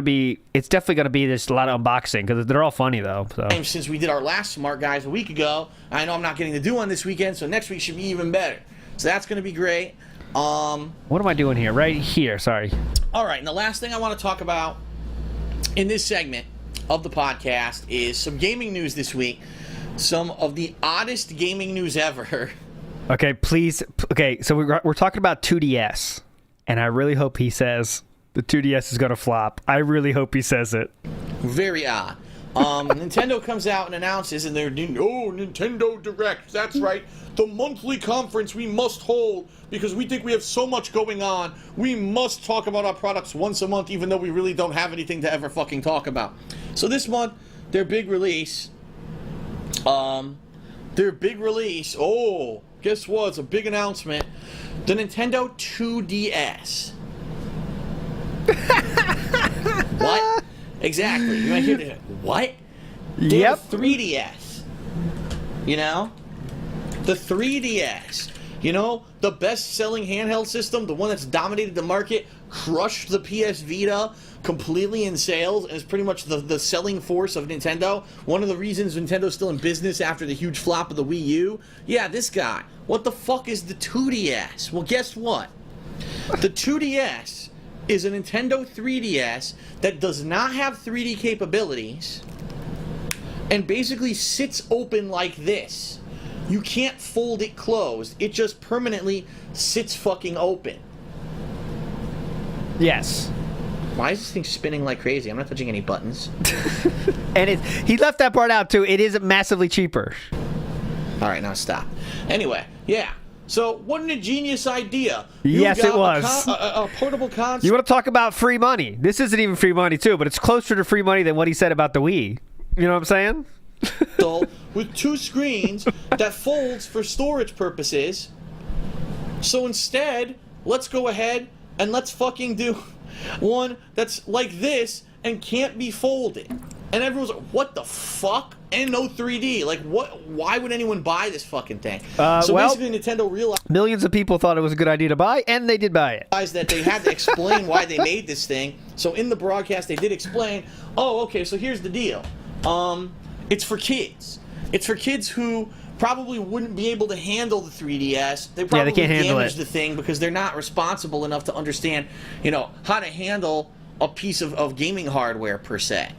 definitely going to be just a lot of unboxing, because they're all funny, though. So. Since we did our last Smart Guys a week ago, I know I'm not getting to do one this weekend, so next week should be even better. So that's going to be great. What am I doing here? Right here, sorry. All right, and the last thing I want to talk about in this segment of the podcast is some gaming news this week. Some of the oddest gaming news ever. Okay, please. Okay, so we're talking about 2DS, and I really hope he says the 2DS is going to flop. I really hope he says it. Very odd. Nintendo comes out and announces in their Nintendo Direct. That's right, the monthly conference we must hold because we think we have so much going on. We must talk about our products once a month, even though we really don't have anything to ever fucking talk about. So this month, their big release. Oh, guess what? It's a big announcement. The Nintendo 2DS. What? Exactly. You might hear this. What? Yep. The 3DS. You know? The 3DS. You know, the best-selling handheld system, the one that's dominated the market, crushed the PS Vita completely in sales, and is pretty much the selling force of Nintendo. One of the reasons Nintendo's still in business after the huge flop of the Wii U. Yeah, this guy. What the fuck is the 2DS? Well, guess what? The 2DS is a Nintendo 3DS that does not have 3D capabilities and basically sits open like this. You can't fold it closed. It just permanently sits fucking open. Yes. Why is this thing spinning like crazy? I'm not touching any buttons. And he left that part out too. It is massively cheaper. All right, now stop. Anyway, yeah. So, wasn't a genius idea? Yes, it was. A portable console. You want to talk about free money? This isn't even free money too, but it's closer to free money than what he said about the Wii. You know what I'm saying? With two screens that folds for storage purposes. So instead, let's go ahead and let's fucking do one that's like this and can't be folded. And everyone's like, what the fuck? And no 3D. Like, what? Why would anyone buy this fucking thing? So basically, Nintendo realized millions of people thought it was a good idea to buy, and they did buy it. That they had to explain why they made this thing. So in the broadcast, they did explain, oh, okay, so here's the deal. It's for kids. It's for kids who probably wouldn't be able to handle the 3DS. They probably can't handle damage it. the thing because they're not responsible enough to understand, how to handle a piece of gaming hardware per se.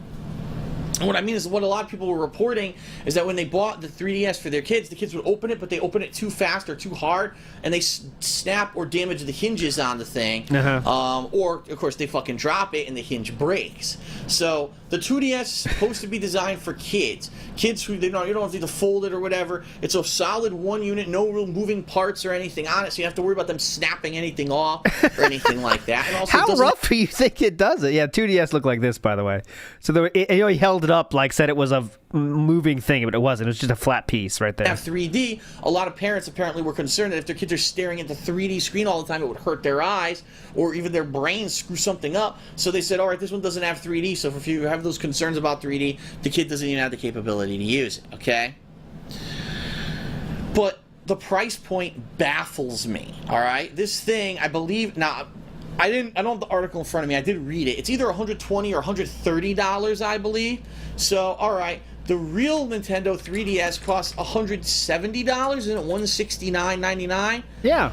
what I mean is what a lot of people were reporting is that when they bought the 3DS for their kids, the kids would open it, but they open it too fast or too hard, and they snap or damage the hinges on the thing. Or, of course, they fucking drop it and the hinge breaks. So the 2DS is supposed to be designed for kids. Kids who, you don't have to fold it or whatever. It's a solid one unit, no real moving parts or anything on it, so you have to worry about them snapping anything off or anything like that. And also, how rough do you think it does it? Yeah, 2DS looked like this, by the way. So he held it up like said it was a moving thing, but it wasn't. It was just a flat piece right there. Have 3D. A lot of parents apparently were concerned that if their kids are staring at the 3D screen all the time, it would hurt their eyes or even their brains screw something up. So they said, all right, this one doesn't have 3D, so if you have those concerns about 3D, the kid doesn't even have the capability to use it, okay? But the price point baffles me, all right? This thing, I believe, now, I don't have the article in front of me. I did read it. It's either $120 or $130, I believe. So, all right, the real Nintendo 3DS costs $170, isn't it? $169.99. Yeah.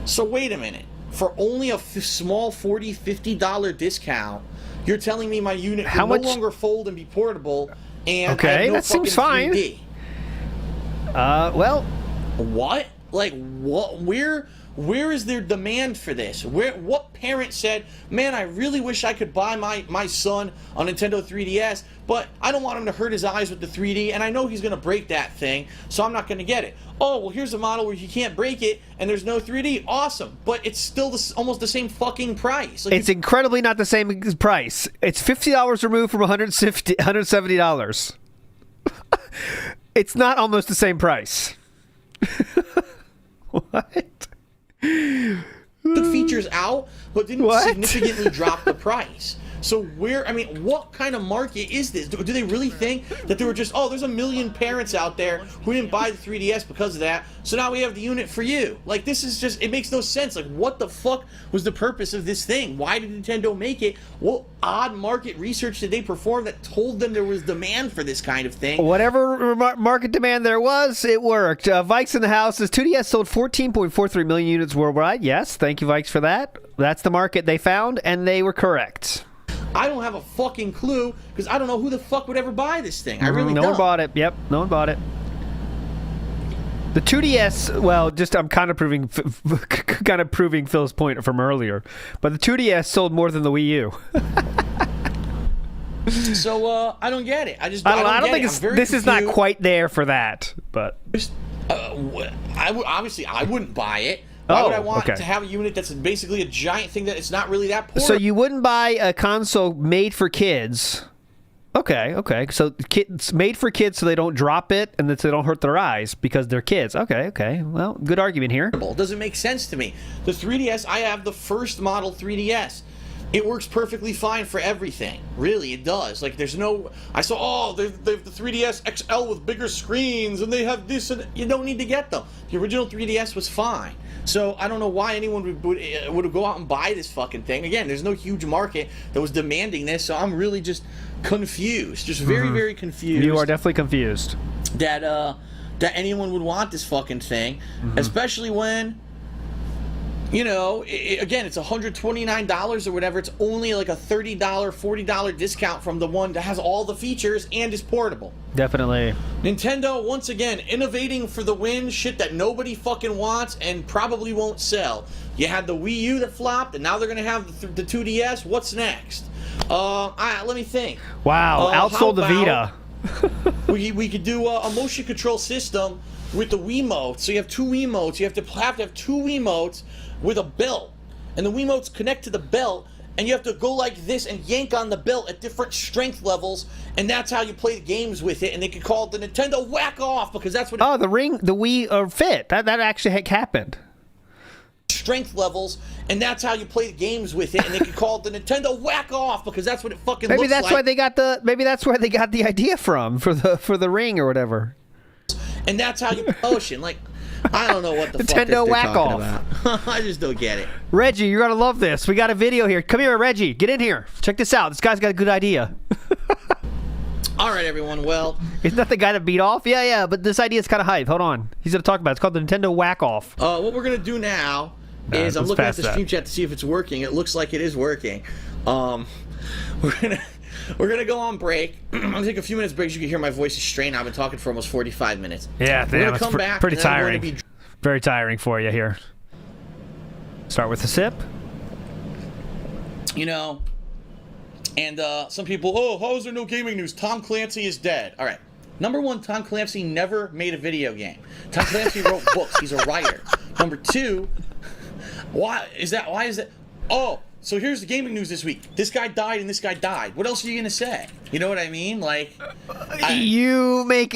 So wait a minute. For only a small $40, $50 discount, you're telling me my unit will no longer fold and be portable, and I have no that seems fine. 3D. Well, what? Like what? Where is their demand for this? What parent said, man, I really wish I could buy my son a Nintendo 3DS, but I don't want him to hurt his eyes with the 3D, and I know he's going to break that thing, so I'm not going to get it. Oh, well, here's a model where you can't break it, and there's no 3D. Awesome. But it's still almost the same fucking price. Like, it's incredibly not the same price. It's $50 removed from $170. It's not almost the same price. What? Took features out, but didn't significantly drop the price. So what kind of market is this? Do they really think that there were just, there's a million parents out there who didn't buy the 3DS because of that, so now we have the unit for you? Like, this is just, it makes no sense. Like, what the fuck was the purpose of this thing? Why did Nintendo make it? What odd market research did they perform that told them there was demand for this kind of thing? Whatever market demand there was, it worked. Vikes in the house says 2DS sold 14.43 million units worldwide. Yes, thank you, Vikes, for that. That's the market they found, and they were correct. I don't have a fucking clue because I don't know who the fuck would ever buy this thing. I really don't. No one bought it. Yep, no one bought it. The 2DS, well, just I'm kind of proving Phil's point from earlier, but the 2DS sold more than the Wii U. So I don't get it. I don't think this is not quite there for that, but I wouldn't buy it. Why would I want to have a unit that's basically a giant thing that it's not really that portable? So you wouldn't buy a console made for kids. Okay. So kids made for kids so they don't drop it and that so they don't hurt their eyes because they're kids. Okay. Well, good argument here. It doesn't make sense to me. The 3DS, I have the first model 3DS. It works perfectly fine for everything. Really, it does. Like, there's no... I saw, they have the 3DS XL with bigger screens, and they have this, and you don't need to get them. The original 3DS was fine. So, I don't know why anyone would go out and buy this fucking thing. Again, there's no huge market that was demanding this, so I'm really just confused. Just very, very confused. You are definitely confused. That anyone would want this fucking thing, especially when... again, it's $129 or whatever. It's only like a $30, $40 discount from the one that has all the features and is portable. Definitely. Nintendo, once again, innovating for the win, shit that nobody fucking wants and probably won't sell. You had the Wii U that flopped, and now they're going to have the 2DS. What's next? Let me think. Wow, outsold the Vita. we could do a motion control system with the Wiimotes. So you have two Wiimotes. You have to have two Wiimotes with a belt, and the Wiimotes connect to the belt, and you have to go like this and yank on the belt at different strength levels, and that's how you play the games with it. And they could call it the Nintendo Whack Off because that's what. The Wii Fit that actually happened. Strength levels, and that's how you play the games with it. And they could call it the Nintendo Whack Off because that's what it fucking. Maybe looks that's like. Maybe that's where they got the idea from for the ring or whatever. And that's how you motion like. I don't know what the Nintendo fuck they're Whack talking Off. about. I just don't get it. Reggie, you're gonna love this. We got a video here. Come here, Reggie. Get in here. Check this out. This guy's got a good idea. All right, everyone. Well, isn't that the guy that beat off? Yeah. But this idea is kind of hype. Hold on. He's gonna talk about it. It's called the Nintendo Whack Off. What we're gonna do now is I'm looking at the stream chat to see if it's working. It looks like it is working. We're We're gonna go on break. I'm gonna take a few minutes break so you can hear my voice is strained. I've been talking for almost 45 minutes. Yeah, we're gonna come back. Pretty and then tiring. I'm gonna be... Very tiring for you here. Start with a sip. You know, and some people, oh, how is there no gaming news? Tom Clancy is dead. All right. Number one, Tom Clancy never made a video game. Tom Clancy wrote books. He's a writer. Number two, why is that? Oh, so here's the gaming news this week. This guy died and this guy died. What else are you going to say? You know what I mean? Like, you make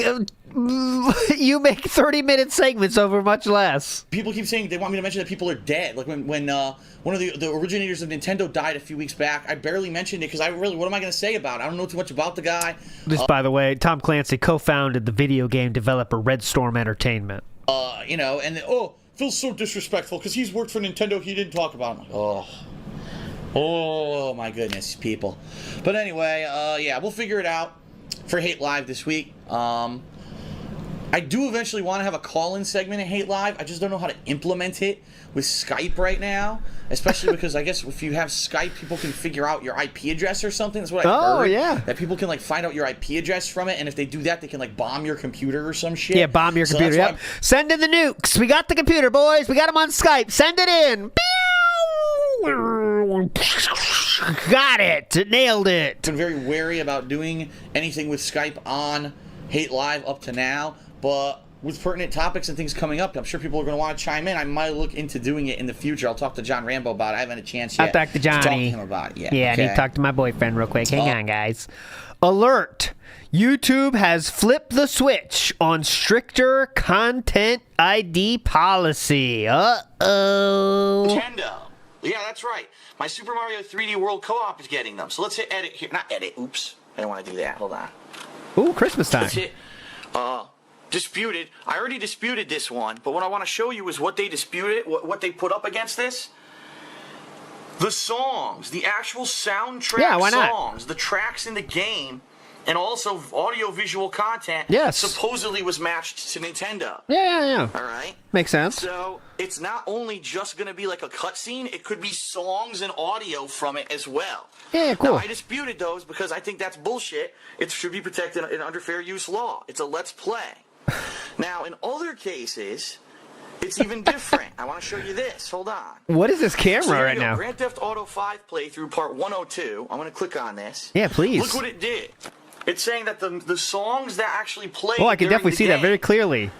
30-minute segments over much less. People keep saying they want me to mention that people are dead. Like when one of the originators of Nintendo died a few weeks back, I barely mentioned it because what am I going to say about it? I don't know too much about the guy. Just by the way, Tom Clancy co-founded the video game developer Red Storm Entertainment. You know, and feels so disrespectful because he's worked for Nintendo. He didn't talk about him. Like, oh my goodness, people. But anyway, yeah, we'll figure it out for Hate Live this week. I do eventually want to have a call-in segment in Hate Live. I just don't know how to implement it with Skype right now, especially because I guess if you have Skype, people can figure out your IP address or something. That's what I've heard. Oh, yeah. That people can, like, find out your IP address from it, and if they do that, they can, like, bomb your computer or some shit. Yeah, bomb your computer. Yep. Send in the nukes. We got the computer, boys. We got them on Skype. Send it in. Got it. Nailed it. I've been very wary about doing anything with Skype on Hate Live up to now, but with pertinent topics and things coming up, I'm sure people are going to want to chime in. I might look into doing it in the future. I'll talk to John Rambo about it. I haven't had a chance yet. I'll talk to Johnny. To talk to him about it. Yeah, okay. I need to talk to my boyfriend real quick. Hang on, guys. Alert! YouTube has flipped the switch on stricter content ID policy. Uh-oh. Nintendo. Yeah, that's right. My Super Mario 3D World Co-op is getting them. So let's hit edit here. Not edit. Oops. I don't want to do that. Hold on. Ooh, Christmas time. Let's hit disputed. I already disputed this one, but what I want to show you is what they disputed, what they put up against this. The songs, the actual soundtrack songs, the tracks in the game, and also audio-visual content supposedly was matched to Nintendo. Yeah. All right? Makes sense. So it's not only just going to be like a cutscene, it could be songs and audio from it as well. Yeah, cool. Now, I disputed those because I think that's bullshit. It should be protected under fair use law. It's a let's play. Now, in other cases, it's even different. I want to show you this. Hold on. What is this camera right now? Grand Theft Auto 5 playthrough part 102. I'm going to click on this. Yeah, please. Look what it did. It's saying that the songs that actually play. Oh, I can definitely see that very clearly.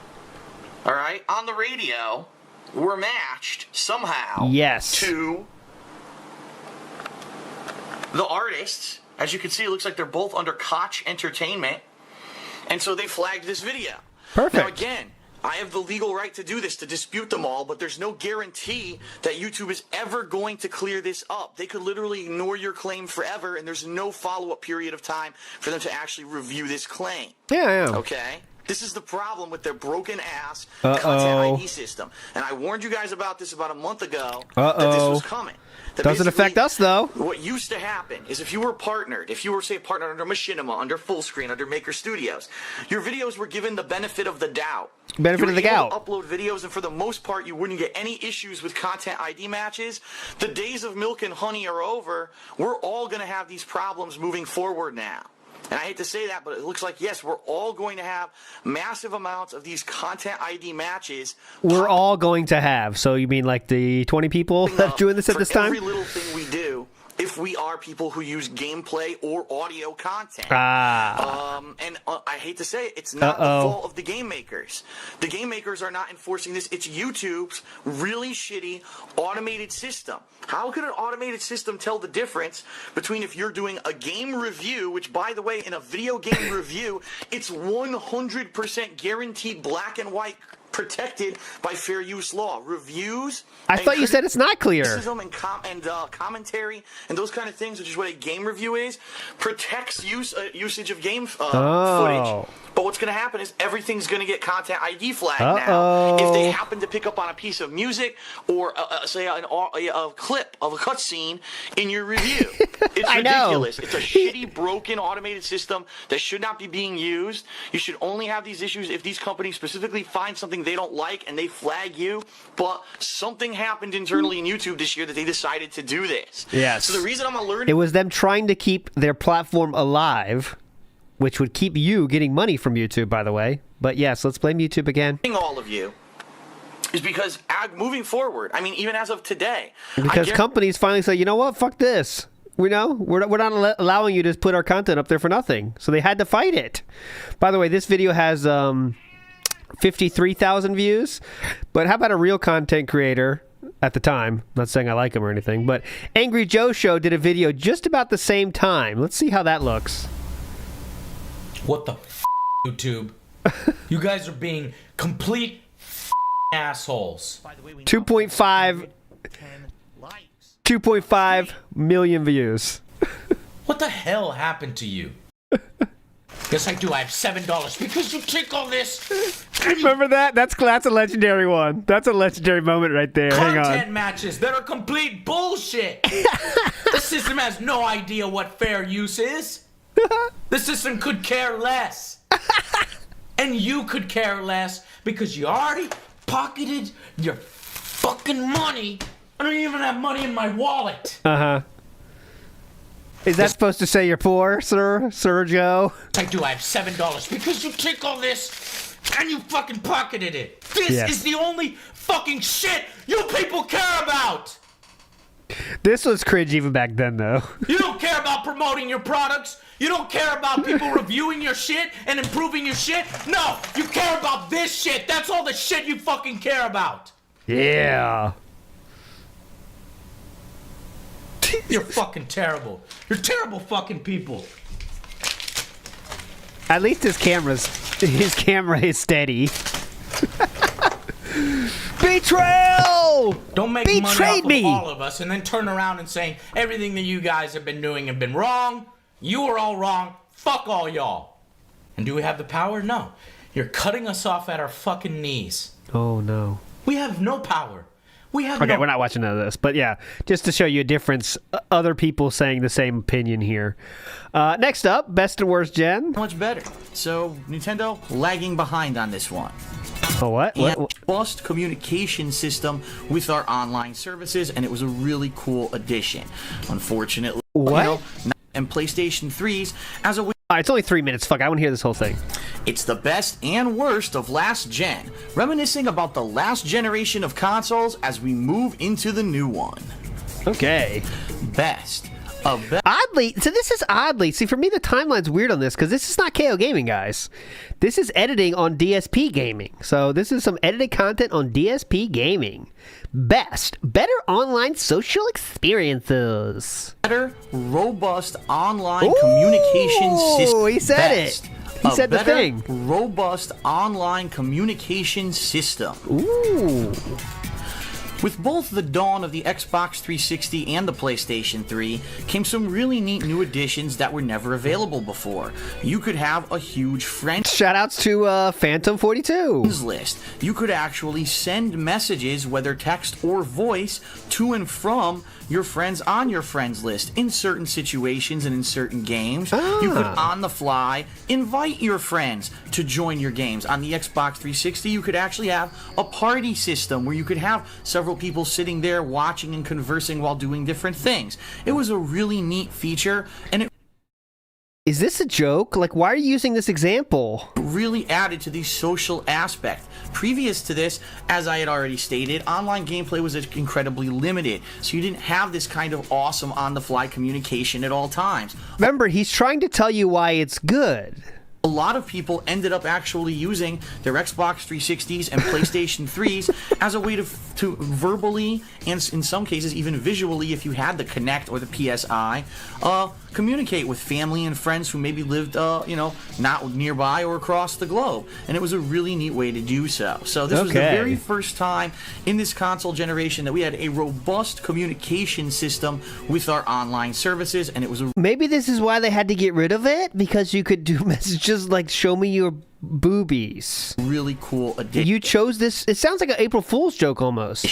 All right, on the radio, were matched somehow. Yes. To the artists. As you can see, it looks like they're both under Koch Entertainment, and so they flagged this video. Perfect. Now again, I have the legal right to do this, to dispute them all, but there's no guarantee that YouTube is ever going to clear this up. They could literally ignore your claim forever, and there's no follow-up period of time for them to actually review this claim. Yeah. Okay? This is the problem with their broken-ass content ID system. And I warned you guys about this about a month ago, that this was coming. Doesn't affect us, though. What used to happen is if you were partnered, say, partnered under Machinima, under Fullscreen, under Maker Studios, your videos were given the benefit of the doubt. Benefit of the doubt. You were able to upload videos, and for the most part, you wouldn't get any issues with content ID matches. The days of milk and honey are over. We're all going to have these problems moving forward now. And I hate to say that, but it looks like, yes, we're all going to have massive amounts of these content ID matches. We're all going to have. So you mean like the 20 people that are doing this at this time? Every little thing we do, if we are people who use gameplay or audio content. And I hate to say it, it's not the fault of the game makers. The game makers are not enforcing this. It's YouTube's really shitty automated system. How could an automated system tell the difference between if you're doing a game review, which, by the way, in a video game review, it's 100% guaranteed black and white, protected by fair use law. Reviews. I thought you said it's not clear. Criticism and commentary and those kind of things, which is what a game review is, protects usage of game footage. But what's going to happen is everything's going to get content ID flagged now. If they happen to pick up on a piece of music or, say, a clip of a cutscene in your review. It's ridiculous. It's a shitty, broken, automated system that should not be being used. You should only have these issues if these companies specifically find something they don't like and they flag you, but something happened internally in YouTube this year that they decided to do this. Yes. So the reason I'm learning... It was them trying to keep their platform alive, which would keep you getting money from YouTube, by the way. But yes, let's blame YouTube again. All of you is because moving forward, I mean, even as of today... Because companies finally say, you know what, fuck this. We're not allowing you to put our content up there for nothing. So they had to fight it. By the way, this video has 53,000 views. But how about a real content creator at the time? Not saying I like him or anything. But Angry Joe Show did a video just about the same time. Let's see how that looks. What the YouTube? You guys are being complete assholes. 2.5 million views. What the hell happened to you? Yes, I do. I have $7 because you click on this. Remember that? That's a legendary one. That's a legendary moment right there. Hang on. Content matches that are complete bullshit. The system has no idea what fair use is. The system could care less. And you could care less because you already pocketed your fucking money. I don't even have money in my wallet. Uh-huh. Is that supposed to say you're poor, Sir Joe? I do. I have $7 because you click on this and you fucking pocketed it. This is the only fucking shit you people care about. This was cringe even back then, though. You don't care about promoting your products. You don't care about people reviewing your shit and improving your shit. No, you care about this shit. That's all the shit you fucking care about. Yeah. You're fucking terrible. You're terrible fucking people. At least his camera is steady. Betrayal! Don't make money off of all of us and then turn around and saying everything that you guys have been doing have been wrong. You are all wrong. Fuck all y'all. And do we have the power? No. You're cutting us off at our fucking knees. Oh no. We have no power. Okay, we're not watching none of this, but yeah, just to show you a difference, other people saying the same opinion here. Next up, best and worst gen. Much better. So, Nintendo lagging behind on this one. Oh, what? Robust communication system with our online services, and it was a really cool addition. Unfortunately, what? And PlayStation 3s as a... it's only 3 minutes. Fuck, I want to hear this whole thing. It's the best and worst of last gen, reminiscing about the last generation of consoles as we move into the new one. Okay. Best. Oddly, so this is oddly. See, for me, the timeline's weird on this because this is not KO Gaming, guys. This is editing on DSP Gaming. So this is some edited content on DSP Gaming. Best. Better online social experiences. Better, robust online communication system. Oh, he said it. He said the thing. Robust online communication system. Ooh. With both the dawn of the Xbox 360 and the PlayStation 3 came some really neat new additions that were never available before. You could have a huge friend shoutouts to Phantom 42 list. You could actually send messages, whether text or voice, to and from your friends on your friends list in certain situations and in certain games. You could on the fly invite your friends to join your games. On the Xbox 360 you could actually have a party system where you could have several people sitting there watching and conversing while doing different things. It was a really neat feature, and it Is this a joke? Like, why are you using this example? really added to the social aspect. Previous to this, as I had already stated, online gameplay was incredibly limited, so you didn't have this kind of awesome on-the-fly communication at all times. Remember, he's trying to tell you why it's good. A lot of people ended up actually using their Xbox 360s and PlayStation 3s as a way to verbally, and in some cases even visually, if you had the Kinect or the PSI, communicate with family and friends who maybe lived, not nearby or across the globe. And it was a really neat way to do so. So this was the very first time in this console generation that we had a robust communication system with our online services, and it was Maybe this is why they had to get rid of it, because you could do messages like, show me your boobies. Really cool addition. You chose this. It sounds like an April Fool's joke almost.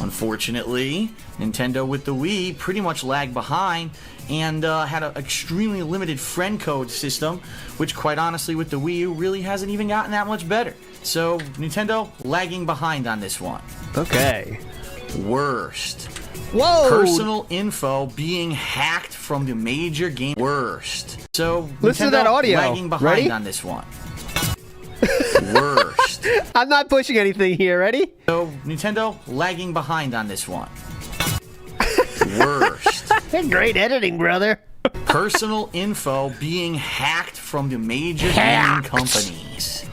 Unfortunately, Nintendo with the Wii pretty much lagged behind and had an extremely limited friend code system, which quite honestly with the Wii U really hasn't even gotten that much better. So Nintendo lagging behind on this one. Okay. Worst. Whoa! Personal info being hacked from the major game. Worst. So listen Nintendo to that audio. Lagging behind Ready? on this one. Worst. I'm not pushing anything here. Ready? So Nintendo lagging behind on this one. Worst. Great editing, brother. Personal info being hacked from the major gaming companies.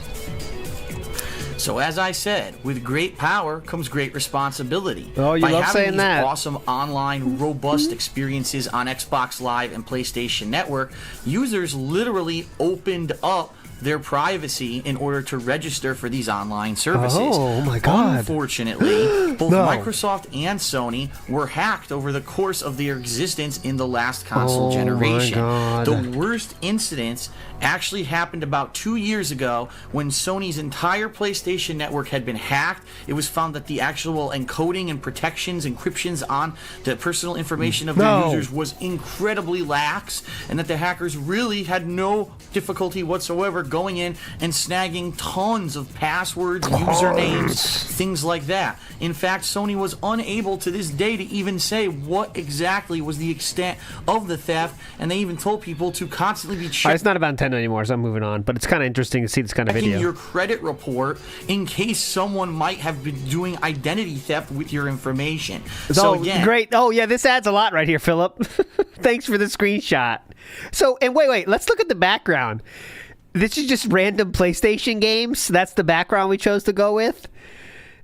So as I said, with great power comes great responsibility. Oh, you By love having saying these that. awesome online, robust experiences on Xbox Live and PlayStation Network, users literally opened up their privacy in order to register for these online services. Oh my God. Unfortunately, both No. Microsoft and Sony were hacked over the course of their existence in the last console Oh, generation. my God. The worst incidents actually happened about 2 years ago when Sony's entire PlayStation network had been hacked. It was found that the actual encoding and protections, encryptions on the personal information of their users was incredibly lax, and that the hackers really had no difficulty whatsoever going in and snagging tons of passwords, usernames, things like that. In fact, Sony was unable to this day to even say what exactly was the extent of the theft, and they even told people to constantly be checking. It's not about Nintendo anymore, so I'm moving on. But it's kind of interesting to see this kind of video. Your credit report in case someone might have been doing identity theft with your information. So again, great. Oh yeah, this adds a lot right here, Philip. Thanks for the screenshot. So, and wait, let's look at the background. This is just random PlayStation games. That's the background we chose to go with.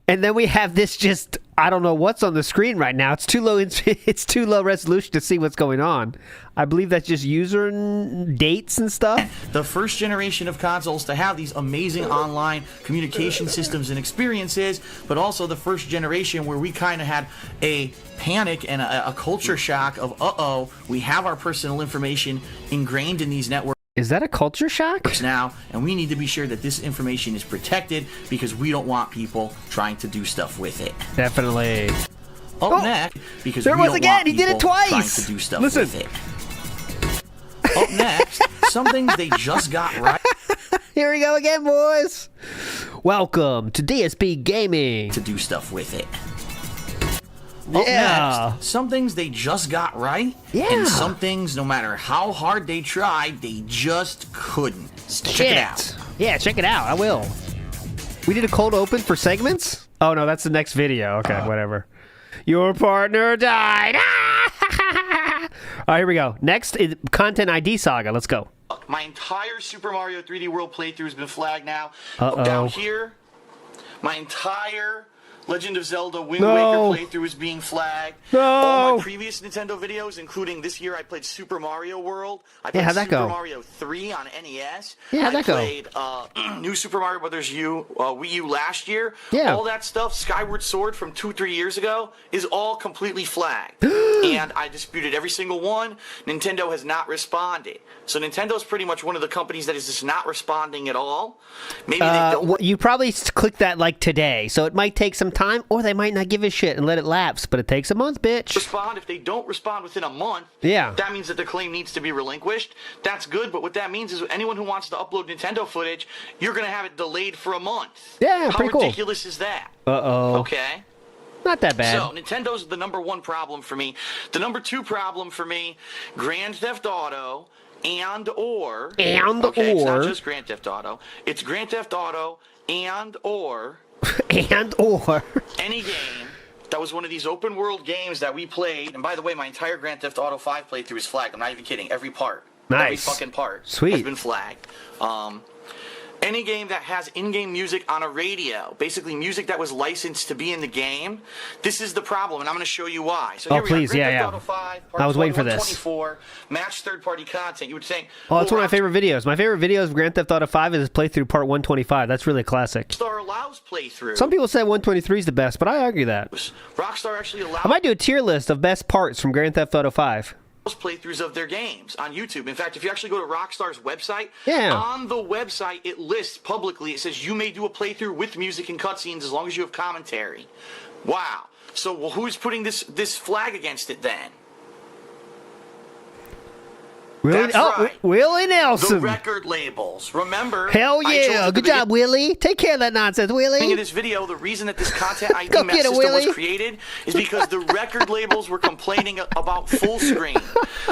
And then we have this just, I don't know what's on the screen right now. It's too low. It's too low resolution to see what's going on. I believe that's just user dates and stuff. The first generation of consoles to have these amazing online communication systems and experiences, but also the first generation where we kind of had a panic and a culture shock of, we have our personal information ingrained in these networks. Is that a culture shock? Now, and we need to be sure that this information is protected because we don't want people trying to do stuff with it. Definitely. Up next, because there we was don't again. want He did it people twice. trying to do stuff Listen. with it. Up next, some things they just got right. Here we go again, boys. Welcome to DSP Gaming. To do stuff with it. Yeah. Up next, some things they just got right, Yeah. and some things, no matter how hard they tried, they just couldn't. Check it out. Yeah, check it out. I will. We did a cold open for segments? Oh, no, that's the next video. Okay, whatever. Your partner died. All right, here we go. Next is Content ID Saga. Let's go. My entire Super Mario 3D World playthrough has been flagged now. Uh-oh. Down here, my entire Legend of Zelda Wind No. Waker playthrough is being flagged. No. All my previous Nintendo videos, including this year, I played Super Mario World. I played how'd that Super go? Mario 3 on NES. Yeah, how'd that go? I played New Super Mario Brothers Wii U last year. Yeah. All that stuff, Skyward Sword from 2-3 years ago, is all completely flagged. And I disputed every single one. Nintendo has not responded. So Nintendo's pretty much one of the companies that is just not responding at all. Maybe they don't. You probably clicked that like today, so it might take some time, or they might not give a shit and let it lapse, but it takes a month, bitch. Respond. If they don't respond within a month, Yeah. that means that the claim needs to be relinquished. That's good, but what that means is anyone who wants to upload Nintendo footage, you're going to have it delayed for a month. Yeah, How pretty cool. ridiculous is that? Uh-oh. Okay. Not that bad. So, Nintendo's the number one problem for me. The number two problem for me, Grand Theft Auto okay, it's not just Grand Theft Auto. It's Grand Theft Auto or any game that was one of these open world games that we played. And by the way, my entire Grand Theft Auto 5 playthrough is flagged. I'm not even kidding. Every part. Every Nice. fucking part Sweet. has been flagged. Any game that has in-game music on a radio, basically music that was licensed to be in the game, this is the problem, and I'm going to show you why. So here please, we are, Grand yeah. Theft Auto 5, Part I was waiting for 124, match third-party content. You would think, Oh, that's one of my favorite videos. My favorite videos of Grand Theft Auto 5 is playthrough part 125. That's really classic. Rockstar allows playthrough. Some people say 123 is the best, but I argue that. Rockstar actually allows I might do a tier list of best parts from Grand Theft Auto 5. playthroughs of their games on YouTube. In fact, if you actually go to Rockstar's website, Yeah. on the website it lists publicly, it says you may do a playthrough with music and cutscenes as long as you have commentary. Wow. So well, who's putting this flag against it then? Willie, That's right. Willie Nelson. The record labels. Remember? Hell I told you yeah. at the Good job, Willie. Take care of that nonsense, beginning Willie. of this video, the reason that this content ID Go match get it, system was Willie. created is because the record labels were complaining about full screen.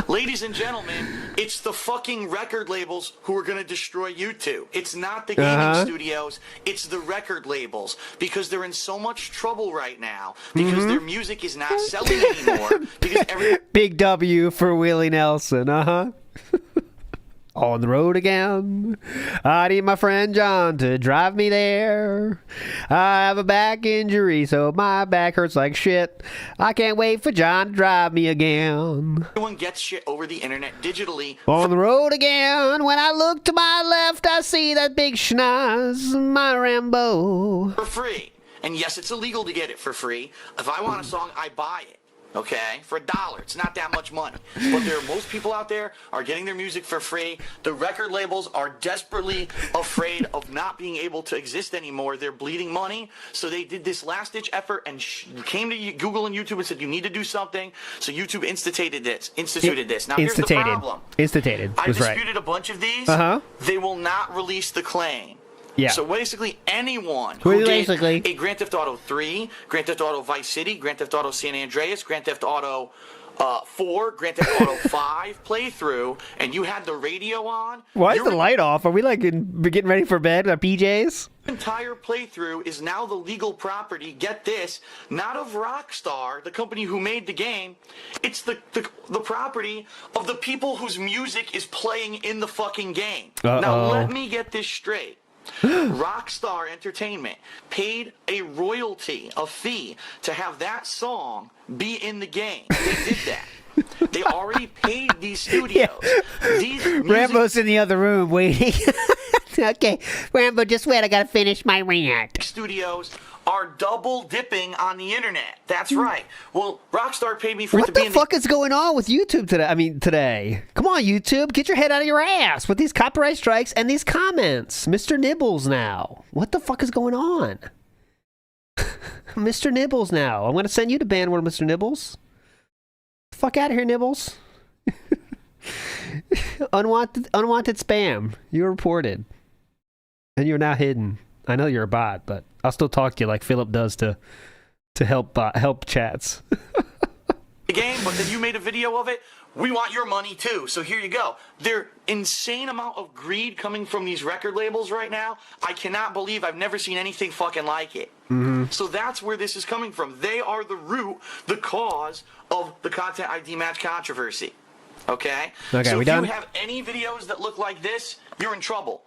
Ladies and gentlemen, it's the fucking record labels who are going to destroy YouTube. It's not the gaming studios, it's the record labels, because they're in so much trouble right now because their music is not selling anymore because Big W for Willie Nelson. On the road again. I need my friend John to drive me there. I have a back injury, so my back hurts like shit. I can't wait for John to drive me again. everyone gets shit over the internet digitally On the road again. When I look to my left, I see that big schnoz, my Rambo. for free. And yes, it's illegal to get it for free. If I want a song, I buy it. Okay, for $1. It's not that much money. But most people out there are getting their music for free. The record labels are desperately afraid of not being able to exist anymore. They're bleeding money. So they did this last-ditch effort and came to Google and YouTube and said, you need to do something. So YouTube instituted this. Now, here's the problem. Instated. I Was right. disputed a bunch of these. They will not release the claim. Yeah. So basically, anyone who did a Grand Theft Auto 3, Grand Theft Auto Vice City, Grand Theft Auto San Andreas, Grand Theft Auto 4, Grand Theft Auto 5 playthrough, and you had the radio on. Why is the light off? Are we like getting ready for bed? Our PJs? Entire playthrough is now the legal property, get this, not of Rockstar, the company who made the game. It's the property of the people whose music is playing in the fucking game. Now, let me get this straight. Rockstar Entertainment paid a royalty, a fee, to have that song be in the game. They did that. They already paid these studios. Rambo's in the other room waiting. Okay, Rambo, just wait. I gotta finish my rant. Studios are double dipping on the internet. That's right. Well, Rockstar paid me for it to be in What the fuck is going on with YouTube today? Come on, YouTube. Get your head out of your ass with these copyright strikes and these comments. Mr. Nibbles now. What the fuck is going on? Mr. Nibbles now. I'm going to send you to Bandwidth, Mr. Nibbles. Fuck out of here, Nibbles. Unwanted spam. You're reported. And you're now hidden. I know you're a bot, but I'll still talk to you like Philip does to help chats. the game, but then you made a video of it. We want your money too. So here you go. Their insane amount of greed coming from these record labels right now. I cannot believe I've never seen anything fucking like it. So that's where this is coming from. They are the root, the cause of the content ID match controversy. Okay? Okay, so we if done? you have any videos that look like this, you're in trouble.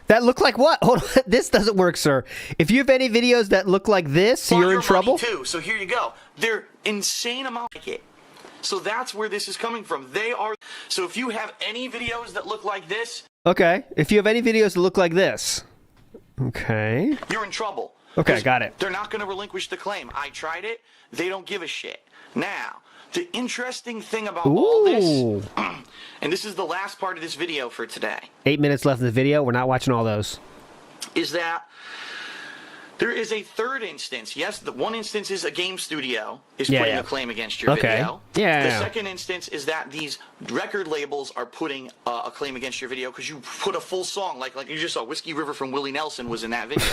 That look like what? Hold on. This doesn't work, sir. If you have any videos that look like this, you're in trouble? Too. So here you go. They're insane amount like it. So that's where this is coming from. They are. So if you have any videos that look like this. Okay. If you have any videos that look like this. Okay. You're in trouble. Okay, got it. They're not going to relinquish the claim. I tried it. They don't give a shit. Now, the interesting thing about all this, and this is the last part of this video for today. 8 minutes left of the video. We're not watching all those. Is that there is a third instance. Yes, the one instance is a game studio is putting a claim against your video. Yeah. The second instance is that these record labels are putting a claim against your video because you put a full song, like you just saw. Whiskey River from Willie Nelson was in that video.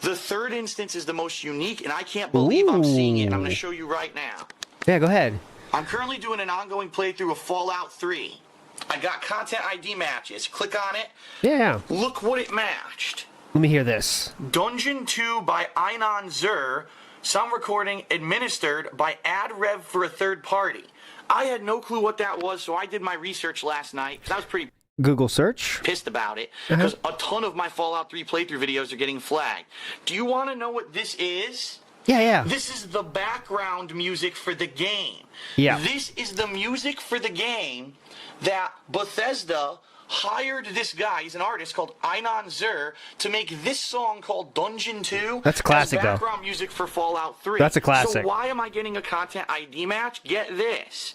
The third instance is the most unique, and I can't believe I'm seeing it. And I'm going to show you right now. Yeah, go ahead. I'm currently doing an ongoing playthrough of Fallout 3. I got content ID matches. Click on it. Yeah. Look what it matched. Let me hear this. Dungeon 2 by Einon Zur. Sound recording administered by AdRev for a third party. I had no clue what that was, so I did my research last night. I was pretty Google search. Pissed about it because a ton of my Fallout 3 playthrough videos are getting flagged. Do you want to know what this is? Yeah. This is the background music for the game. Yeah. This is the music for the game that Bethesda hired this guy, he's an artist called Einon Zur, to make this song called Dungeon 2. That's a classic, as though. background music for Fallout 3. That's a classic. So why am I getting a content ID match? Get this.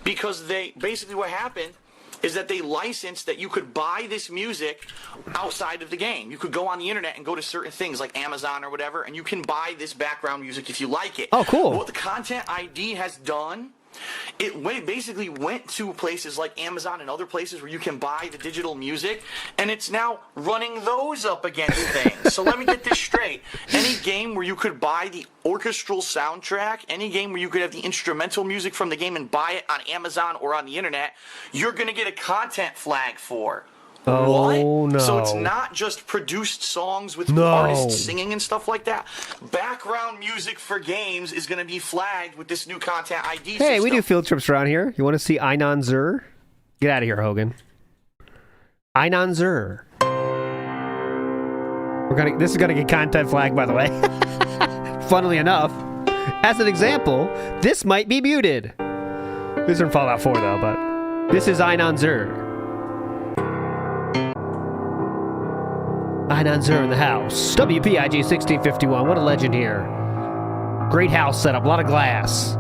Because basically what happened is that they licensed that you could buy this music outside of the game. You could go on the internet and go to certain things like Amazon or whatever, and you can buy this background music if you like it. Oh, cool. What the content ID has done, it basically went to places like Amazon and other places where you can buy the digital music, and it's now running those up against things. So let me get this straight. Any game where you could buy the orchestral soundtrack, any game where you could have the instrumental music from the game and buy it on Amazon or on the internet, you're going to get a content flag for. Oh, what? no. So it's not just produced songs with No. artists singing and stuff like that. Background music for games is going to be flagged with this new content ID system. Hey, we do field trips around here. You want to see Einon Zur? Get out of here, Hogan. Einon Zur. This is gonna get content flagged, by the way. Funnily enough, as an example, this might be muted. This is from Fallout 4 though, but this is Einon Zur. Einon Zur in the house. WPIG 1651. What a legend here. Great house setup. A lot of glass.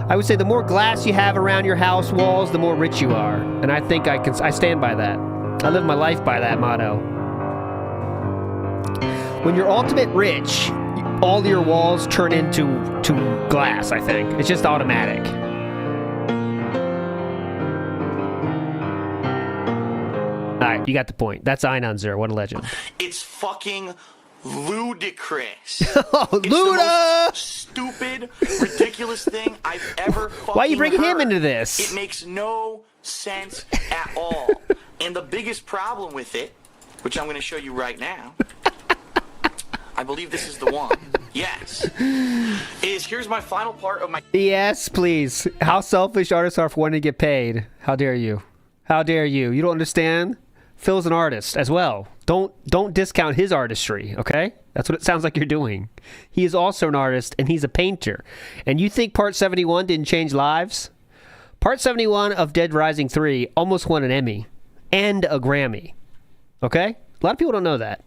I would say the more glass you have around your house walls, the more rich you are. And I think I stand by that. I live my life by that motto. When you're ultimate rich, all your walls turn into glass, I think. It's just automatic. Alright, you got the point. That's Einon Zur. What a legend. It's fucking ludicrous. Oh, it's Luda! the most stupid, ridiculous thing I've ever fucking Why are you bringing heard. him into this? It makes no sense at all. And the biggest problem with it, which I'm going to show you right now, I believe this is the one. Yes. Here's my final part of my... Yes, please. How selfish artists are for wanting to get paid. How dare you? How dare you? You don't understand? Phil's an artist as well. Don't discount his artistry, okay? That's what it sounds like you're doing. He is also an artist, and he's a painter. And you think Part 71 didn't change lives? Part 71 of Dead Rising 3 almost won an Emmy and a Grammy, okay? A lot of people don't know that.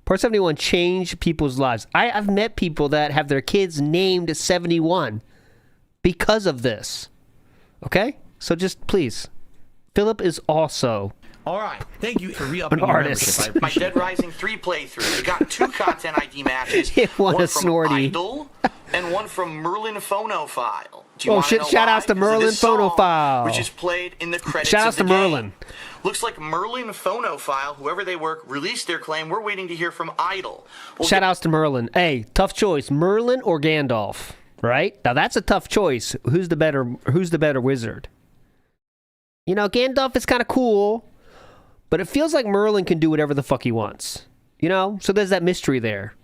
Part 71 changed people's lives. I've met people that have their kids named 71 because of this, okay? So just please. Philip is also... All right. Thank you for re-upping An your artist. membership. I My appreciate Dead Rising 3 playthrough. You got 2 content ID matches. It won one a from snorty. Idol and one from Merlin Phonophile. Do you Oh, wanna shit, know shout why? outs to Because of Merlin this song, Phonophile. which is played in the credits Shout of outs the to game. Merlin. Looks like Merlin Phonophile, whoever they work, released their claim. We're waiting to hear from Idol. We'll Shout get- outs to Merlin. Hey, tough choice. Merlin or Gandalf, right? Now that's a tough choice. Who's the better wizard? You know, Gandalf is kind of cool, but it feels like Merlin can do whatever the fuck he wants. You know? So there's that mystery there.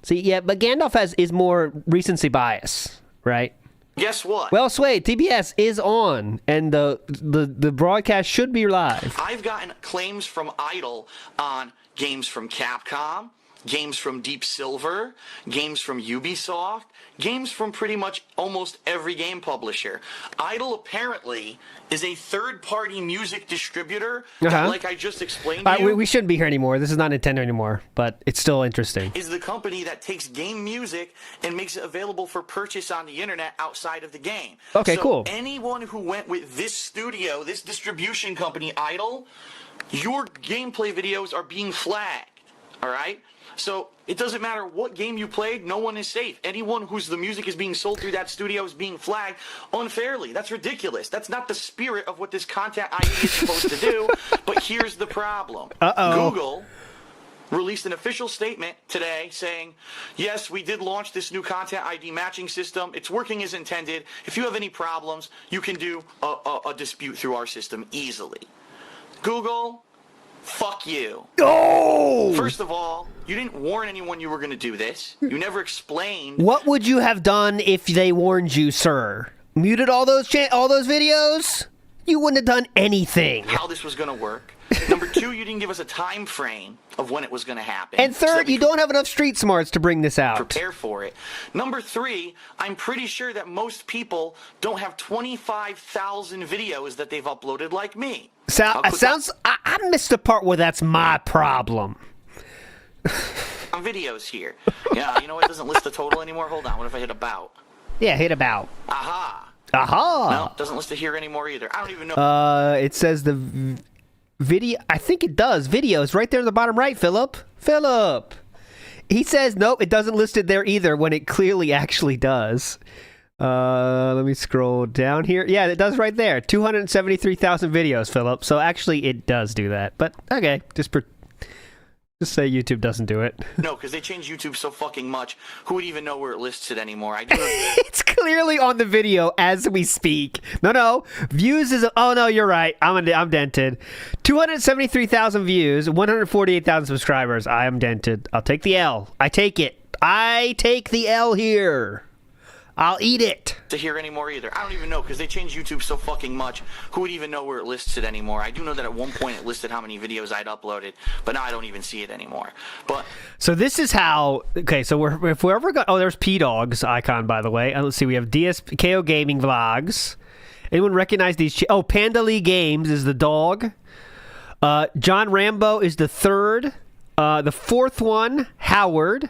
See, yeah, but Gandalf is more recency bias, right? Guess what? Well, Sway, TBS is on, and the broadcast should be live. I've gotten claims from Idol on games from Capcom, games from Deep Silver, games from Ubisoft, games from pretty much almost every game publisher. Idol apparently is a third-party music distributor that, like I just explained to you, We shouldn't be here anymore. This is not Nintendo anymore, but it's still interesting. is the company that takes game music and makes it available for purchase on the internet outside of the game. Okay, so cool. Anyone who went with this studio, this distribution company, Idol, your gameplay videos are being flagged. All right? So it doesn't matter what game you played, no one is safe. Anyone whose the music is being sold through that studio is being flagged unfairly. That's ridiculous. That's not the spirit of what this content ID is supposed to do. But here's the problem. Google released an official statement today saying, yes, we did launch this new content ID matching system. It's working as intended. If you have any problems, you can do a dispute through our system easily. Google, fuck you. Oh! First of all, you didn't warn anyone you were going to do this. You never explained. What would you have done if they warned you, sir? Muted all those videos? You wouldn't have done anything. How this was going to work. Number 2, you didn't give us a time frame of when it was going to happen. And third, you don't have enough street smarts to bring this out. Prepare for it. Number 3, I'm pretty sure that most people don't have 25,000 videos that they've uploaded like me. I missed the part where that's my problem. Videos here. Yeah, you know what? It doesn't list the total anymore. Hold on. What if I hit about? Yeah, hit about. Aha. Aha. No, doesn't list it here anymore either. I don't even know. It says the video. I think it does. Videos right there in the bottom right, Philip. Philip. He says, nope, it doesn't list it there either when it clearly actually does. Let me scroll down here. Yeah, it does right there. 273,000 videos, Philip. So actually it does do that. But okay, just say YouTube doesn't do it. No, because they changed YouTube so fucking much. Who would even know where it lists it anymore? I do. It's clearly on the video as we speak. No. Views is... Oh, no, you're right. I'm dented. 273,000 views, 148,000 subscribers. I am dented. I'll take the L. I take it. I take the L here. I'll eat it. To hear anymore either. I don't even know because they changed YouTube so fucking much. Who would even know where it lists it anymore? I do know that at one point it listed how many videos I'd uploaded, but now I don't even see it anymore. But so this is how. Okay, so if we're ever going. Oh, there's P-Dog's icon, by the way. Let's see. We have DSP KO Gaming Vlogs. Anyone recognize these? Oh, Panda Lee Games is the dog. John Rambo is the third. The fourth one, Howard.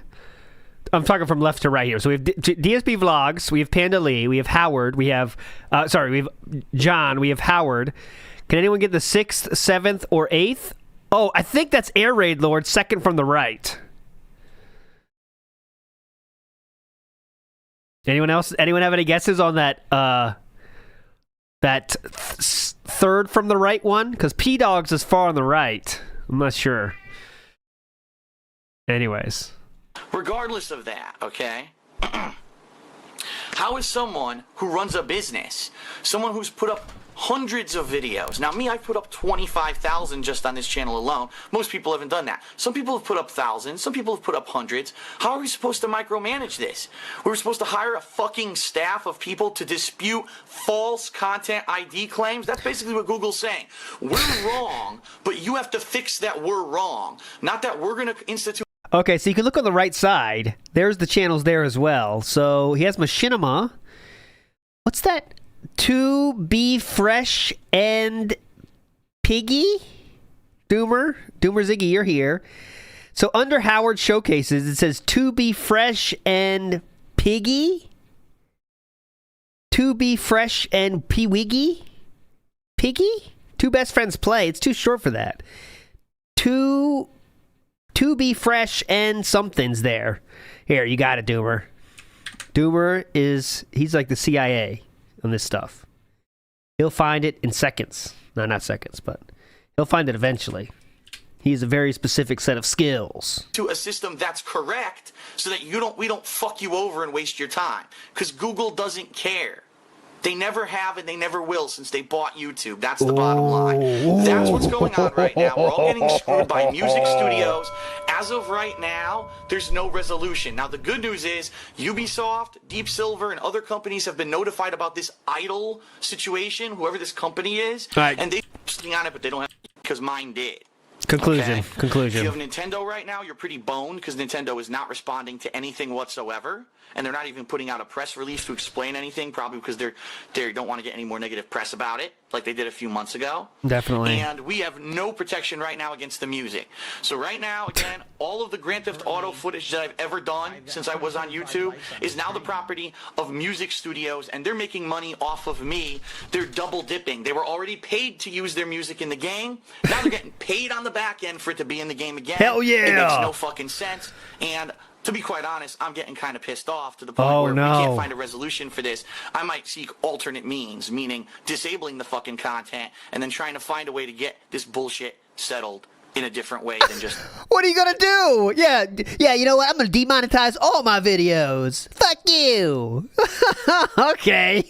I'm talking from left to right here. So we have DSP Vlogs, we have Panda Lee, we have Howard, we have John, we have Howard. Can anyone get the 6th, 7th, or 8th? Oh, I think that's Air Raid Lord, second from the right. Anyone else? Anyone have any guesses on that third from the right one? Because P-Dogs is far on the right. I'm not sure. Anyways. Regardless of that, okay? How is someone who runs a business, someone who's put up hundreds of videos. Now, me, I've put up 25,000 just on this channel alone. Most people haven't done that. Some people have put up thousands. Some people have put up hundreds. How are we supposed to micromanage this? We were supposed to hire a fucking staff of people to dispute false content ID claims? That's basically what Google's saying. We're wrong, but you have to fix that we're wrong. Not that we're going to institute... Okay, so you can look on the right side. There's the channels there as well. So he has Machinima. What's that? To Be Fresh and Piggy? Doomer Ziggy, you're here. So under Howard Showcases, it says To Be Fresh and Piggy? To Be Fresh and Peewiggy? Piggy? Two Best Friends Play. It's too short for that. To Be Fresh and something's there. Here, you got it, Doomer. Doomer he's like the CIA on this stuff. He'll find it in seconds. No, not seconds, but he'll find it eventually. He has a very specific set of skills. To a system that's correct so that we don't fuck you over and waste your time. Because Google doesn't care. They never have and they never will since they bought YouTube. That's the bottom line. That's what's going on right now. We're all getting screwed by music studios. As of right now, there's no resolution. Now, the good news is Ubisoft, Deep Silver, and other companies have been notified about this idle situation, whoever this company is. Right. And they're posting on it, but they don't have because mine did. Conclusion. Okay? Conclusion. If you have Nintendo right now, you're pretty boned because Nintendo is not responding to anything whatsoever. And they're not even putting out a press release to explain anything, probably because they don't want to get any more negative press about it, like they did a few months ago. Definitely. And we have no protection right now against the music. So right now, again, all of the Grand Theft Auto footage that I've ever done since I was on YouTube is now the property of music studios, and they're making money off of me. They're double dipping. They were already paid to use their music in the game. Now they're getting paid on the back end for it to be in the game again. Hell yeah! It makes no fucking sense. And to be quite honest, I'm getting kind of pissed off to the point where we can't find a resolution for this. I might seek alternate means, meaning disabling the fucking content and then trying to find a way to get this bullshit settled in a different way than just... What are you gonna do? Yeah, you know what? I'm gonna demonetize all my videos. Fuck you. Okay.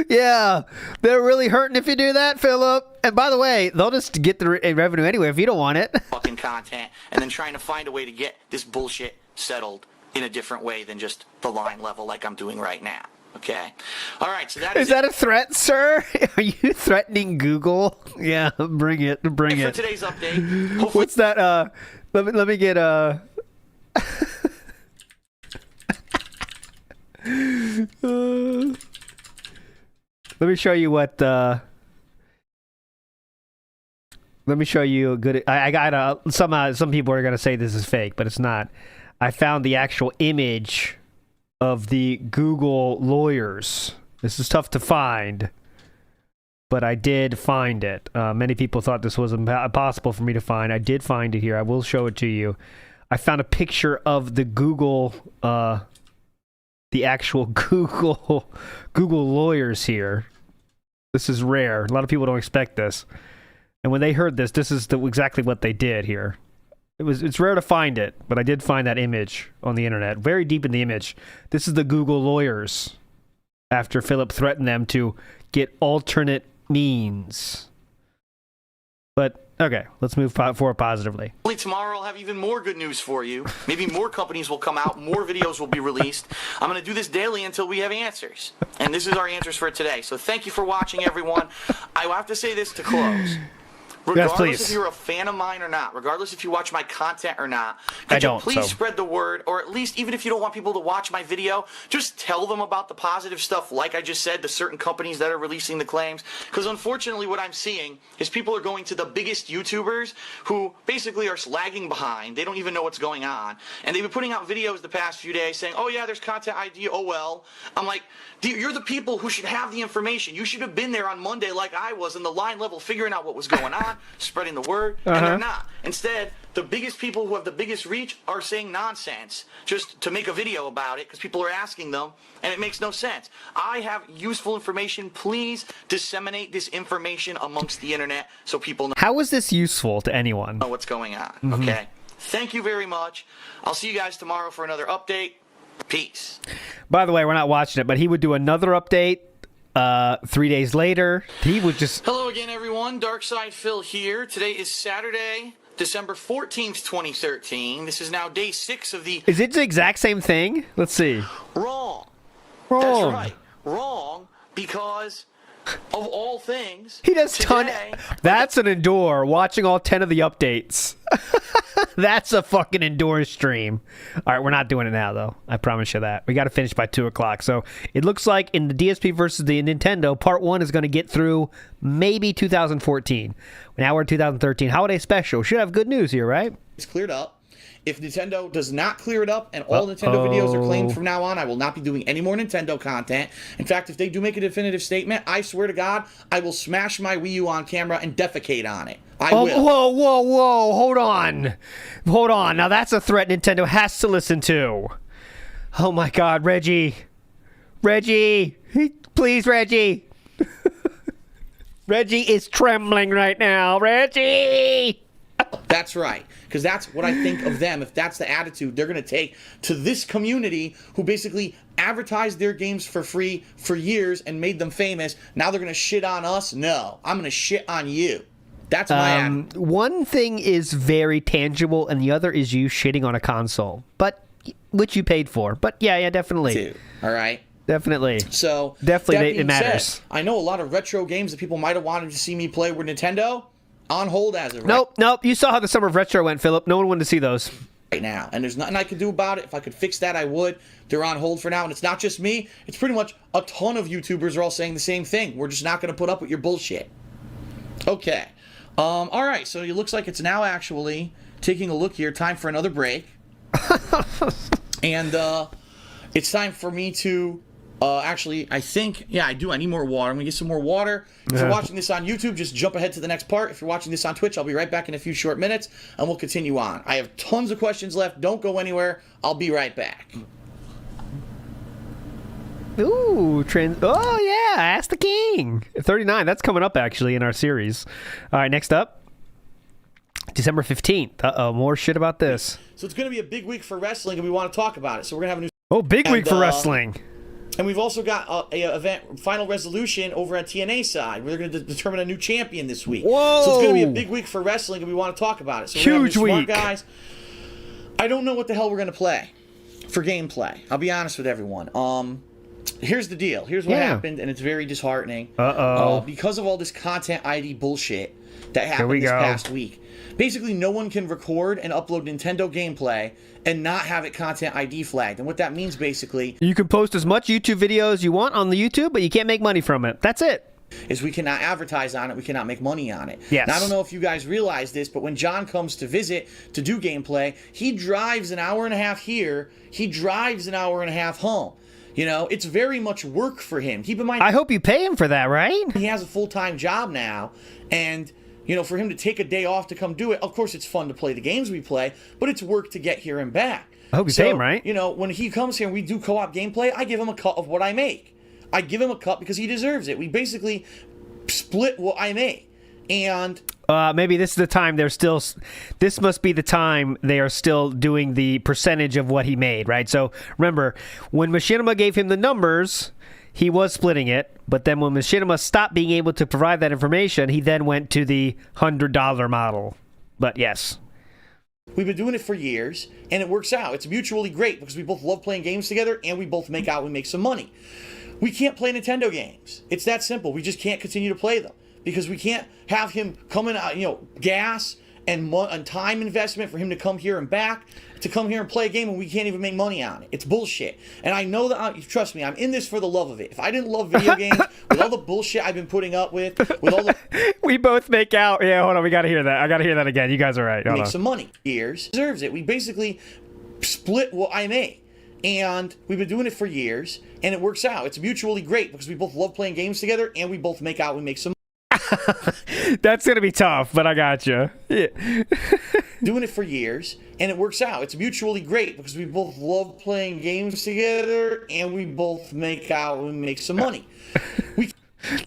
Yeah, they're really hurting if you do that, Philip. And by the way, they'll just get the revenue anyway if you don't want it. Fucking content, and then trying to find a way to get this bullshit settled in a different way than just the line level like I'm doing right now. Okay. All right. So Is that a threat, sir? Are you threatening Google? Yeah, bring it. Bring for it. today's update. Hopefully, What's that? Let me get let me show you what. Let me show you a good. I got some people are gonna say this is fake, but it's not. I found the actual image of the Google lawyers. This is tough to find, but I did find it. Many people thought this was impossible for me to find. I did find it here. I will show it to you. I found a picture of the Google, the actual Google lawyers here. This is rare. A lot of people don't expect this. And when they heard this, this is exactly what they did here. It's rare to find it, but I did find that image on the internet. Very deep in the image. This is the Google lawyers after Philip threatened them to get alternate means. But, okay, let's move forward positively. tomorrow I'll have even more good news for you. Maybe more companies will come out, more videos will be released. I'm going to do this daily until we have answers. And this is our answers for today. So thank you for watching, everyone. I will have to say this to close. Regardless if you're a fan of mine or not, regardless if you watch my content or not, could you please spread the word, or at least even if you don't want people to watch my video, just tell them about the positive stuff, like I just said, the certain companies that are releasing the claims. Because unfortunately what I'm seeing is people are going to the biggest YouTubers who basically are lagging behind. They don't even know what's going on. And they've been putting out videos the past few days saying, oh yeah, there's content ID, oh well. I'm like, you're the people who should have the information. You should have been there on Monday like I was in the line level figuring out what was going on. Spreading the word, and they're not. Instead, the biggest people who have the biggest reach are saying nonsense just to make a video about it because people are asking them, and it makes no sense. I have useful information. Please disseminate this information amongst the internet so people know. How is this useful to anyone? Know what's going on. Okay. Thank you very much. I'll see you guys tomorrow for another update. Peace. By the way, we're not watching it, but he would do another update 3 days later. He would just... Hello again, everyone. Darkside Phil here. Today is Saturday, December 14th, 2013. This is now day 6 of the... Is it the exact same thing? Let's see. Wrong. Wrong. That's right. Wrong, because of all things... He does today, That's an Endure, watching all 10 of the updates. That's a fucking Endure stream. All right, we're not doing it now, though. I promise you that. We got to finish by 2 o'clock. So it looks like in the DSP versus the Nintendo, part 1 is going to get through maybe 2014. Now we're in 2013. Holiday special. Should have good news here, right? It's cleared up. If Nintendo does not clear it up and all Nintendo videos are claimed from now on, I will not be doing any more Nintendo content. In fact, if they do make a definitive statement, I swear to God, I will smash my Wii U on camera and defecate on it. I will. Whoa. Hold on. Now that's a threat Nintendo has to listen to. Oh my God, Reggie. Please, Reggie. Reggie is trembling right now. Reggie! That's right, because that's what I think of them. If that's the attitude they're going to take to this community who basically advertised their games for free for years and made them famous, now they're going to shit on us? No, I'm going to shit on you. That's my attitude. One thing is very tangible, and the other is you shitting on a console, but which you paid for. But yeah, definitely. Dude, all right. Definitely. So definitely it matters. Said, I know a lot of retro games that people might have wanted to see me play with Nintendo. On hold as of right. Nope. You saw how the Summer of Retro went, Philip. No one wanted to see those. Right now. And there's nothing I could do about it. If I could fix that, I would. They're on hold for now. And it's not just me. It's pretty much a ton of YouTubers are all saying the same thing. We're just not going to put up with your bullshit. Okay. All right. So it looks like it's now actually taking a look here. Time for another break. And it's time for me to... actually, I think, I do. I need more water. I'm going to get some more water. If you're watching this on YouTube, just jump ahead to the next part. If you're watching this on Twitch, I'll be right back in a few short minutes, and we'll continue on. I have tons of questions left. Don't go anywhere. I'll be right back. Ooh, oh, yeah, Ask the King. 39, that's coming up, actually, in our series. All right, next up, December 15th. Uh-oh, more shit about this. So it's going to be a big week for wrestling, and we want to talk about it. So we're going to have a new... Oh, big week for wrestling. And we've also got a event, Final Resolution, over on TNA side. We're going to determine a new champion this week. Whoa! So it's going to be a big week for wrestling, and we want to talk about it. So huge week, guys. I don't know what the hell we're going to play for gameplay. I'll be honest with everyone. Here's the deal. Here's what happened, and it's very disheartening. Because of all this content ID bullshit that happened this past week. Basically, no one can record and upload Nintendo gameplay and not have it content ID flagged. And what that means, basically... You can post as much YouTube video as you want on the YouTube, but you can't make money from it. That's it. Is we cannot advertise on it, we cannot make money on it. Yes. Now, I don't know if you guys realize this, but when John comes to visit to do gameplay, he drives an hour and a half here, he drives an hour and a half home. You know, it's very much work for him. Keep in mind... I hope you pay him for that, right? He has a full-time job now, and... You know, for him to take a day off to come do it, of course it's fun to play the games we play, but it's work to get here and back. I hope you pay him, right? You know, when he comes here and we do co-op gameplay, I give him a cut of what I make. I give him a cut because he deserves it. We basically split what I make. And... maybe this is the time they're still... This must be the time they are still doing the percentage of what he made, right? So, remember, when Machinima gave him the numbers... He was splitting it, but then when Machinima stopped being able to provide that information, he then went to the $100 model. But yes. We've been doing it for years, and it works out. It's mutually great because we both love playing games together, and we both make some money. We can't play Nintendo games. It's that simple. We just can't continue to play them because we can't have him coming out, gas and time investment for him to come here and back, to come here and play a game and we can't even make money on it. It's bullshit. And I know that, trust me, I'm in this for the love of it. If I didn't love video games, with all the bullshit I've been putting up with all the... We both make out... Yeah, hold on, we gotta hear that. I gotta hear that again. You guys are right. Hold make on. Some money. Years. Deserves it. We basically split what I make. And we've been doing it for years, and it works out. It's mutually great because we both love playing games together, and we both make some That's going to be tough, but I got you. Yeah. Doing it for years, and it works out. It's mutually great because we both love playing games together, and we both make some money.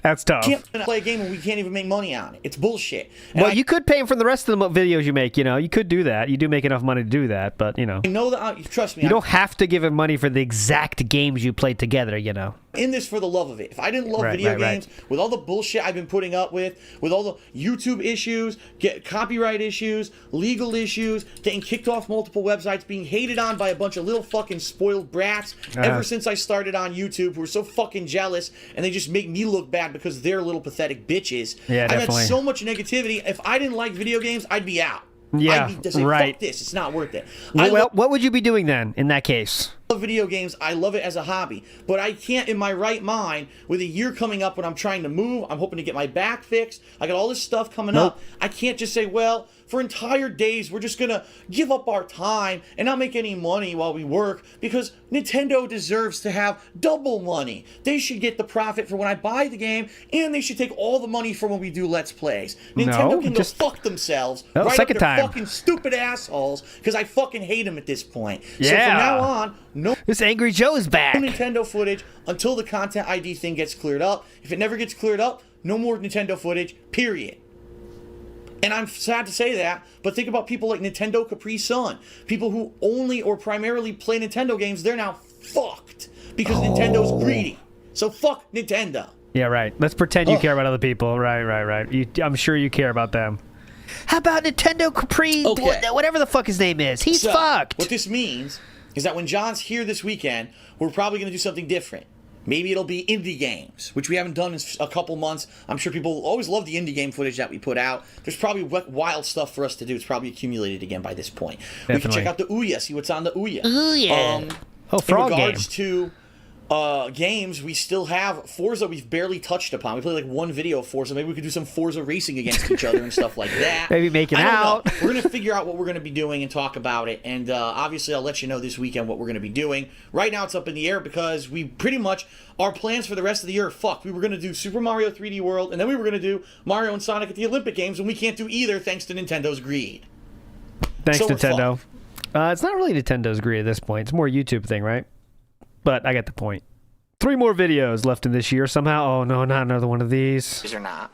That's tough. We can't play a game and we can't even make money on it. It's bullshit. And well, you could pay him for the rest of the videos you make, You could do that. You do make enough money to do that, but, I know that, trust me. You don't have to give him money for the exact games you played together, In this for the love of it. If I didn't love video games, with all the bullshit I've been putting up with all the YouTube issues, copyright issues, legal issues, getting kicked off multiple websites, being hated on by a bunch of little fucking spoiled brats ever since I started on YouTube who are so fucking jealous and they just make me look bad because they're little pathetic bitches. Yeah, I've had so much negativity. If I didn't like video games, I'd be out. Yeah, I'd be, say, right. Fuck this. It's not worth it. Well, what would you be doing then in that case? Video games, I love it as a hobby, but I can't in my right mind with a year coming up when I'm trying to move, I'm hoping to get my back fixed, I got all this stuff coming up, I can't just say, well, for entire days we're just gonna give up our time and not make any money while we work because Nintendo deserves to have double money. They should get the profit for when I buy the game and they should take all the money for when we do Let's Plays. Nintendo can go fuck themselves right up their fucking stupid assholes because I fucking hate them at this point. Yeah. So from now on, no This Angry Joe's back. Nintendo footage until the content ID thing gets cleared up. If it never gets cleared up, no more Nintendo footage, period. And I'm sad to say that, but think about people like Nintendo Capri Sun. People who only or primarily play Nintendo games, they're now fucked because Nintendo's greedy. So fuck Nintendo. Yeah, right. Let's pretend you care about other people. Right. I'm sure you care about them. How about Nintendo Capri, whatever the fuck his name is? He's fucked. What this means is that when John's here this weekend, we're probably going to do something different. Maybe it'll be indie games, which we haven't done in a couple months. I'm sure people always love the indie game footage that we put out. There's probably wild stuff for us to do. It's probably accumulated again by this point. Definitely. We can check out the Ouya, see what's on the Ouya. Frog in regards to games, we still have Forza we've barely touched upon. We played like one video of Forza. Maybe we could do some Forza racing against each other and stuff like that. Maybe making out. We're going to figure out what we're going to be doing and talk about it. And obviously, I'll let you know this weekend what we're going to be doing. Right now, it's up in the air because we pretty much, our plans for the rest of the year are fucked. We were going to do Super Mario 3D World, and then we were going to do Mario and Sonic at the Olympic Games, and we can't do either thanks to Nintendo's greed. Thanks, Nintendo. It's not really Nintendo's greed at this point. It's more a YouTube thing, right? But I get the point. 3 more videos left in this year somehow. Oh, no, not another one of these. These are not.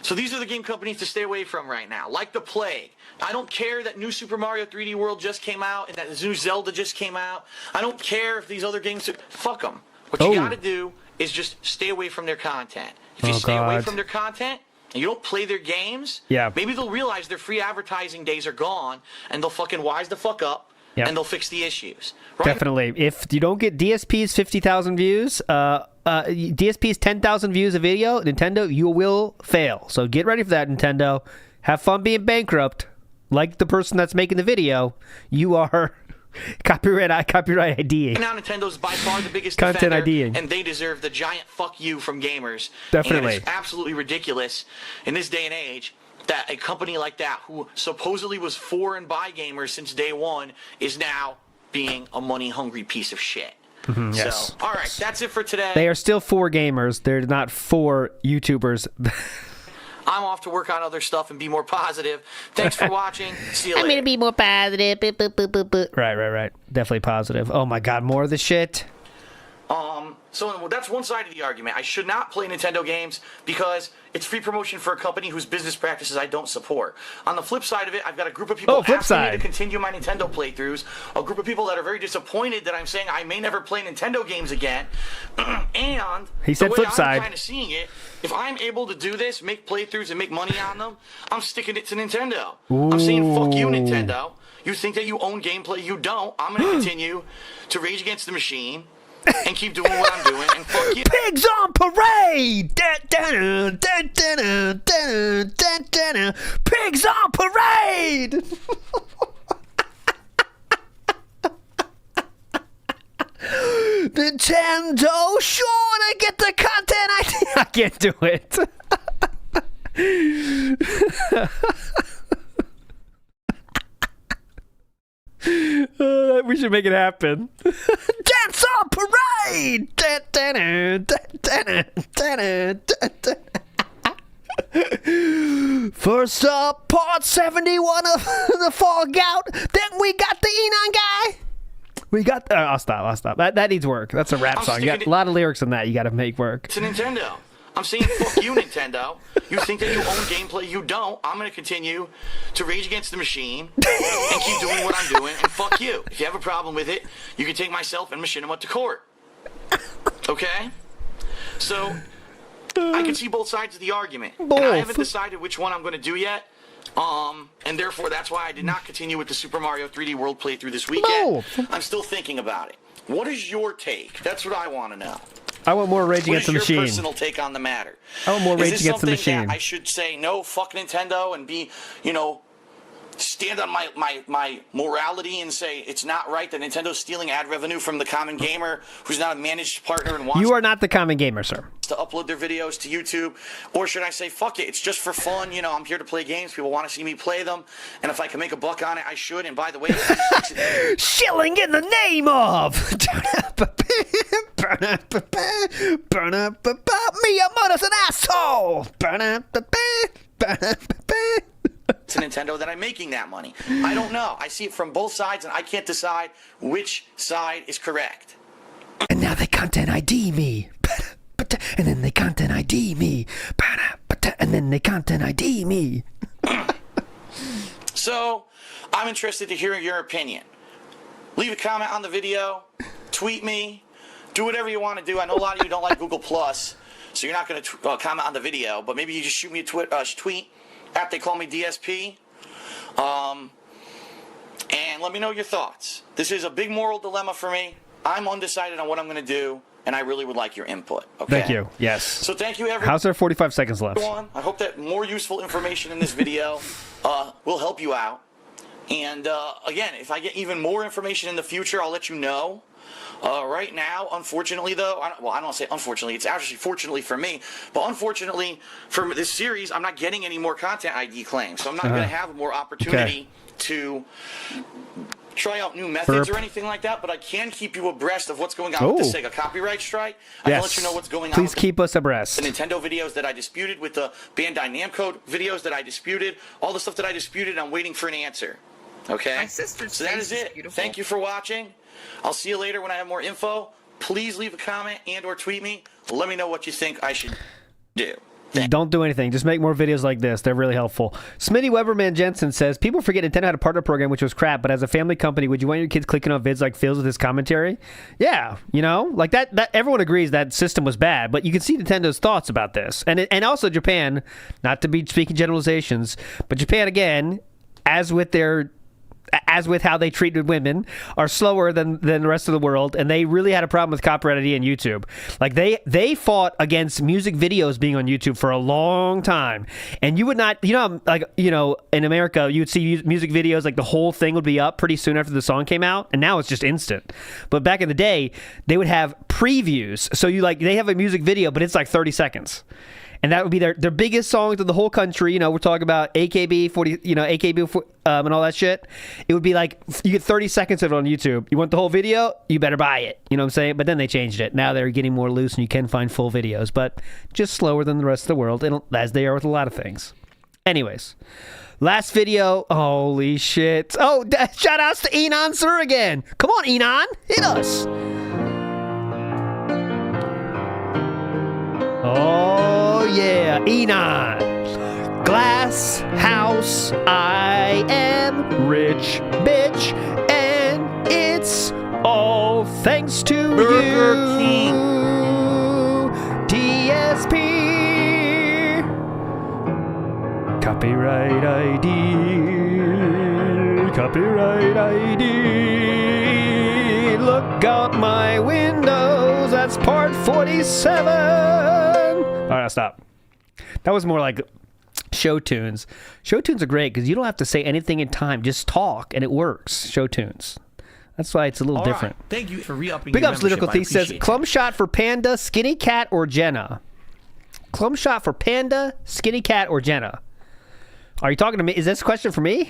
So these are the game companies to stay away from right now. Like the plague. I don't care that new Super Mario 3D World just came out and that new Zelda just came out. I don't care if these other games... Fuck them. What you gotta do is just stay away from their content. If you stay away from their content and you don't play their games, maybe they'll realize their free advertising days are gone and they'll fucking wise the fuck up Yep. and they'll fix the issues. Right? Definitely. If you don't get DSP's 50,000 views, DSP's 10,000 views a video, Nintendo, you will fail. So get ready for that, Nintendo. Have fun being bankrupt. Like the person that's making the video, you are copyright IDing. Now Nintendo's by far the biggest Content defender, IDing. and they deserve the giant fuck you from gamers. Definitely. And it's absolutely ridiculous in this day and age that a company like that, who supposedly was for and by gamers since day one, is now being a money-hungry piece of shit. Yes. So, all right, that's it for today. They are still for gamers. They're not for YouTubers. I'm off to work on other stuff and be more positive. Thanks for watching. See you I'm later. gonna be more positive. Right. Definitely positive. Oh my God, more of the shit. So that's one side of the argument. I should not play Nintendo games because it's free promotion for a company whose business practices I don't support. On the flip side of it, I've got a group of people asking me to continue my Nintendo playthroughs, a group of people that are very disappointed that I'm saying I may never play Nintendo games again, and He said the way flip I'm side. kind of seeing it, if I'm able to do this, make playthroughs and make money on them, I'm sticking it to Nintendo. I'm saying fuck you, Nintendo. You think that you own gameplay, you don't. I'm going to continue to rage against the machine and keep doing what I'm doing, and fuck you. Pigs on parade! Pigs on parade! Nintendo, sure to get the content I can't do it. We should make it happen. Dance on parade! First up, part 71 of the Fallout. Then we got the Enon guy. We got. I'll stop. That needs work. That's a rap song. You got a lot of lyrics in that. You got to make work. To Nintendo. I'm saying fuck you, Nintendo. You think that you own gameplay, you don't. I'm going to continue to rage against the machine and keep doing what I'm doing, and fuck you. If you have a problem with it, you can take myself and Machinima to court. Okay? So, I can see both sides of the argument. And I haven't decided which one I'm going to do yet. And therefore, that's why I did not continue with the Super Mario 3D World playthrough this weekend. I'm still thinking about it. What is your take? That's what I want to know. I want more Rage Against the Machine. What is your personal take on the matter? I want more Rage Against the Machine. Is this something that I should say, no, fuck Nintendo, and be, stand on my morality and say it's not right that Nintendo's stealing ad revenue from the common gamer who's not a managed partner and wants You are not the common gamer, sir. to upload their videos to YouTube? Or should I say, fuck it, it's just for fun, I'm here to play games, people want to see me play them, and if I can make a buck on it, I should, and by the way... Shilling in the name of... Miyamoto's an asshole! to Nintendo that I'm making that money. I don't know. I see it from both sides, and I can't decide which side is correct. And now they content ID me. And then they content ID me. And then they content ID me. So, I'm interested to hear your opinion. Leave a comment on the video. Tweet me. Do whatever you want to do. I know a lot of you don't like Google+, so you're not going to comment on the video, but maybe you just shoot me a tweet at They Call Me DSP. And let me know your thoughts. This is a big moral dilemma for me. I'm undecided on what I'm going to do, and I really would like your input. Okay? Thank you. Yes. So thank you, everyone. How's there 45 seconds left? I hope that more useful information in this video will help you out. And again, if I get even more information in the future, I'll let you know. Right now, unfortunately, though, I don't want to say unfortunately, it's actually fortunately for me, but unfortunately for this series, I'm not getting any more content ID claims, so I'm not going to have more opportunity to try out new methods or anything like that, but I can keep you abreast of what's going on with the Sega copyright strike. I can let you know what's going on. Please keep us abreast. The Nintendo videos that I disputed, with the Bandai Namco videos that I disputed, all the stuff that I disputed, I'm waiting for an answer. Okay? My sister's so that is it. Beautiful. Thank you for watching. I'll see you later when I have more info. Please leave a comment and or tweet me. Let me know what you think I should do. Don't do anything. Just make more videos like this. They're really helpful. Smitty Weberman Jensen says, people forget Nintendo had a partner program, which was crap, but as a family company, would you want your kids clicking on vids like Phil's with his commentary? Yeah, like that everyone agrees that system was bad, but you can see Nintendo's thoughts about this. And also Japan, not to be speaking generalizations, but Japan, again, as with their as with how they treated women, are slower than the rest of the world, and they really had a problem with copyright ID in YouTube. Like they fought against music videos being on YouTube for a long time, and you would not, in America you would see music videos like the whole thing would be up pretty soon after the song came out, and now it's just instant. But back in the day, they would have previews, so they have a music video, but it's like 30 seconds. And that would be their biggest songs of the whole country. We're talking about AKB 40, AKB and all that shit. It would be like, you get 30 seconds of it on YouTube. You want the whole video? You better buy it. You know what I'm saying? But then they changed it. Now they're getting more loose and you can find full videos, but just slower than the rest of the world, as they are with a lot of things. Anyways, last video. Holy shit. Oh, shout outs to Enon Sir again. Come on, Enon. Hit us. Oh, yeah, Enon. Glass house, I am rich, bitch, and it's all thanks to Burger you, King. DSP. Copyright ID, copyright ID. Look out my windows, that's part 47. All right, I'll stop. That was more like show tunes. Show tunes are great because you don't have to say anything in time. Just talk, and it works. Show tunes. That's why it's a little different. Right. Thank you for re-upping Big your ups, membership. Lyrical Thief says, Clum shot for Panda, Skinny Cat, or Jenna? Clum shot for Panda, Skinny Cat, or Jenna? Are you talking to me? Is this a question for me?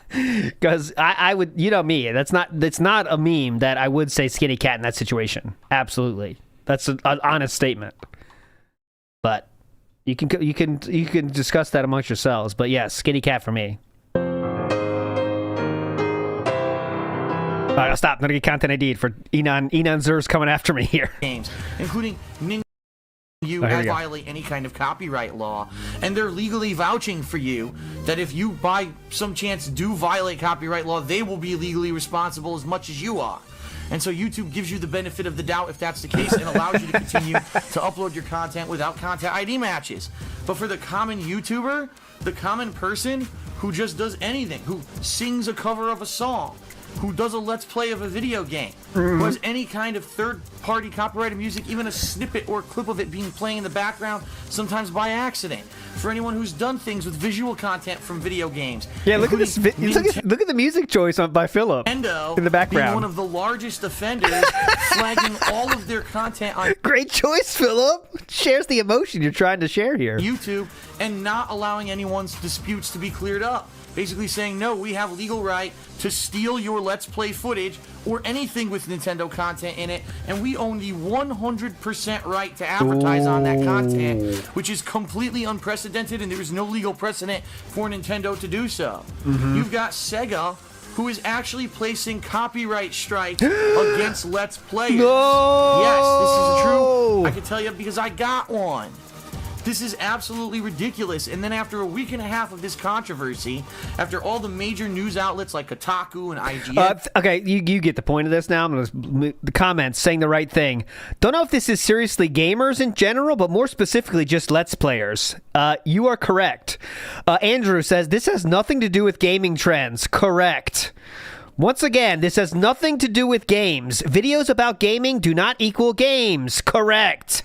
Because I would, me. That's not a meme that I would say Skinny Cat in that situation. Absolutely, that's an honest statement. But you can discuss that amongst yourselves. But yes, Skinny Cat for me. All right, I'll stop. I'm gonna get content ID for Enon Zer's coming after me here. Games, including as violate any kind of copyright law, and they're legally vouching for you that if you by some chance do violate copyright law, they will be legally responsible as much as you are. And so YouTube gives you the benefit of the doubt if that's the case and allows you to continue to upload your content without content ID matches. But for the common YouTuber, the common person who just does anything, who sings a cover of a song, who does a let's play of a video game, who has any kind of third-party copyrighted music, even a snippet or clip of it being playing in the background, sometimes by accident. For anyone who's done things with visual content from video games. Yeah, look at this. Look at the music choice by Philip in the background. Being one of the largest offenders, flagging all of their content on. Great choice, Philip. Shares the emotion you're trying to share here. YouTube, and not allowing anyone's disputes to be cleared up. Basically saying, no, we have legal right to steal your Let's Play footage or anything with Nintendo content in it, and we own the 100% right to advertise on that content, which is completely unprecedented, and there is no legal precedent for Nintendo to do so. You've got Sega, who is actually placing copyright strikes against Let's Players. No! Yes, this is true. I can tell you because I got one. This is absolutely ridiculous. And then after a week and a half of this controversy, after all the major news outlets like Kotaku and IGN... okay, you get the point of this now. I'm gonna, the comments saying the right thing. Don't know if this is seriously gamers in general, but more specifically just Let's Players. You are correct. Andrew says, this has nothing to do with gaming trends. Correct. Once again, this has nothing to do with games. Videos about gaming do not equal games. Correct.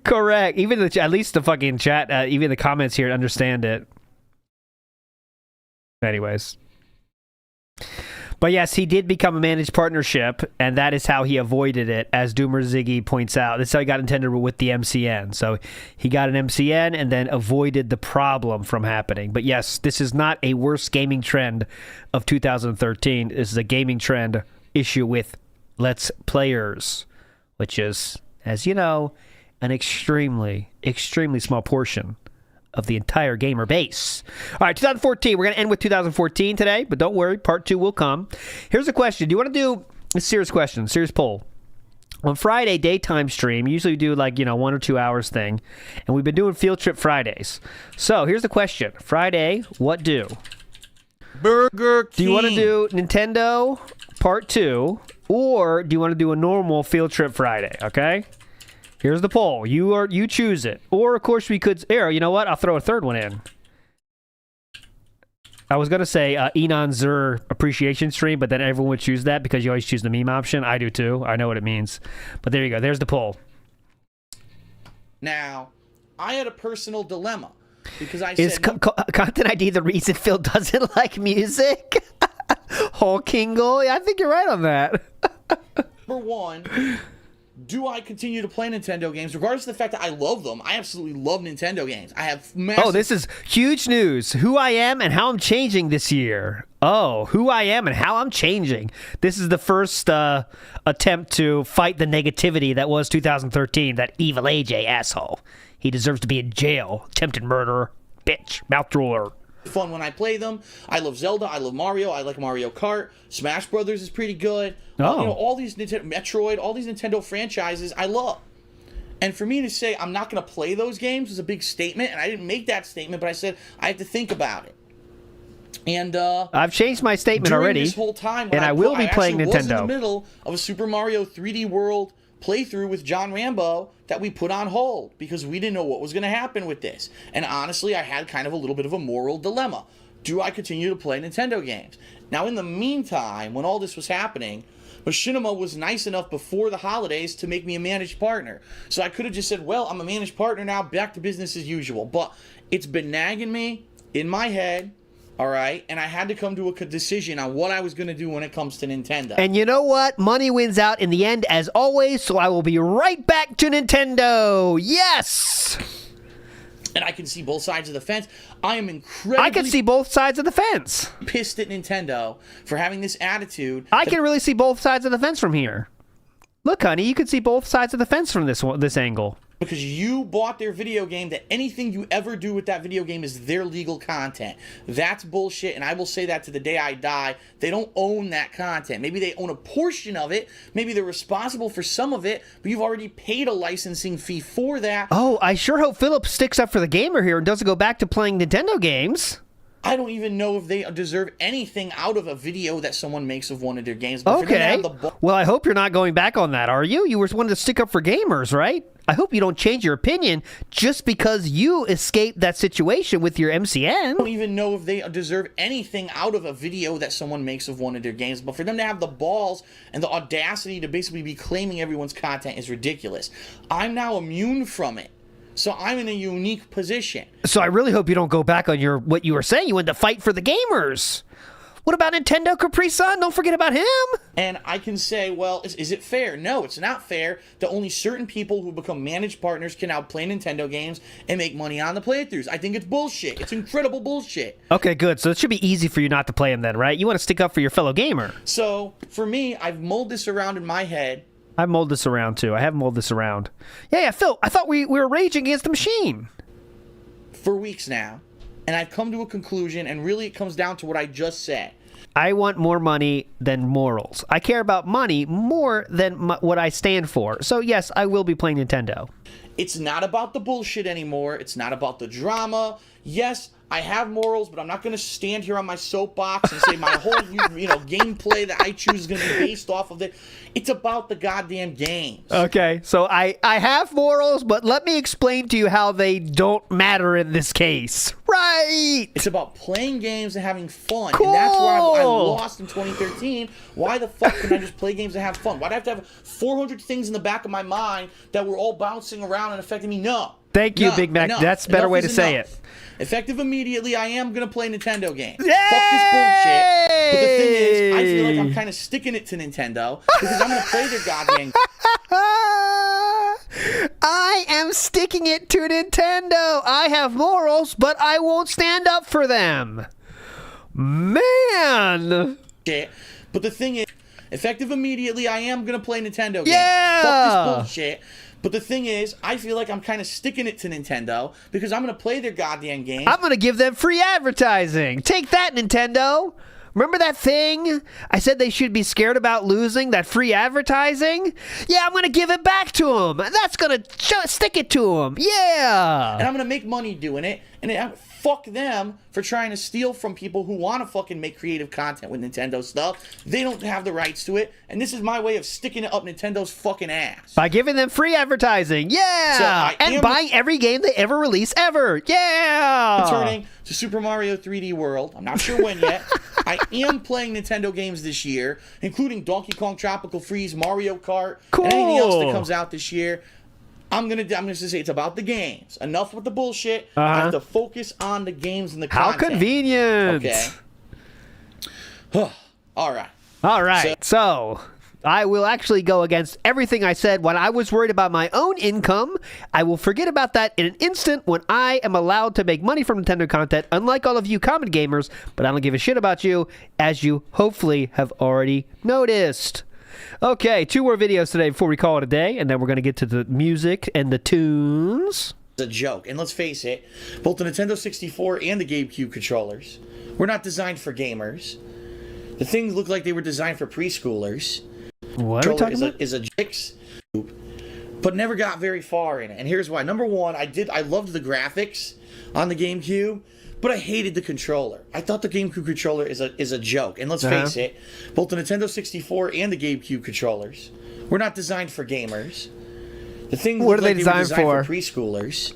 Correct. Even at least the fucking chat, even the comments here understand it. Anyways. But yes, he did become a managed partnership, and that is how he avoided it, as Doomer Ziggy points out. That's how he got Nintendo with the MCN. So he got an MCN and then avoided the problem from happening. But yes, this is not a worst gaming trend of 2013. This is a gaming trend issue with Let's Players, which is, as you know, an extremely, extremely small portion of the entire gamer base. All right, 2014. We're going to end with 2014 today, but don't worry, part 2 will come. Here's a question. Do you want to do a serious question, serious poll? On Friday, daytime stream, usually we do 1 or 2 hours thing, and we've been doing Field Trip Fridays. So here's the question. Friday, what do? Burger King. Do you want to do Nintendo part 2, or do you want to do a normal Field Trip Friday, okay? Here's the poll. You choose it. Or, of course, we could... Here, you know what? I'll throw a third one in. I was going to say Enon Zur appreciation stream, but then everyone would choose that because you always choose the meme option. I do too. I know what it means. But there you go. There's the poll. Now, I had a personal dilemma because I Is said... Content ID the reason Phil doesn't like music? Whole Kingle? Yeah, I think you're right on that. Number one, do I continue to play Nintendo games, regardless of the fact that I love them? I absolutely love Nintendo games. I have massive... Oh, this is huge news. Who I am and how I'm changing this year. Oh, who I am and how I'm changing. This is the first attempt to fight the negativity that was 2013, that evil AJ asshole. He deserves to be in jail. Attempted murderer. Bitch. Mouth drooler. Fun when I play them. I love Zelda. I love Mario. I like Mario Kart. Smash Brothers is pretty good. Oh. All these Metroid, all these Nintendo franchises, I love. And for me to say I'm not going to play those games is a big statement, and I didn't make that statement, but I said I have to think about it. And I've changed my statement during already, this whole time, and I will be playing I was in the Nintendo. middle of a Super Mario 3D World playthrough with John Rambo that we put on hold because we didn't know what was going to happen with this. And honestly, I had kind of a little bit of a moral dilemma. Do I continue to play Nintendo games? Now, in the meantime, when all this was happening, Machinima was nice enough before the holidays to make me a managed partner. So I could have just said, well, I'm a managed partner now, back to business as usual. But it's been nagging me in my head. All right, and I had to come to a decision on what I was going to do when it comes to Nintendo. And you know what? Money wins out in the end, as always, so I will be right back to Nintendo. Yes! And I can see both sides of the fence. I am incredibly... I can see both sides of the fence. ...pissed at Nintendo for having this attitude. I can really see both sides of the fence from here. Look, honey, you can see both sides of the fence from this angle. Because you bought their video game, that anything you ever do with that video game is their legal content. That's bullshit, and I will say that to the day I die. They don't own that content. Maybe they own a portion of it. Maybe they're responsible for some of it, but you've already paid a licensing fee for that. Oh, I sure hope Philip sticks up for the gamer here and doesn't go back to playing Nintendo games. I don't even know if they deserve anything out of a video that someone makes of one of their games. But Okay. Well, I hope you're not going back on that, are you? You were wanting to stick up for gamers, right? I hope you don't change your opinion just because you escaped that situation with your MCN. I don't even know if they deserve anything out of a video that someone makes of one of their games, but for them to have the balls and the audacity to basically be claiming everyone's content is ridiculous. I'm now immune from it. So I'm in a unique position. So I really hope you don't go back on what you were saying. You wanted to fight for the gamers. What about Nintendo Capri-san? Don't forget about him. And I can say, well, is it fair? No, it's not fair that only certain people who become managed partners can now play Nintendo games and make money on the playthroughs. I think it's bullshit. It's incredible bullshit. Okay, good. So it should be easy for you not to play him then, right? You want to stick up for your fellow gamer. So for me, I've mulled this around in my head. I mulled this around too. I have mulled this around. Yeah, Phil, I thought we were raging against the machine. For weeks now. And I've come to a conclusion, and really it comes down to what I just said. I want more money than morals. I care about money more than what I stand for. So yes, I will be playing Nintendo. It's not about the bullshit anymore. It's not about the drama. Yes, I have morals, but I'm not going to stand here on my soapbox and say my whole gameplay that I choose is going to be based off of it. It's about the goddamn games. Okay, so I have morals, but let me explain to you how they don't matter in this case. Right! It's about playing games and having fun. Cool. And that's where I lost in 2013. Why the fuck can I just play games and have fun? Why do I have to have 400 things in the back of my mind that were all bouncing around and affecting me? No. Thank you, Big Mac. That's a better way to say it. Effective immediately, I am going to play Nintendo games. Yay! Fuck this bullshit. But the thing is, I feel like I'm kind of sticking it to Nintendo because I'm going to play their goddamn... I am sticking it to Nintendo. I have morals, but I won't stand up for them. Man. Shit. But the thing is, effective immediately, I am going to play Nintendo games. Yeah! Fuck this bullshit. But the thing is, I feel like I'm kind of sticking it to Nintendo because I'm going to play their goddamn games. I'm going to give them free advertising. Take that, Nintendo. Remember that thing? I said they should be scared about losing, that free advertising? Yeah, I'm going to give it back to them. That's going to stick it to them. Yeah. And I'm going to make money doing it. And fuck them for trying to steal from people who want to fucking make creative content with Nintendo stuff. They don't have the rights to it, and this is my way of sticking it up Nintendo's fucking ass. By giving them free advertising, yeah! And buying every game they ever release ever, yeah! Returning to Super Mario 3D World. I'm not sure when yet. I am playing Nintendo games this year, including Donkey Kong Tropical Freeze, Mario Kart, cool. and anything else that comes out this year. I'm gonna say it's about the games. Enough with the bullshit. I have to focus on the games and the content. How convenient. Okay. All right. All right. So I will actually go against everything I said when I was worried about my own income. I will forget about that in an instant when I am allowed to make money from Nintendo content, unlike all of you common gamers, but I don't give a shit about you, as you hopefully have already noticed. Okay, 2 more videos today before we call it a day, and then we're going to get to the music and the tunes. It's a joke, and let's face it, both the Nintendo 64 and the GameCube controllers were not designed for gamers. The things look like they were designed for preschoolers. What are we talking about? Is a Jix, but never got very far in it. And here's why. Number one, I loved the graphics on the GameCube, but I hated the controller. I thought the GameCube controller is a joke. And let's face it, both the Nintendo 64 and the GameCube controllers were not designed for gamers. The things what are like they designed for? Preschoolers,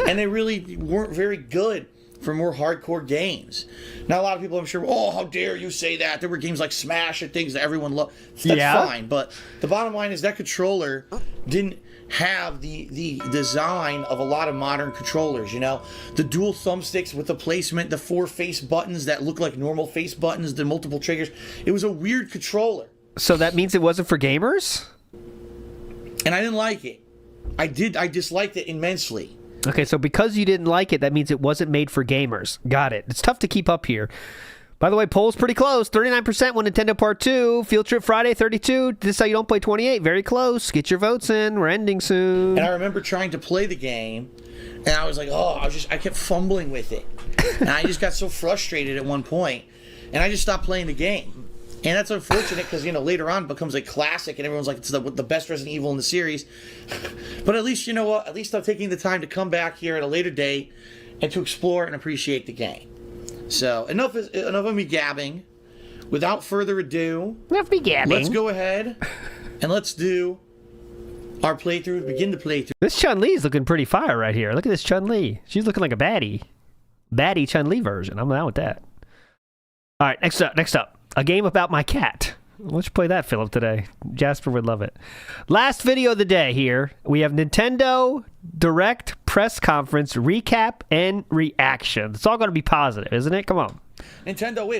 and they really weren't very good for more hardcore games. Now, a lot of people, I'm sure, oh, how dare you say that? There were games like Smash and things that everyone loved. That's fine, but the bottom line is that controller didn't have the design of a lot of modern controllers, you know? The dual thumbsticks with the placement, the 4 face buttons that look like normal face buttons, the multiple triggers. It was a weird controller. So that means it wasn't for gamers? And I didn't like it. I disliked it immensely. Okay, so because you didn't like it, that means it wasn't made for gamers. Got it. It's tough to keep up here. By the way, poll's pretty close. 39% want Nintendo Part 2. Field Trip Friday, 32. This is how you don't play 28. Very close. Get your votes in. We're ending soon. And I remember trying to play the game, and I was like, I kept fumbling with it. And I just got so frustrated at one point, and I just stopped playing the game. And that's unfortunate because, you know, later on it becomes a classic and everyone's like, it's the best Resident Evil in the series. But at least, you know what? At least I'm taking the time to come back here at a later date and to explore and appreciate the game. So, enough of me gabbing. Without further ado, let's go ahead and let's do our playthrough. Begin the playthrough. This Chun-Li's looking pretty fire right here. Look at this Chun-Li. She's looking like a baddie. Baddie Chun-Li version. I'm down with that. All right, next up. A game about my cat. Let's play that, Philip, today. Jasper would love it. Last video of the day here. We have Nintendo Direct press conference recap and reaction. It's all going to be positive, isn't it? Come on. Nintendo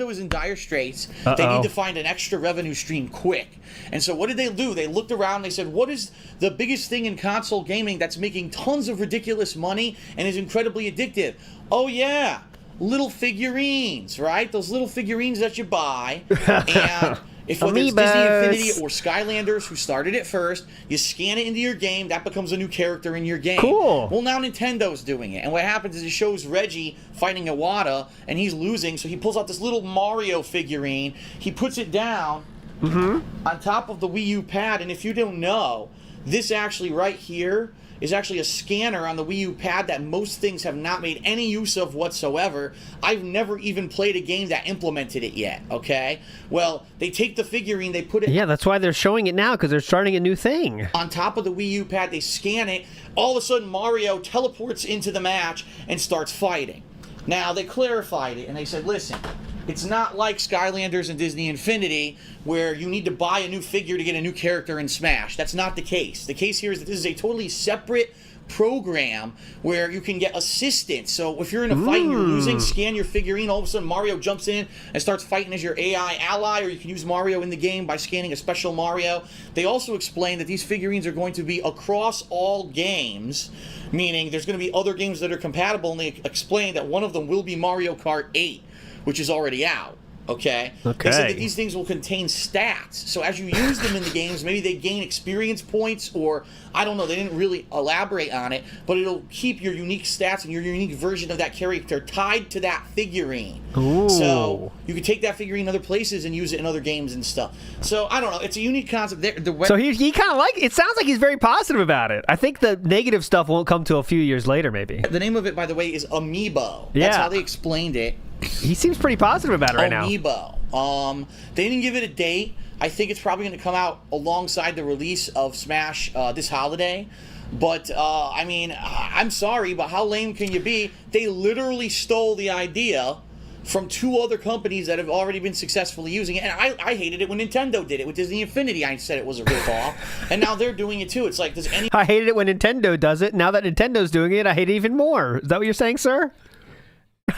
is in dire straits. They need to find an extra revenue stream quick. And so what did they do? They looked around, they said, what is the biggest thing in console gaming that's making tons of ridiculous money and is incredibly addictive? Oh, yeah. Little figurines, right? Those little figurines that you buy. And if whether it's Disney Infinity or Skylanders, who started it first, you scan it into your game, that becomes a new character in your game. Cool. Well, now Nintendo's doing it. And what happens is it shows Reggie fighting Iwata, and he's losing, so he pulls out this little Mario figurine. He puts it down on top of the Wii U pad, and if you don't know, this actually right here is actually a scanner on the Wii U pad that most things have not made any use of whatsoever. I've never even played a game that implemented it yet, okay? Well, they take the figurine, they put it... Yeah, that's why they're showing it now, because they're starting a new thing. On top of the Wii U pad, they scan it. All of a sudden, Mario teleports into the match and starts fighting. Now, they clarified it, and they said, listen, it's not like Skylanders and Disney Infinity, where you need to buy a new figure to get a new character in Smash. That's not the case. The case here is that this is a totally separate program where you can get assistance. So if you're in a fight and you're losing, scan your figurine, all of a sudden Mario jumps in and starts fighting as your AI ally, or you can use Mario in the game by scanning a special Mario. They also explain that these figurines are going to be across all games, meaning there's going to be other games that are compatible, and they explain that one of them will be Mario Kart 8, which is already out. Okay? Okay. They said that these things will contain stats. So as you use them in the games, maybe they gain experience points, or I don't know, they didn't really elaborate on it, but it'll keep your unique stats and your unique version of that character tied to that figurine. Ooh. So you can take that figurine other places and use it in other games and stuff. So I don't know, it's a unique concept. So he kind of it sounds like he's very positive about it. I think the negative stuff won't come till a few years later, maybe. The name of it, by the way, is Amiibo. Yeah. That's how they explained it. He seems pretty positive about it right now. Amiibo. They didn't give it a date. I think it's probably going to come out alongside the release of Smash this holiday. But, I mean, I'm sorry, but how lame can you be? They literally stole the idea from two other companies that have already been successfully using it. And I hated it when Nintendo did it. With Disney Infinity, I said it was a ripoff. And now they're doing it too. It's like, I hated it when Nintendo does it. Now that Nintendo's doing it, I hate it even more. Is that what you're saying, sir?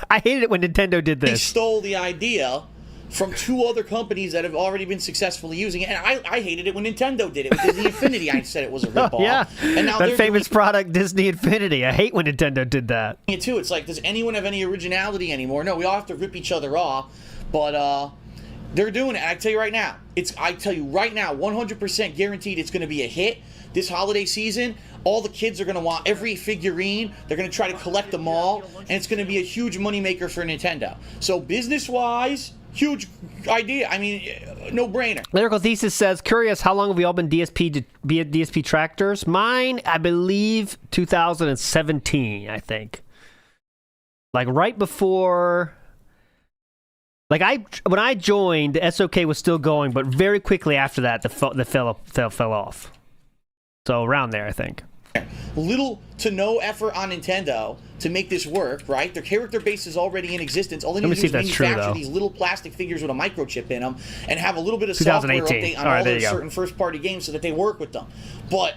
I hated it when Nintendo did this. They stole the idea from two other companies that have already been successfully using it. And I hated it when Nintendo did it. With Disney Infinity, I said it was a ripoff. Yeah, and now that famous product, Disney Infinity. I hate when Nintendo did that. Too. It's like, does anyone have any originality anymore? No, we all have to rip each other off. But they're doing it. And I tell you right now, 100% guaranteed it's going to be a hit this holiday season. All the kids are going to want every figurine. They're going to try to collect them all. And it's going to be a huge moneymaker for Nintendo. So business-wise, huge idea. I mean, no-brainer. Lyrical Thesis says, curious, how long have we all been DSP tractors? Mine, I believe, 2017, I think. Like, right before... Like, when I joined, the SOK was still going, but very quickly after that, the fell off. So, around there, I think. Little to no effort on Nintendo to make this work, right? Their character base is already in existence. All they need to do is manufacture these little plastic figures with a microchip in them and have a little bit of software update on all their certain first-party games so that they work with them. But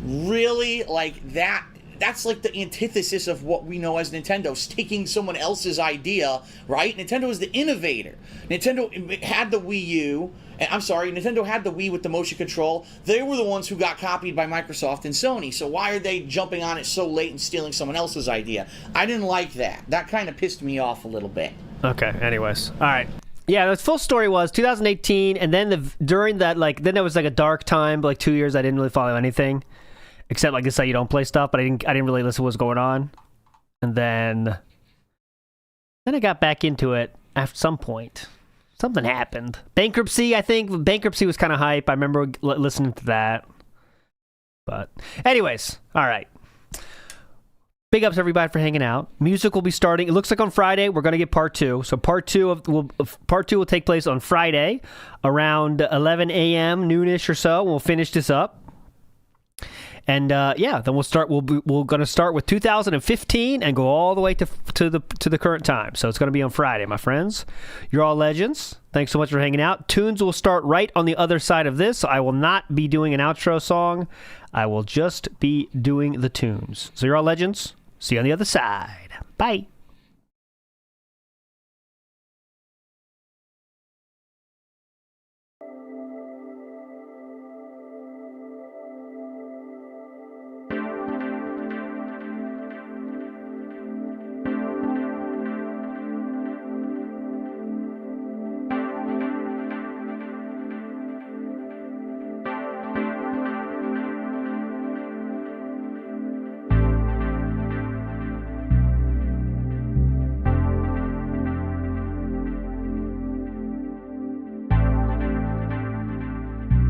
really, like, that's like the antithesis of what we know as Nintendo, taking someone else's idea, right? Nintendo is the innovator. Nintendo had the Wii U. Nintendo had the Wii with the motion control. They were the ones who got copied by Microsoft and Sony. So why are they jumping on it so late and stealing someone else's idea? I didn't like that. That kind of pissed me off a little bit. Okay, anyways. All right. Yeah, the full story was 2018, and then during that, like, then there was like a dark time, like 2 years I didn't really follow anything. Except, like, this say you don't play stuff, but I didn't really listen to what was going on. And then I got back into it at some point. Something happened. Bankruptcy, I think. Bankruptcy was kind of hype. I remember listening to that. But anyways, all right. Big ups, everybody, for hanging out. Music will be starting. It looks like on Friday we're going to get part 2. So part two will take place on Friday around 11 a.m., noonish or so. We'll finish this up. And then we'll start. We're going to start with 2015 and go all the way to the current time. So it's going to be on Friday, my friends. You're all legends. Thanks so much for hanging out. Tunes will start right on the other side of this. I will not be doing an outro song. I will just be doing the tunes. So you're all legends. See you on the other side. Bye.